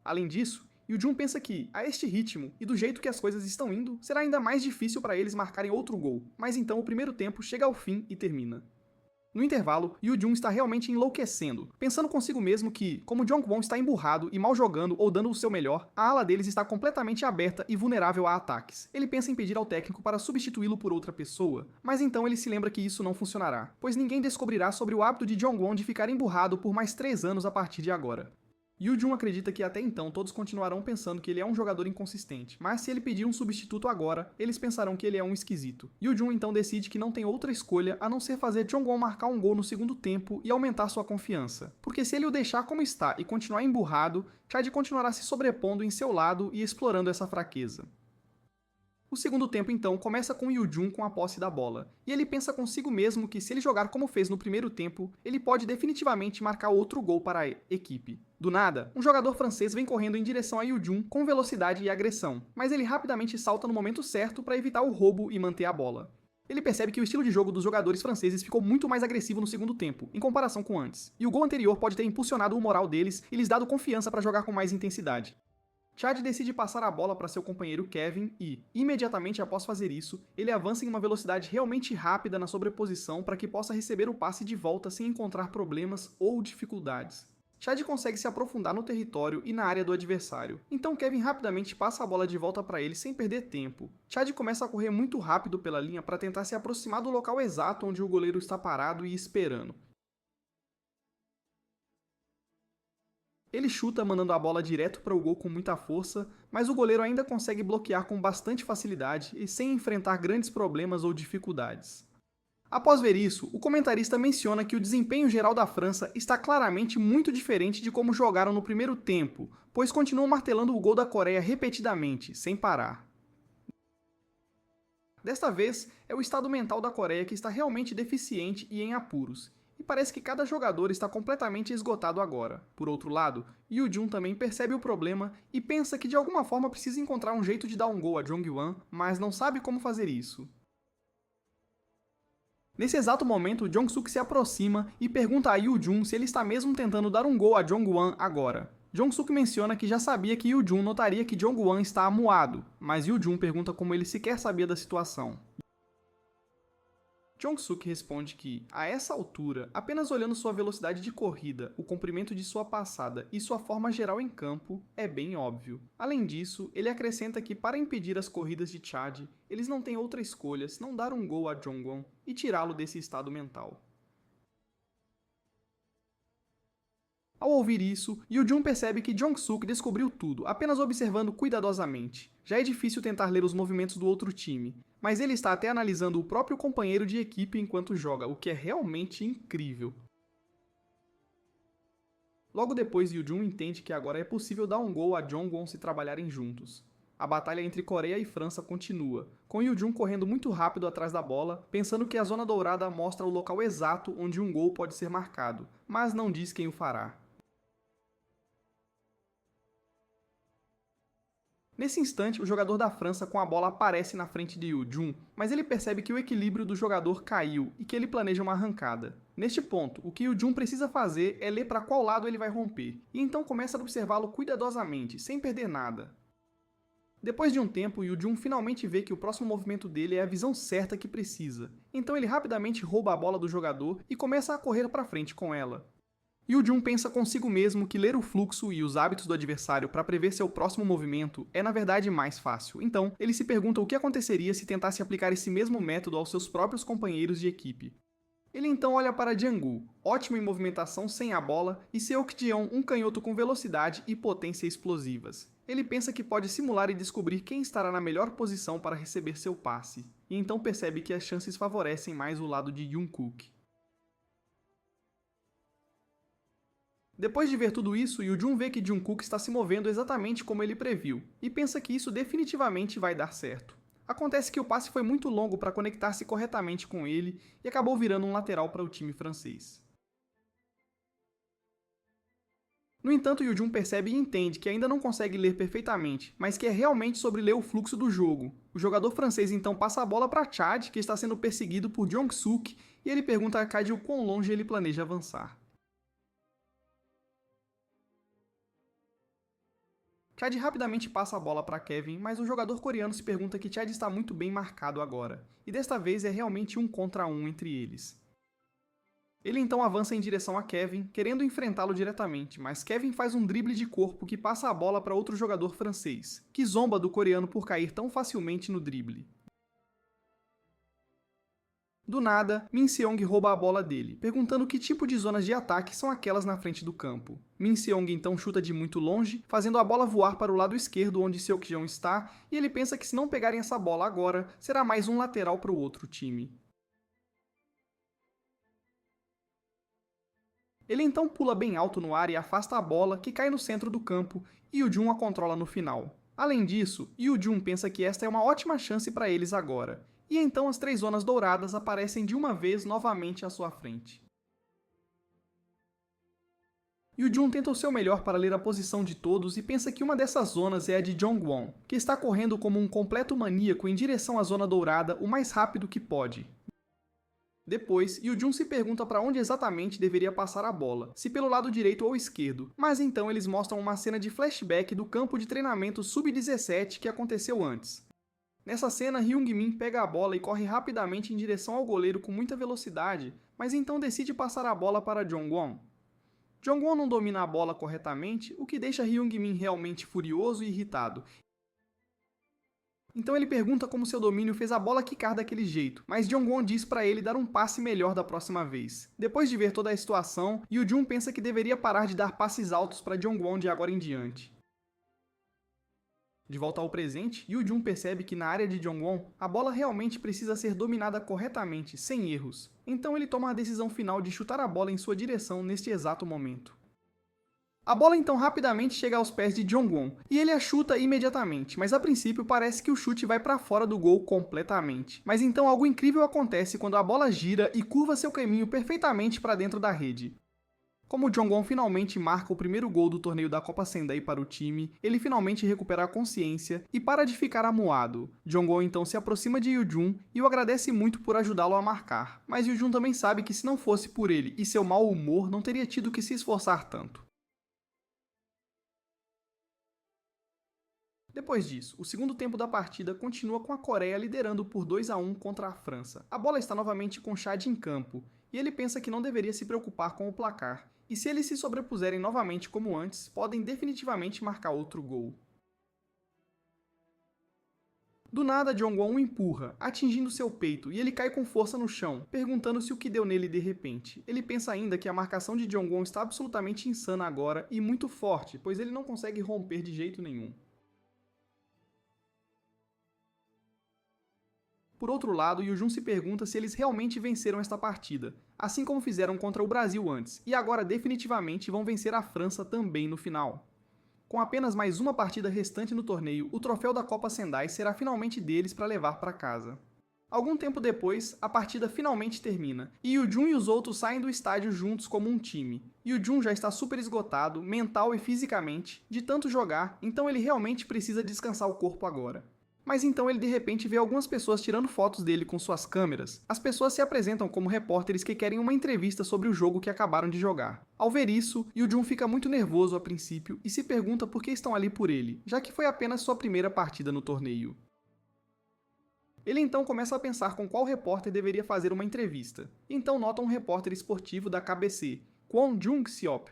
[SPEAKER 1] Além disso, Yoo-jung pensa que, a este ritmo e do jeito que as coisas estão indo, será ainda mais difícil para eles marcarem outro gol, mas então o primeiro tempo chega ao fim e termina. No intervalo, Yoo-jung está realmente enlouquecendo, pensando consigo mesmo que, como Jongwon está emburrado e mal jogando ou dando o seu melhor, a ala deles está completamente aberta e vulnerável a ataques. Ele pensa em pedir ao técnico para substituí-lo por outra pessoa, mas então ele se lembra que isso não funcionará, pois ninguém descobrirá sobre o hábito de Jongwon de ficar emburrado por mais 3 anos a partir de agora. Yoo-jung acredita que até então todos continuarão pensando que ele é um jogador inconsistente, mas se ele pedir um substituto agora, eles pensarão que ele é um esquisito. Yoo-jung então decide que não tem outra escolha a não ser fazer Jongwon marcar um gol no segundo tempo e aumentar sua confiança, porque se ele o deixar como está e continuar emburrado, Chad continuará se sobrepondo em seu lado e explorando essa fraqueza. O segundo tempo, então, começa com Yoo-jung com a posse da bola, e ele pensa consigo mesmo que se ele jogar como fez no primeiro tempo, ele pode definitivamente marcar outro gol para a equipe. Do nada, um jogador francês vem correndo em direção a Yoo-jung com velocidade e agressão, mas ele rapidamente salta no momento certo para evitar o roubo e manter a bola. Ele percebe que o estilo de jogo dos jogadores franceses ficou muito mais agressivo no segundo tempo, em comparação com antes, e o gol anterior pode ter impulsionado o moral deles e lhes dado confiança para jogar com mais intensidade. Chad decide passar a bola para seu companheiro Kevin e, imediatamente após fazer isso, ele avança em uma velocidade realmente rápida na sobreposição para que possa receber o passe de volta sem encontrar problemas ou dificuldades. Chad consegue se aprofundar no território e na área do adversário, então Kevin rapidamente passa a bola de volta para ele sem perder tempo. Chad começa a correr muito rápido pela linha para tentar se aproximar do local exato onde o goleiro está parado e esperando. Ele chuta mandando a bola direto para o gol com muita força, mas o goleiro ainda consegue bloquear com bastante facilidade e sem enfrentar grandes problemas ou dificuldades. Após ver isso, o comentarista menciona que o desempenho geral da França está claramente muito diferente de como jogaram no primeiro tempo, pois continuam martelando o gol da Coreia repetidamente, sem parar. Desta vez, é o estado mental da Coreia que está realmente deficiente e em apuros, e parece que cada jogador está completamente esgotado agora. Por outro lado, Yoo-jung também percebe o problema e pensa que de alguma forma precisa encontrar um jeito de dar um gol a Jongwon, mas não sabe como fazer isso. Nesse exato momento, Jong-suk se aproxima e pergunta a Yoo-jun se ele está mesmo tentando dar um gol a Jong-wan agora. Jong-suk menciona que já sabia que Yoo-jun notaria que Jong-wan está amuado, mas Yoo-jun pergunta como ele sequer sabia da situação. Jong-suk responde que, a essa altura, apenas olhando sua velocidade de corrida, o comprimento de sua passada e sua forma geral em campo, é bem óbvio. Além disso, ele acrescenta que para impedir as corridas de Chad, eles não têm outra escolha senão dar um gol a Jong-won e tirá-lo desse estado mental. Ao ouvir isso, Yoo-jun percebe que Jong-suk descobriu tudo, apenas observando cuidadosamente. Já é difícil tentar ler os movimentos do outro time, mas ele está até analisando o próprio companheiro de equipe enquanto joga, o que é realmente incrível. Logo depois, Yoo-jun entende que agora é possível dar um gol a Jong-won se trabalharem juntos. A batalha entre Coreia e França continua, com Yoo-jun correndo muito rápido atrás da bola, pensando que a zona dourada mostra o local exato onde um gol pode ser marcado, mas não diz quem o fará. Nesse instante, o jogador da França com a bola aparece na frente de Yoo-jun, mas ele percebe que o equilíbrio do jogador caiu e que ele planeja uma arrancada. Neste ponto, o que Yoo-jun precisa fazer é ler para qual lado ele vai romper, e então começa a observá-lo cuidadosamente, sem perder nada. Depois de um tempo, Yoo-jun finalmente vê que o próximo movimento dele é a visão certa que precisa, então ele rapidamente rouba a bola do jogador e começa a correr para frente com ela. Yoo-jun pensa consigo mesmo que ler o fluxo e os hábitos do adversário para prever seu próximo movimento é na verdade mais fácil, então ele se pergunta o que aconteceria se tentasse aplicar esse mesmo método aos seus próprios companheiros de equipe. Ele então olha para Jang-woo, ótimo em movimentação sem a bola, e Seok-jeon, um canhoto com velocidade e potência explosivas. Ele pensa que pode simular e descobrir quem estará na melhor posição para receber seu passe, e então percebe que as chances favorecem mais o lado de Jungkook. Depois de ver tudo isso, Yoo-jun vê que Jungkook está se movendo exatamente como ele previu, e pensa que isso definitivamente vai dar certo. Acontece que o passe foi muito longo para conectar-se corretamente com ele e acabou virando um lateral para o time francês. No entanto, Yoo-jun percebe e entende que ainda não consegue ler perfeitamente, mas que é realmente sobre ler o fluxo do jogo. O jogador francês então passa a bola para Chad, que está sendo perseguido por Jong-suk, e ele pergunta a Cade o quão longe ele planeja avançar. Chad rapidamente passa a bola para Kevin, mas o jogador coreano se pergunta que Chad está muito bem marcado agora, e desta vez é realmente 1 contra 1 entre eles. Ele então avança em direção a Kevin, querendo enfrentá-lo diretamente, mas Kevin faz um drible de corpo que passa a bola para outro jogador francês, que zomba do coreano por cair tão facilmente no drible. Do nada, Min Seong rouba a bola dele, perguntando que tipo de zonas de ataque são aquelas na frente do campo. Min Seong então chuta de muito longe, fazendo a bola voar para o lado esquerdo onde Seok-jeon está, e ele pensa que se não pegarem essa bola agora, será mais um lateral para o outro time. Ele então pula bem alto no ar e afasta a bola, que cai no centro do campo, e Yoo-jun a controla no final. Além disso, Yoo-jun pensa que esta é uma ótima chance para eles agora. E então as 3 zonas douradas aparecem de uma vez novamente à sua frente. Yoo-jun tenta o seu melhor para ler a posição de todos e pensa que uma dessas zonas é a de Jong-won, que está correndo como um completo maníaco em direção à zona dourada o mais rápido que pode. Depois, Yoo-jun se pergunta para onde exatamente deveria passar a bola, se pelo lado direito ou esquerdo, mas então eles mostram uma cena de flashback do campo de treinamento sub-17 que aconteceu antes. Nessa cena, Hyung-min pega a bola e corre rapidamente em direção ao goleiro com muita velocidade, mas então decide passar a bola para Jong-won. Jong-won não domina a bola corretamente, o que deixa Hyung-min realmente furioso e irritado. Então ele pergunta como seu domínio fez a bola quicar daquele jeito, mas Jong-won diz para ele dar um passe melhor da próxima vez. Depois de ver toda a situação, Yoo-jun pensa que deveria parar de dar passes altos para Jong-won de agora em diante. De volta ao presente, Yoo-jun percebe que na área de Jong-won, a bola realmente precisa ser dominada corretamente, sem erros. Então ele toma a decisão final de chutar a bola em sua direção neste exato momento. A bola então rapidamente chega aos pés de Jong-won, e ele a chuta imediatamente, mas a princípio parece que o chute vai para fora do gol completamente. Mas então algo incrível acontece quando a bola gira e curva seu caminho perfeitamente para dentro da rede. Como Jong-won finalmente marca o primeiro gol do torneio da Copa Sendai para o time, ele finalmente recupera a consciência e para de ficar amuado. Jong-won então se aproxima de Yoo-jun e o agradece muito por ajudá-lo a marcar, mas Yoo-jun também sabe que se não fosse por ele e seu mau humor, não teria tido que se esforçar tanto. Depois disso, o segundo tempo da partida continua com a Coreia liderando por 2-1 contra a França. A bola está novamente com Chad em campo, e ele pensa que não deveria se preocupar com o placar, e se eles se sobrepuserem novamente como antes, podem definitivamente marcar outro gol. Do nada, Jong-won o empurra, atingindo seu peito, e ele cai com força no chão, perguntando-se o que deu nele de repente. Ele pensa ainda que a marcação de Jong-won está absolutamente insana agora e muito forte, pois ele não consegue romper de jeito nenhum. Por outro lado, Yoo-jun se pergunta se eles realmente venceram esta partida, assim como fizeram contra o Brasil antes, e agora definitivamente vão vencer a França também no final. Com apenas mais uma partida restante no torneio, o troféu da Copa Sendai será finalmente deles para levar para casa. Algum tempo depois, a partida finalmente termina, e Yoo-jun e os outros saem do estádio juntos como um time. Yoo-jun já está super esgotado, mental e fisicamente, de tanto jogar, então ele realmente precisa descansar o corpo agora. Mas então ele de repente vê algumas pessoas tirando fotos dele com suas câmeras. As pessoas se apresentam como repórteres que querem uma entrevista sobre o jogo que acabaram de jogar. Ao ver isso, Yoo-jun fica muito nervoso a princípio e se pergunta por que estão ali por ele, já que foi apenas sua primeira partida no torneio. Ele então começa a pensar com qual repórter deveria fazer uma entrevista. Então nota um repórter esportivo da KBC, Kwon Jung-seop.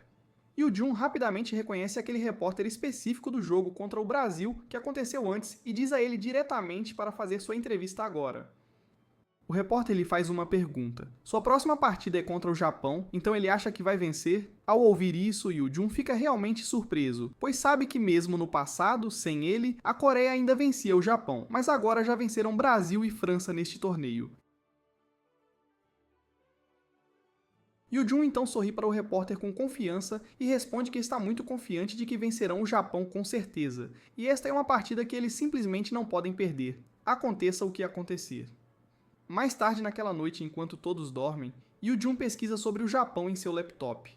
[SPEAKER 1] Yoo-jun rapidamente reconhece aquele repórter específico do jogo contra o Brasil que aconteceu antes e diz a ele diretamente para fazer sua entrevista agora. O repórter lhe faz uma pergunta. Sua próxima partida é contra o Japão, então ele acha que vai vencer? Ao ouvir isso, Yoo-jun fica realmente surpreso, pois sabe que mesmo no passado, sem ele, a Coreia ainda vencia o Japão, mas agora já venceram Brasil e França neste torneio. Yoo-jun então sorri para o repórter com confiança e responde que está muito confiante de que vencerão o Japão com certeza, e esta é uma partida que eles simplesmente não podem perder, aconteça o que acontecer. Mais tarde naquela noite, enquanto todos dormem, Yoo-jun pesquisa sobre o Japão em seu laptop.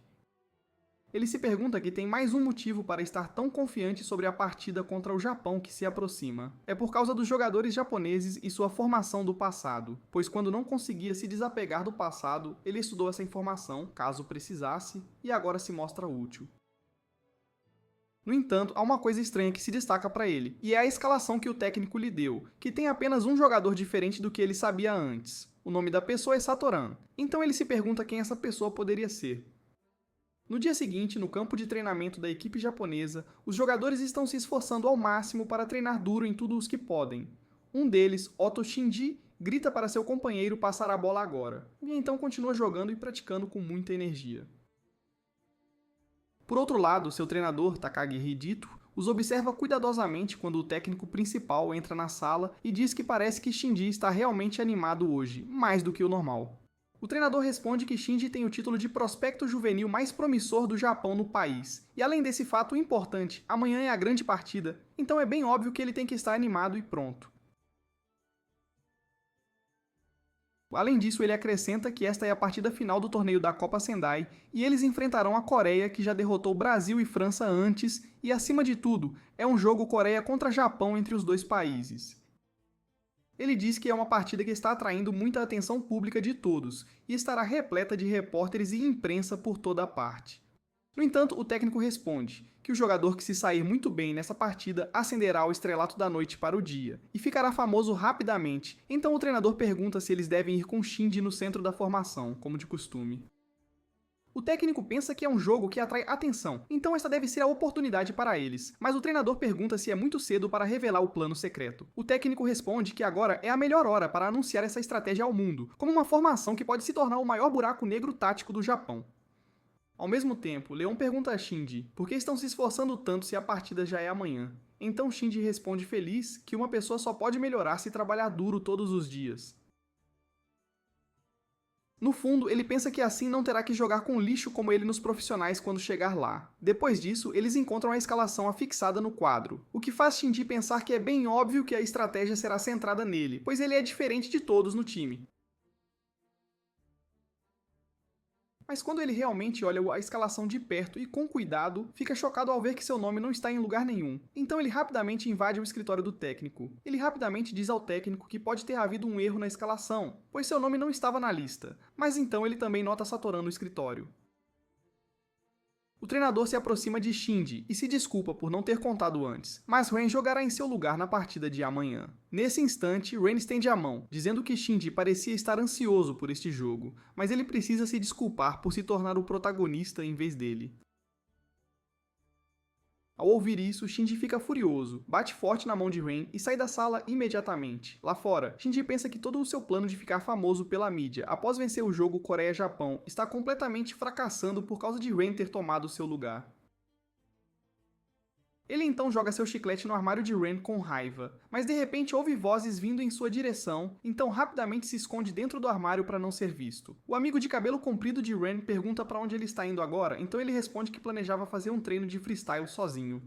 [SPEAKER 1] Ele se pergunta que tem mais um motivo para estar tão confiante sobre a partida contra o Japão que se aproxima. É por causa dos jogadores japoneses e sua formação do passado, pois quando não conseguia se desapegar do passado, ele estudou essa informação, caso precisasse, e agora se mostra útil. No entanto, há uma coisa estranha que se destaca para ele, e é a escalação que o técnico lhe deu, que tem apenas um jogador diferente do que ele sabia antes. O nome da pessoa é Satoran, então ele se pergunta quem essa pessoa poderia ser. No dia seguinte, no campo de treinamento da equipe japonesa, os jogadores estão se esforçando ao máximo para treinar duro em tudo os que podem. Um deles, Otto Shinji, grita para seu companheiro passar a bola agora, e então continua jogando e praticando com muita energia. Por outro lado, seu treinador, Takagi Hidito, os observa cuidadosamente quando o técnico principal entra na sala e diz que parece que Shinji está realmente animado hoje, mais do que o normal. O treinador responde que Shinji tem o título de prospecto juvenil mais promissor do Japão no país. E além desse fato importante, amanhã é a grande partida, então é bem óbvio que ele tem que estar animado e pronto. Além disso, ele acrescenta que esta é a partida final do torneio da Copa Sendai e eles enfrentarão a Coreia, que já derrotou Brasil e França antes, e acima de tudo, é um jogo Coreia contra Japão entre os dois países. Ele diz que é uma partida que está atraindo muita atenção pública de todos e estará repleta de repórteres e imprensa por toda a parte. No entanto, o técnico responde que o jogador que se sair muito bem nessa partida ascenderá o estrelato da noite para o dia e ficará famoso rapidamente, então o treinador pergunta se eles devem ir com Shinji no centro da formação, como de costume. O técnico pensa que é um jogo que atrai atenção, então esta deve ser a oportunidade para eles, mas o treinador pergunta se é muito cedo para revelar o plano secreto. O técnico responde que agora é a melhor hora para anunciar essa estratégia ao mundo, como uma formação que pode se tornar o maior buraco negro tático do Japão. Ao mesmo tempo, Leon pergunta a Shinji por que estão se esforçando tanto se a partida já é amanhã. Então Shinji responde feliz que uma pessoa só pode melhorar se trabalhar duro todos os dias. No fundo, ele pensa que assim não terá que jogar com lixo como ele nos profissionais quando chegar lá. Depois disso, eles encontram a escalação afixada no quadro, o que faz Shinji pensar que é bem óbvio que a estratégia será centrada nele, pois ele é diferente de todos no time. Mas quando ele realmente olha a escalação de perto e com cuidado, fica chocado ao ver que seu nome não está em lugar nenhum. Então ele rapidamente invade o escritório do técnico. Ele rapidamente diz ao técnico que pode ter havido um erro na escalação, pois seu nome não estava na lista. Mas então ele também nota Satoran no escritório. O treinador se aproxima de Shinji e se desculpa por não ter contado antes, mas Ren jogará em seu lugar na partida de amanhã. Nesse instante, Ren estende a mão, dizendo que Shinji parecia estar ansioso por este jogo, mas ele precisa se desculpar por se tornar o protagonista em vez dele. Ao ouvir isso, Shinji fica furioso, bate forte na mão de Ren e sai da sala imediatamente. Lá fora, Shinji pensa que todo o seu plano de ficar famoso pela mídia após vencer o jogo Coreia-Japão está completamente fracassando por causa de Ren ter tomado seu lugar. Ele então joga seu chiclete no armário de Ren com raiva, mas de repente ouve vozes vindo em sua direção, então rapidamente se esconde dentro do armário para não ser visto. O amigo de cabelo comprido de Ren pergunta para onde ele está indo agora, então ele responde que planejava fazer um treino de freestyle sozinho.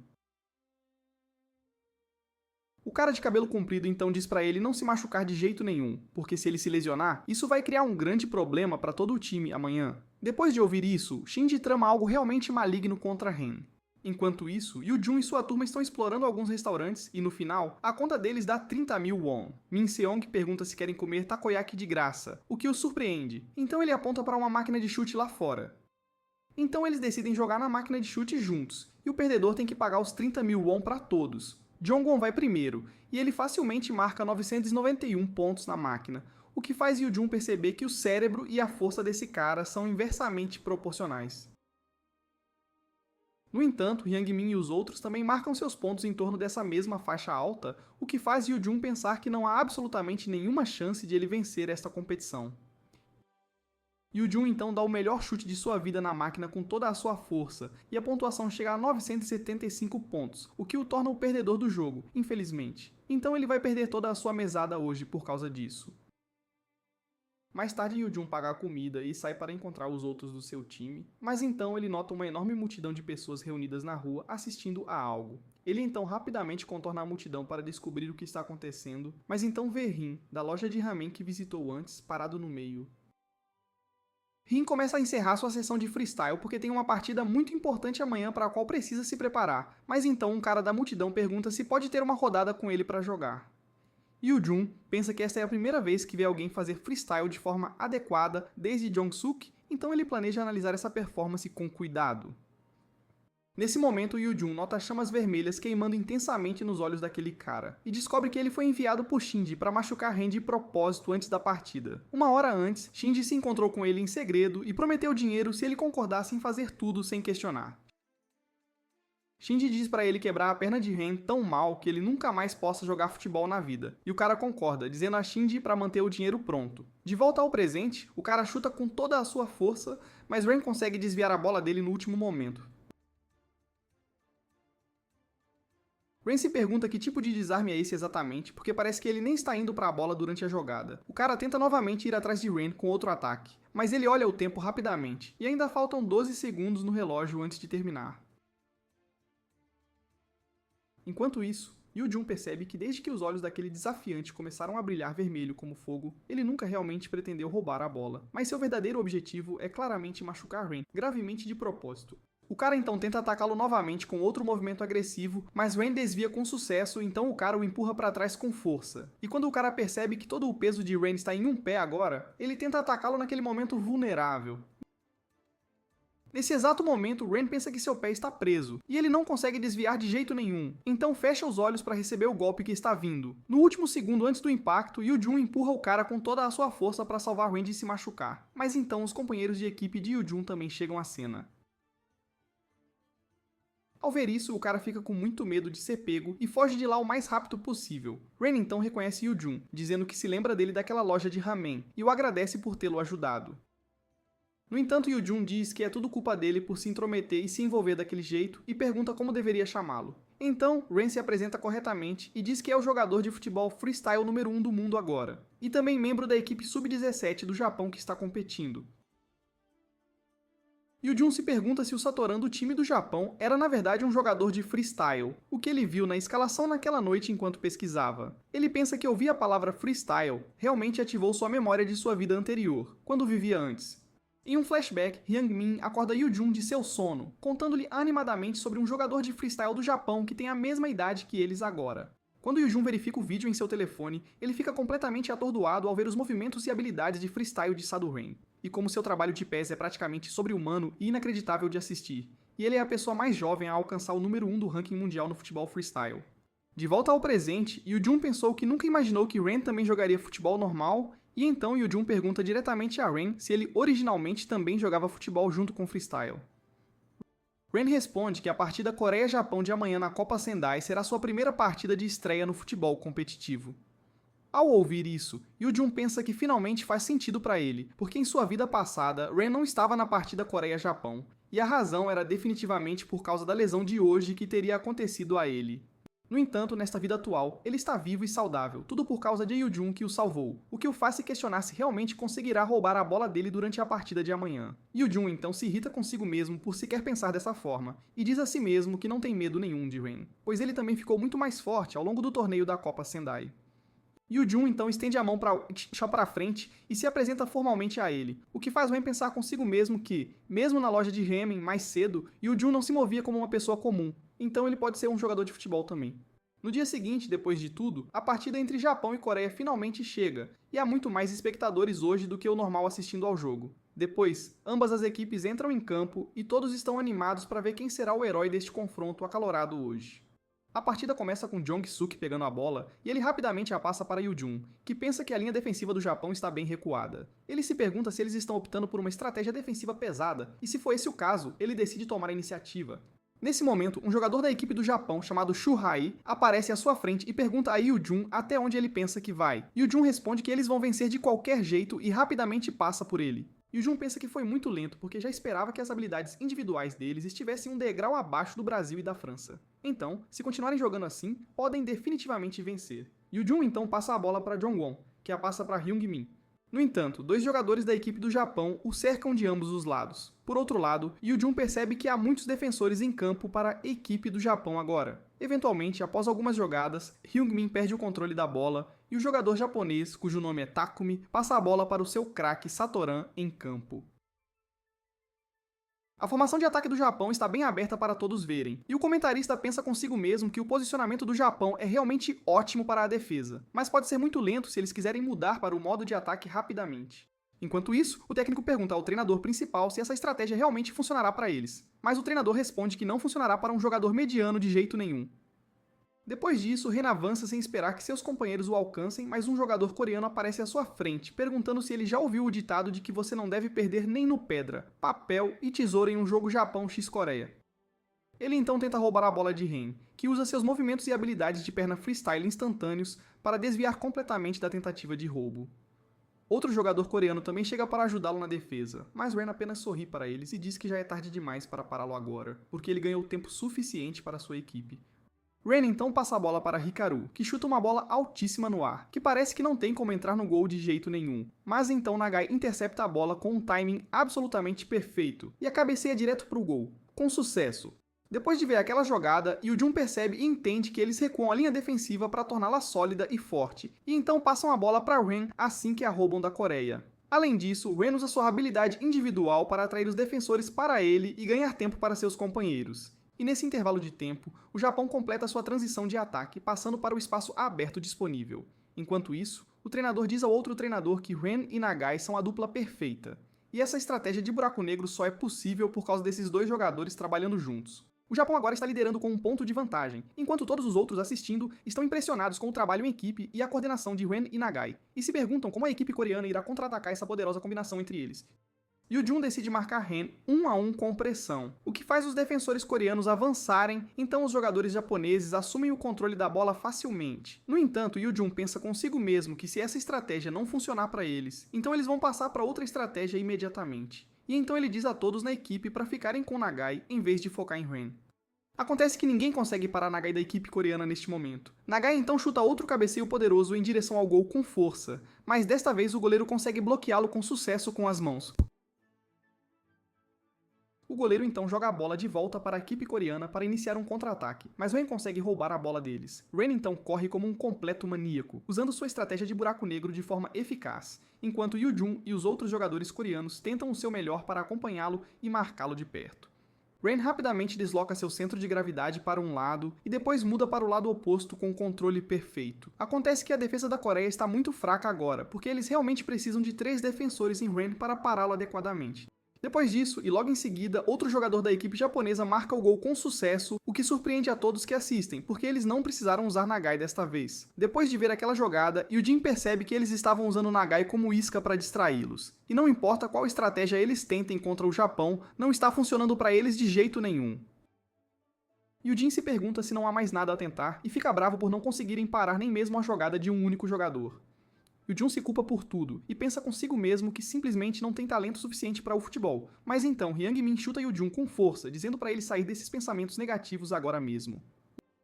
[SPEAKER 1] O cara de cabelo comprido então diz para ele não se machucar de jeito nenhum, porque se ele se lesionar, isso vai criar um grande problema para todo o time amanhã. Depois de ouvir isso, Shinji trama algo realmente maligno contra Ren. Enquanto isso, Yoo-jun e sua turma estão explorando alguns restaurantes e, no final, a conta deles dá 30.000 won. Min Seong pergunta se querem comer takoyaki de graça, o que os surpreende. Então ele aponta para uma máquina de chute lá fora. Então eles decidem jogar na máquina de chute juntos, e o perdedor tem que pagar os 30.000 won para todos. Jongwon vai primeiro, e ele facilmente marca 991 pontos na máquina, o que faz Yoo-jun perceber que o cérebro e a força desse cara são inversamente proporcionais. No entanto, Yang Min e os outros também marcam seus pontos em torno dessa mesma faixa alta, o que faz Yoo-jun pensar que não há absolutamente nenhuma chance de ele vencer esta competição. Yoo-jun então dá o melhor chute de sua vida na máquina com toda a sua força, e a pontuação chega a 975 pontos, o que o torna o perdedor do jogo, infelizmente. Então ele vai perder toda a sua mesada hoje por causa disso. Mais tarde, Yoo-jun paga a comida e sai para encontrar os outros do seu time, mas então ele nota uma enorme multidão de pessoas reunidas na rua assistindo a algo. Ele então rapidamente contorna a multidão para descobrir o que está acontecendo, mas então vê Rin, da loja de ramen que visitou antes, parado no meio. Rin começa a encerrar sua sessão de freestyle porque tem uma partida muito importante amanhã para a qual precisa se preparar, mas então um cara da multidão pergunta se pode ter uma rodada com ele para jogar. Yoo-jun pensa que esta é a primeira vez que vê alguém fazer freestyle de forma adequada desde Jong-suk, então ele planeja analisar essa performance com cuidado. Nesse momento, Yoo-jun nota chamas vermelhas queimando intensamente nos olhos daquele cara, e descobre que ele foi enviado por Shinji para machucar Ren de propósito antes da partida. Uma hora antes, Shinji se encontrou com ele em segredo e prometeu dinheiro se ele concordasse em fazer tudo sem questionar. Shinji diz para ele quebrar a perna de Ren tão mal que ele nunca mais possa jogar futebol na vida, e o cara concorda, dizendo a Shinji para manter o dinheiro pronto. De volta ao presente, o cara chuta com toda a sua força, mas Ren consegue desviar a bola dele no último momento. Ren se pergunta que tipo de desarme é esse exatamente, porque parece que ele nem está indo para a bola durante a jogada. O cara tenta novamente ir atrás de Ren com outro ataque, mas ele olha o tempo rapidamente, e ainda faltam 12 segundos no relógio antes de terminar. Enquanto isso, Yoo-jun percebe que desde que os olhos daquele desafiante começaram a brilhar vermelho como fogo, ele nunca realmente pretendeu roubar a bola, mas seu verdadeiro objetivo é claramente machucar Ren, gravemente de propósito. O cara então tenta atacá-lo novamente com outro movimento agressivo, mas Ren desvia com sucesso, então o cara o empurra para trás com força. E quando o cara percebe que todo o peso de Ren está em um pé agora, ele tenta atacá-lo naquele momento vulnerável. Nesse exato momento, Ren pensa que seu pé está preso, e ele não consegue desviar de jeito nenhum, então fecha os olhos para receber o golpe que está vindo. No último segundo antes do impacto, Yoo-jun empurra o cara com toda a sua força para salvar Ren de se machucar, mas então os companheiros de equipe de Yoo-jun também chegam à cena. Ao ver isso, o cara fica com muito medo de ser pego e foge de lá o mais rápido possível. Ren então reconhece Yoo-jun, dizendo que se lembra dele daquela loja de ramen, e o agradece por tê-lo ajudado. No entanto, Yoo-jun diz que é tudo culpa dele por se intrometer e se envolver daquele jeito e pergunta como deveria chamá-lo. Então, Ren se apresenta corretamente e diz que é o jogador de futebol freestyle número 1 do mundo agora, e também membro da equipe sub-17 do Japão que está competindo. Yoo-jun se pergunta se o Satoran do time do Japão era na verdade um jogador de freestyle, o que ele viu na escalação naquela noite enquanto pesquisava. Ele pensa que ouvir a palavra freestyle realmente ativou sua memória de sua vida anterior, quando vivia antes. Em um flashback, Hyung-min acorda Yoo-jun de seu sono, contando-lhe animadamente sobre um jogador de freestyle do Japão que tem a mesma idade que eles agora. Quando Yoo-jun verifica o vídeo em seu telefone, ele fica completamente atordoado ao ver os movimentos e habilidades de freestyle de Sado-ren, e como seu trabalho de pés é praticamente sobre-humano e inacreditável de assistir, e ele é a pessoa mais jovem a alcançar o número 1 do ranking mundial no futebol freestyle. De volta ao presente, Yoo-jun pensou que nunca imaginou que Ren também jogaria futebol normal, e então Yoo-jun pergunta diretamente a Ren se ele originalmente também jogava futebol junto com freestyle. Ren responde que a partida Coreia-Japão de amanhã na Copa Sendai será sua primeira partida de estreia no futebol competitivo. Ao ouvir isso, Yoo-jun pensa que finalmente faz sentido para ele, porque em sua vida passada, Ren não estava na partida Coreia-Japão, e a razão era definitivamente por causa da lesão de hoje que teria acontecido a ele. No entanto, nesta vida atual, ele está vivo e saudável, tudo por causa de Yoo-jun que o salvou, o que o faz se questionar se realmente conseguirá roubar a bola dele durante a partida de amanhã. Yoo-jun então se irrita consigo mesmo por sequer pensar dessa forma, e diz a si mesmo que não tem medo nenhum de Ren, pois ele também ficou muito mais forte ao longo do torneio da Copa Sendai. Yoo-jun então estende a mão para frente e se apresenta formalmente a ele, o que faz Ren pensar consigo mesmo que, mesmo na loja de ramen mais cedo, Yoo-jun não se movia como uma pessoa comum, então ele pode ser um jogador de futebol também. No dia seguinte, depois de tudo, a partida entre Japão e Coreia finalmente chega, e há muito mais espectadores hoje do que o normal assistindo ao jogo. Depois, ambas as equipes entram em campo e todos estão animados para ver quem será o herói deste confronto acalorado hoje. A partida começa com Jong-suk pegando a bola e ele rapidamente a passa para Yoo-jun, que pensa que a linha defensiva do Japão está bem recuada. Ele se pergunta se eles estão optando por uma estratégia defensiva pesada, e se for esse o caso, ele decide tomar a iniciativa. Nesse momento, um jogador da equipe do Japão, chamado Shuhai, aparece à sua frente e pergunta a Yoo-jun até onde ele pensa que vai. Yoo-jun responde que eles vão vencer de qualquer jeito e rapidamente passa por ele. Yoo-jun pensa que foi muito lento porque já esperava que as habilidades individuais deles estivessem um degrau abaixo do Brasil e da França. Então, se continuarem jogando assim, podem definitivamente vencer. Yoo-jun então passa a bola para Jong-won, que a passa para Hyung-min. No entanto, dois jogadores da equipe do Japão o cercam de ambos os lados. Por outro lado, Yoo-jun percebe que há muitos defensores em campo para a equipe do Japão agora. Eventualmente, após algumas jogadas, Hyung-min perde o controle da bola e o jogador japonês, cujo nome é Takumi, passa a bola para o seu craque Satoran em campo. A formação de ataque do Japão está bem aberta para todos verem, e o comentarista pensa consigo mesmo que o posicionamento do Japão é realmente ótimo para a defesa, mas pode ser muito lento se eles quiserem mudar para o modo de ataque rapidamente. Enquanto isso, o técnico pergunta ao treinador principal se essa estratégia realmente funcionará para eles, mas o treinador responde que não funcionará para um jogador mediano de jeito nenhum. Depois disso, Ren avança sem esperar que seus companheiros o alcancem, mas um jogador coreano aparece à sua frente, perguntando se ele já ouviu o ditado de que você não deve perder nem no pedra, papel e tesoura em um jogo Japão x Coreia. Ele então tenta roubar a bola de Ren, que usa seus movimentos e habilidades de perna freestyle instantâneos para desviar completamente da tentativa de roubo. Outro jogador coreano também chega para ajudá-lo na defesa, mas Ren apenas sorri para eles e diz que já é tarde demais para pará-lo agora, porque ele ganhou tempo suficiente para sua equipe. Ren então passa a bola para Hikaru, que chuta uma bola altíssima no ar, que parece que não tem como entrar no gol de jeito nenhum. Mas então Nagai intercepta a bola com um timing absolutamente perfeito, e a cabeceia direto para o gol, com sucesso. Depois de ver aquela jogada, Yoo-jun percebe e entende que eles recuam a linha defensiva para torná-la sólida e forte, e então passam a bola para Ren assim que a roubam da Coreia. Além disso, Ren usa sua habilidade individual para atrair os defensores para ele e ganhar tempo para seus companheiros. E nesse intervalo de tempo, o Japão completa sua transição de ataque, passando para o espaço aberto disponível. Enquanto isso, o treinador diz ao outro treinador que Ren e Nagai são a dupla perfeita. E essa estratégia de buraco negro só é possível por causa desses dois jogadores trabalhando juntos. O Japão agora está liderando com um ponto de vantagem, enquanto todos os outros assistindo estão impressionados com o trabalho em equipe e a coordenação de Ren e Nagai, e se perguntam como a equipe coreana irá contra-atacar essa poderosa combinação entre eles. Yoo-jun decide marcar Ren 1 a 1 com pressão, o que faz os defensores coreanos avançarem, então os jogadores japoneses assumem o controle da bola facilmente. No entanto, Yoo-jun pensa consigo mesmo que se essa estratégia não funcionar para eles, então eles vão passar para outra estratégia imediatamente. E então ele diz a todos na equipe para ficarem com Nagai em vez de focar em Ren. Acontece que ninguém consegue parar Nagai da equipe coreana neste momento. Nagai então chuta outro cabeceio poderoso em direção ao gol com força, mas desta vez o goleiro consegue bloqueá-lo com sucesso com as mãos. O goleiro então joga a bola de volta para a equipe coreana para iniciar um contra-ataque, mas Ren consegue roubar a bola deles. Ren então corre como um completo maníaco, usando sua estratégia de buraco negro de forma eficaz, enquanto Yoo-jung e os outros jogadores coreanos tentam o seu melhor para acompanhá-lo e marcá-lo de perto. Ren rapidamente desloca seu centro de gravidade para um lado e depois muda para o lado oposto com o controle perfeito. Acontece que a defesa da Coreia está muito fraca agora, porque eles realmente precisam de 3 defensores em Ren para pará-lo adequadamente. Depois disso, e logo em seguida, outro jogador da equipe japonesa marca o gol com sucesso, o que surpreende a todos que assistem, porque eles não precisaram usar Nagai desta vez. Depois de ver aquela jogada, Yoo-jin percebe que eles estavam usando Nagai como isca para distraí-los. E não importa qual estratégia eles tentem contra o Japão, não está funcionando para eles de jeito nenhum. Yoo-jin se pergunta se não há mais nada a tentar e fica bravo por não conseguirem parar nem mesmo a jogada de um único jogador. Yoo-jung se culpa por tudo e pensa consigo mesmo que simplesmente não tem talento suficiente para o futebol, mas então Hyung-min chuta Yoo-jung com força, dizendo para ele sair desses pensamentos negativos agora mesmo.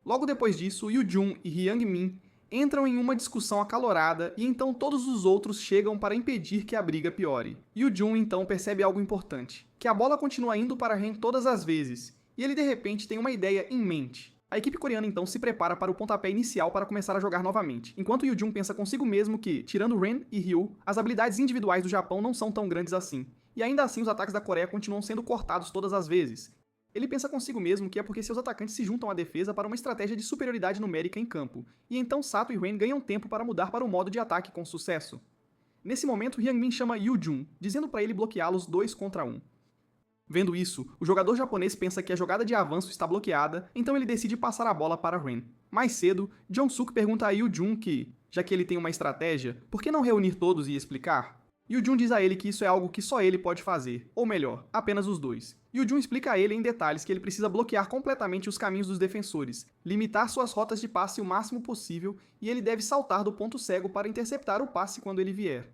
[SPEAKER 1] Logo depois disso, Yoo-jung e Hyung-min entram em uma discussão acalorada e então todos os outros chegam para impedir que a briga piore. Yoo-jung então percebe algo importante, que a bola continua indo para Ren todas as vezes, e ele de repente tem uma ideia em mente. A equipe coreana então se prepara para o pontapé inicial para começar a jogar novamente, enquanto Yoo-jung pensa consigo mesmo que, tirando Ren e Ryu, as habilidades individuais do Japão não são tão grandes assim, e ainda assim os ataques da Coreia continuam sendo cortados todas as vezes. Ele pensa consigo mesmo que é porque seus atacantes se juntam à defesa para uma estratégia de superioridade numérica em campo, e então Sato e Ren ganham tempo para mudar para o modo de ataque com sucesso. Nesse momento, Hyung-min chama Yoo-jung, dizendo para ele bloqueá-los 2 contra 1. Vendo isso, o jogador japonês pensa que a jogada de avanço está bloqueada, então ele decide passar a bola para Ren. Mais cedo, Jong-suk pergunta a Yoo-jung que, já que ele tem uma estratégia, por que não reunir todos e explicar? Yoo-jung diz a ele que isso é algo que só ele pode fazer, ou melhor, apenas os dois. Yoo-jung explica a ele em detalhes que ele precisa bloquear completamente os caminhos dos defensores, limitar suas rotas de passe o máximo possível e ele deve saltar do ponto cego para interceptar o passe quando ele vier.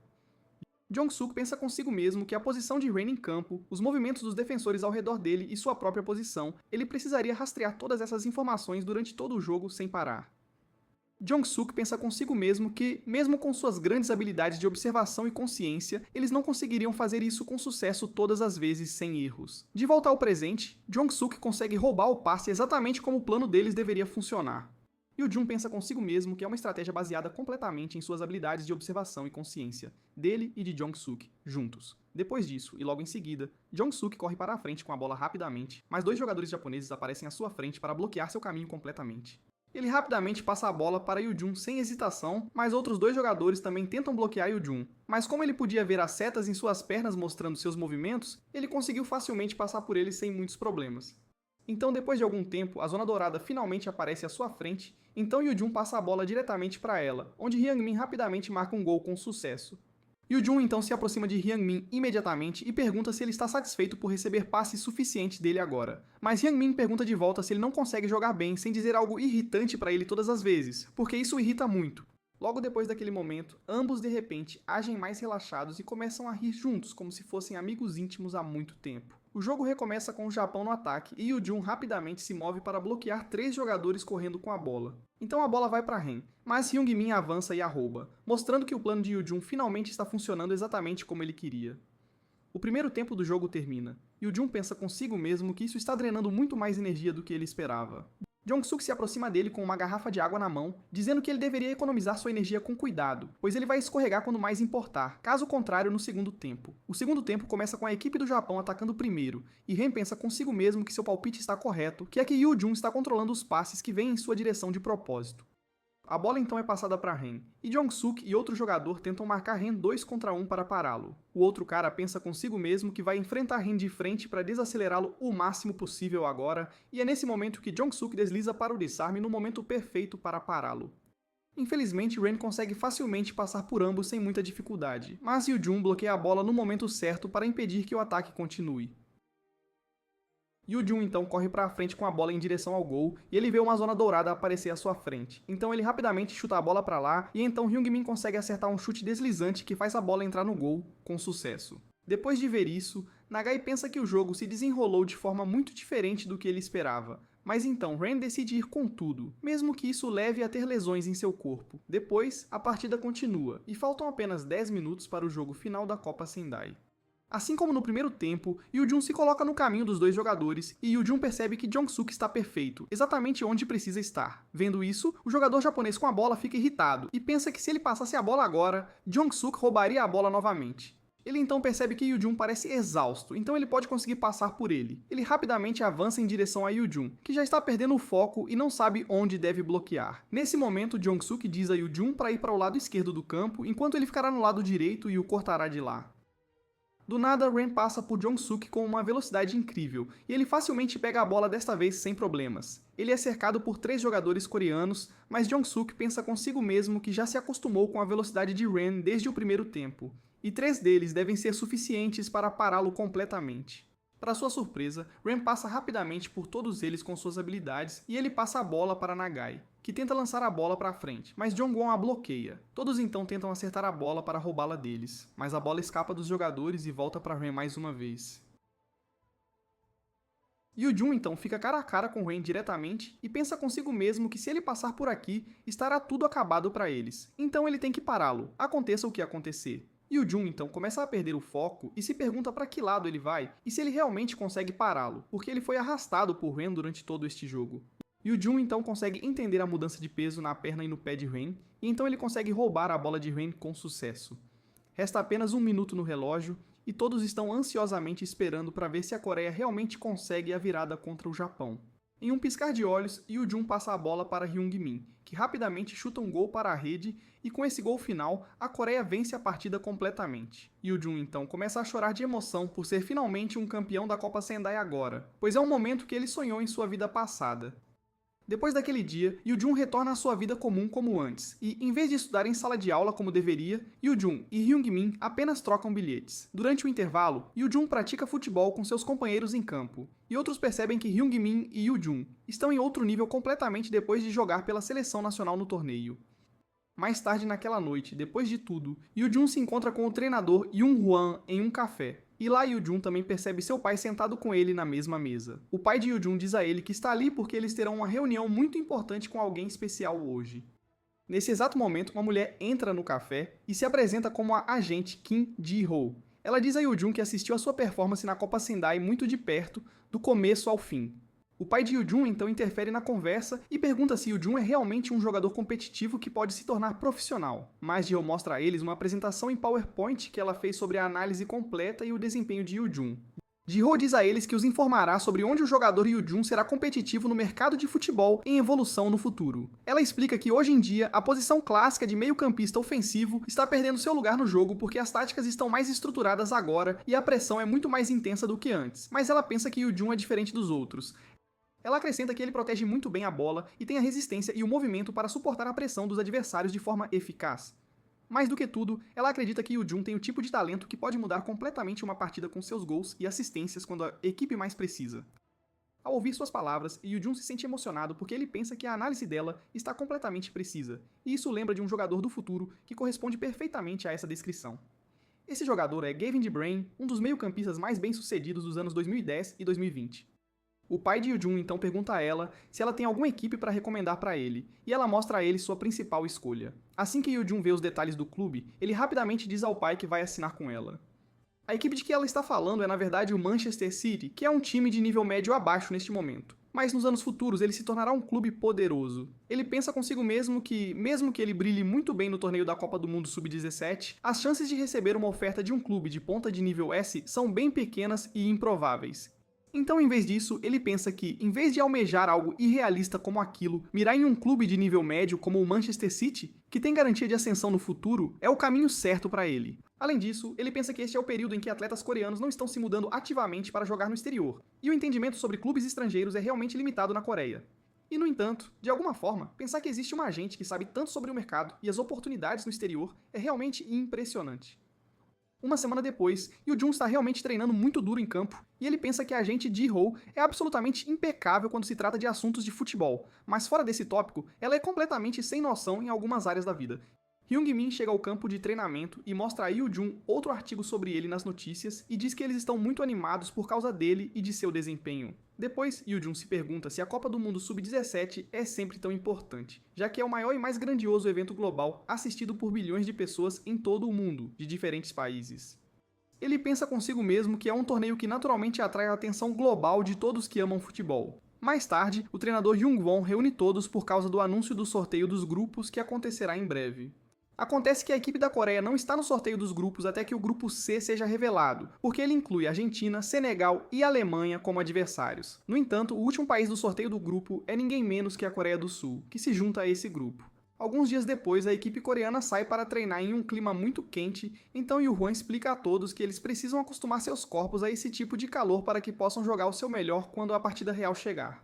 [SPEAKER 1] Jong-suk pensa consigo mesmo que a posição de Ren em campo, os movimentos dos defensores ao redor dele e sua própria posição, ele precisaria rastrear todas essas informações durante todo o jogo sem parar. Jong-suk pensa consigo mesmo que, mesmo com suas grandes habilidades de observação e consciência, eles não conseguiriam fazer isso com sucesso todas as vezes sem erros. De volta ao presente, Jong-suk consegue roubar o passe exatamente como o plano deles deveria funcionar. Yoo-jung pensa consigo mesmo que é uma estratégia baseada completamente em suas habilidades de observação e consciência, dele e de Jong-suk, juntos. Depois disso, e logo em seguida, Jong-suk corre para a frente com a bola rapidamente, mas 2 jogadores japoneses aparecem à sua frente para bloquear seu caminho completamente. Ele rapidamente passa a bola para Yoo-jung sem hesitação, mas outros 2 jogadores também tentam bloquear Yoo-jung. Mas como ele podia ver as setas em suas pernas mostrando seus movimentos, ele conseguiu facilmente passar por eles sem muitos problemas. Então, depois de algum tempo, a Zona Dourada finalmente aparece à sua frente, então Yoo-jung passa a bola diretamente para ela, onde Hyung-min rapidamente marca um gol com sucesso. Yoo-jung então se aproxima de Hyung-min imediatamente e pergunta se ele está satisfeito por receber passes suficientes dele agora. Mas Hyung-min pergunta de volta se ele não consegue jogar bem sem dizer algo irritante para ele todas as vezes, porque isso o irrita muito. Logo depois daquele momento, ambos de repente agem mais relaxados e começam a rir juntos como se fossem amigos íntimos há muito tempo. O jogo recomeça com o Japão no ataque e Yoo-jung rapidamente se move para bloquear 3 jogadores correndo com a bola. Então a bola vai para Ren, mas Hyung-min avança e a rouba, mostrando que o plano de Yoo-jung finalmente está funcionando exatamente como ele queria. O primeiro tempo do jogo termina. Yoo-jung pensa consigo mesmo que isso está drenando muito mais energia do que ele esperava. Jong-suk se aproxima dele com uma garrafa de água na mão, dizendo que ele deveria economizar sua energia com cuidado, pois ele vai escorregar quando mais importar, caso contrário no segundo tempo. O segundo tempo começa com a equipe do Japão atacando primeiro, e Ren pensa consigo mesmo que seu palpite está correto, que é que Yoo-jung está controlando os passes que vêm em sua direção de propósito. A bola então é passada para Ren, e Jong-suk e outro jogador tentam marcar Ren 2 contra 1 para pará-lo. O outro cara pensa consigo mesmo que vai enfrentar Ren de frente para desacelerá-lo o máximo possível agora, e é nesse momento que Jong-suk desliza para o desarme no momento perfeito para pará-lo. Infelizmente, Ren consegue facilmente passar por ambos sem muita dificuldade, mas Yoo-jung bloqueia a bola no momento certo para impedir que o ataque continue. Yoo-jung então corre para a frente com a bola em direção ao gol e ele vê uma zona dourada aparecer à sua frente. Então ele rapidamente chuta a bola para lá e então Hyung-min consegue acertar um chute deslizante que faz a bola entrar no gol com sucesso. Depois de ver isso, Nagai pensa que o jogo se desenrolou de forma muito diferente do que ele esperava. Mas então Ren decide ir com tudo, mesmo que isso leve a ter lesões em seu corpo. Depois, a partida continua e faltam apenas 10 minutos para o jogo final da Copa Sendai. Assim como no primeiro tempo, Yoo-jung se coloca no caminho dos dois jogadores e Yoo-jung percebe que Jong-suk está perfeito, exatamente onde precisa estar. Vendo isso, o jogador japonês com a bola fica irritado e pensa que se ele passasse a bola agora, Jong-suk roubaria a bola novamente. Ele então percebe que Yoo-jung parece exausto, então ele pode conseguir passar por ele. Ele rapidamente avança em direção a Yoo-jung, que já está perdendo o foco e não sabe onde deve bloquear. Nesse momento, Jong-suk diz a Yoo-jung para ir para o lado esquerdo do campo, enquanto ele ficará no lado direito e o cortará de lá. Do nada, Ren passa por Jong-suk com uma velocidade incrível, e ele facilmente pega a bola desta vez sem problemas. Ele é cercado por 3 jogadores coreanos, mas Jong-suk pensa consigo mesmo que já se acostumou com a velocidade de Ren desde o primeiro tempo, e 3 deles devem ser suficientes para pará-lo completamente. Para sua surpresa, Ren passa rapidamente por todos eles com suas habilidades e ele passa a bola para Nagai, que tenta lançar a bola para frente, mas Jong-won a bloqueia. Todos então tentam acertar a bola para roubá-la deles, mas a bola escapa dos jogadores e volta para Ren mais uma vez. Yoo-jung então fica cara a cara com Ren diretamente e pensa consigo mesmo que se ele passar por aqui, estará tudo acabado para eles. Então ele tem que pará-lo, aconteça o que acontecer. Yoo-jung então começa a perder o foco e se pergunta para que lado ele vai e se ele realmente consegue pará-lo, porque ele foi arrastado por Ren durante todo este jogo. Yoo-jung então consegue entender a mudança de peso na perna e no pé de Ren, e então ele consegue roubar a bola de Ren com sucesso. Resta apenas 1 minuto no relógio e todos estão ansiosamente esperando para ver se a Coreia realmente consegue a virada contra o Japão. Em um piscar de olhos, Yoo-jung passa a bola para Hyung-min, que rapidamente chuta um gol para a rede e com esse gol final, a Coreia vence a partida completamente. Yoo-jung então começa a chorar de emoção por ser finalmente um campeão da Copa Sendai agora, pois é um momento que ele sonhou em sua vida passada. Depois daquele dia, Yoo-jung retorna à sua vida comum como antes, e em vez de estudar em sala de aula como deveria, Yoo-jung e Hyung-min apenas trocam bilhetes. Durante o intervalo, Yoo-jung pratica futebol com seus companheiros em campo, e outros percebem que Hyung-min e Yoo-jung estão em outro nível completamente depois de jogar pela seleção nacional no torneio. Mais tarde naquela noite, depois de tudo, Yoo-jung se encontra com o treinador Yoon-hwan em um café. E lá Yoo-jung também percebe seu pai sentado com ele na mesma mesa. O pai de Yoo-jung diz a ele que está ali porque eles terão uma reunião muito importante com alguém especial hoje. Nesse exato momento, uma mulher entra no café e se apresenta como a agente Kim Ji-ho. Ela diz a Yoo-jung que assistiu a sua performance na Copa Sendai muito de perto, do começo ao fim. O pai de Yoo-jung então interfere na conversa e pergunta se Yoo-jung é realmente um jogador competitivo que pode se tornar profissional. Mas Ji-ho mostra a eles uma apresentação em PowerPoint que ela fez sobre a análise completa e o desempenho de Yoo-jung. Ji-ho diz a eles que os informará sobre onde o jogador Yoo-jung será competitivo no mercado de futebol em evolução no futuro. Ela explica que hoje em dia a posição clássica de meio-campista ofensivo está perdendo seu lugar no jogo porque as táticas estão mais estruturadas agora e a pressão é muito mais intensa do que antes, mas ela pensa que Yoo-jung é diferente dos outros. Ela acrescenta que ele protege muito bem a bola e tem a resistência e o movimento para suportar a pressão dos adversários de forma eficaz. Mais do que tudo, ela acredita que Yoo-jung tem o tipo de talento que pode mudar completamente uma partida com seus gols e assistências quando a equipe mais precisa. Ao ouvir suas palavras, Yoo-jung se sente emocionado porque ele pensa que a análise dela está completamente precisa, e isso lembra de um jogador do futuro que corresponde perfeitamente a essa descrição. Esse jogador é Gavin De Bruyne, um dos meio-campistas mais bem-sucedidos dos anos 2010 e 2020. O pai de Yoo-jung então pergunta a ela se ela tem alguma equipe para recomendar para ele, e ela mostra a ele sua principal escolha. Assim que Yoo-jung vê os detalhes do clube, ele rapidamente diz ao pai que vai assinar com ela. A equipe de que ela está falando é na verdade o Manchester City, que é um time de nível médio abaixo neste momento. Mas nos anos futuros ele se tornará um clube poderoso. Ele pensa consigo mesmo que, mesmo que ele brilhe muito bem no torneio da Copa do Mundo Sub-17, as chances de receber uma oferta de um clube de ponta de nível S são bem pequenas e improváveis. Então, em vez disso, ele pensa que, em vez de almejar algo irrealista como aquilo, mirar em um clube de nível médio como o Manchester City, que tem garantia de ascensão no futuro, é o caminho certo para ele. Além disso, ele pensa que este é o período em que atletas coreanos não estão se mudando ativamente para jogar no exterior, e o entendimento sobre clubes estrangeiros é realmente limitado na Coreia. E, no entanto, de alguma forma, pensar que existe uma agente que sabe tanto sobre o mercado e as oportunidades no exterior é realmente impressionante. Uma semana depois, Yoo-jung está realmente treinando muito duro em campo, e ele pensa que a agente Ji-ho é absolutamente impecável quando se trata de assuntos de futebol, mas fora desse tópico, ela é completamente sem noção em algumas áreas da vida. Hyung-min chega ao campo de treinamento e mostra a Yoo-jung outro artigo sobre ele nas notícias e diz que eles estão muito animados por causa dele e de seu desempenho. Depois, Yoo-jung se pergunta se a Copa do Mundo Sub-17 é sempre tão importante, já que é o maior e mais grandioso evento global assistido por bilhões de pessoas em todo o mundo, de diferentes países. ele pensa consigo mesmo que é um torneio que naturalmente atrai a atenção global de todos que amam futebol. Mais tarde, o treinador Jung-won reúne todos por causa do anúncio do sorteio dos grupos que acontecerá em breve. Acontece que a equipe da Coreia não está no sorteio dos grupos até que o grupo C seja revelado, porque ele inclui Argentina, Senegal e Alemanha como adversários. No entanto, o último país do sorteio do grupo é ninguém menos que a Coreia do Sul, que se junta a esse grupo. Alguns dias depois, a equipe coreana sai para treinar em um clima muito quente, então Yoo-hwan explica a todos que eles precisam acostumar seus corpos a esse tipo de calor para que possam jogar o seu melhor quando a partida real chegar.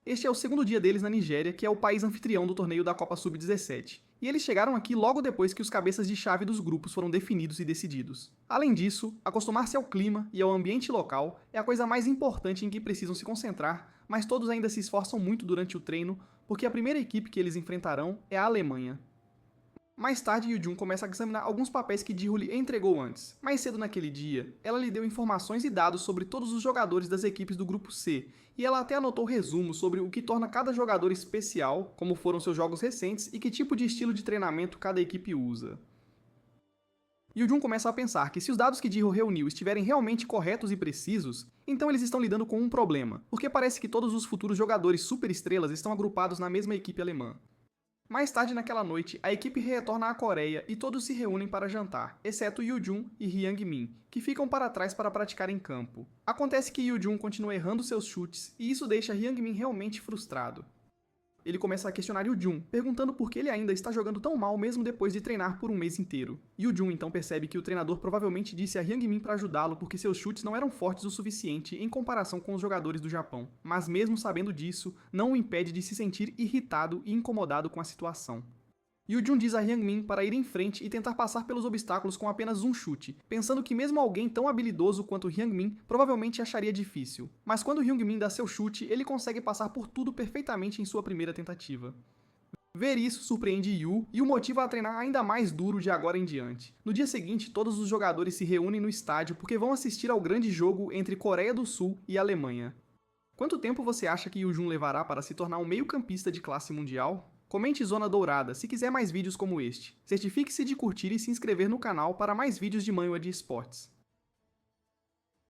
[SPEAKER 1] Este é o segundo dia deles na Nigéria, que é o país anfitrião do torneio da Copa Sub-17. E eles chegaram aqui logo depois que os cabeças de chave dos grupos foram definidos e decididos. Além disso, acostumar-se ao clima e ao ambiente local é a coisa mais importante em que precisam se concentrar, mas todos ainda se esforçam muito durante o treino, porque a primeira equipe que eles enfrentarão é a Alemanha. Mais tarde, Yoo-jung começa a examinar alguns papéis que Ji-hoo lhe entregou antes. Mais cedo naquele dia, ela lhe deu informações e dados sobre todos os jogadores das equipes do grupo C, e ela até anotou resumos sobre o que torna cada jogador especial, como foram seus jogos recentes e que tipo de estilo de treinamento cada equipe usa. Yoo-jung começa a pensar que se os dados que Ji-hoo reuniu estiverem realmente corretos e precisos, então eles estão lidando com um problema, porque parece que todos os futuros jogadores superestrelas estão agrupados na mesma equipe alemã. Mais tarde naquela noite, a equipe retorna à Coreia e todos se reúnem para jantar, exceto Yoo-jung e Hyung-min, que ficam para trás para praticar em campo. Acontece que Yoo-jung continua errando seus chutes, e isso deixa Hyung-min realmente frustrado. Ele começa a questionar Yoo-jung, perguntando por que ele ainda está jogando tão mal mesmo depois de treinar por um mês inteiro. Yoo-jung então percebe que o treinador provavelmente disse a Hyung-min para ajudá-lo porque seus chutes não eram fortes o suficiente em comparação com os jogadores do Japão, mas mesmo sabendo disso, não o impede de se sentir irritado e incomodado com a situação. Yoo-jung diz a Hyung-min para ir em frente e tentar passar pelos obstáculos com apenas um chute, pensando que mesmo alguém tão habilidoso quanto Hyung-min provavelmente acharia difícil. Mas quando Hyung-min dá seu chute, ele consegue passar por tudo perfeitamente em sua primeira tentativa. Ver isso surpreende Yoo e o motiva a treinar ainda mais duro de agora em diante. No dia seguinte, todos os jogadores se reúnem no estádio porque vão assistir ao grande jogo entre Coreia do Sul e Alemanha. Quanto tempo você acha que Yoo-jung levará para se tornar um meio-campista de classe mundial? Comente Zona Dourada se quiser mais vídeos como este. Certifique-se de curtir e se inscrever no canal para mais vídeos de Manhwa de Esportes.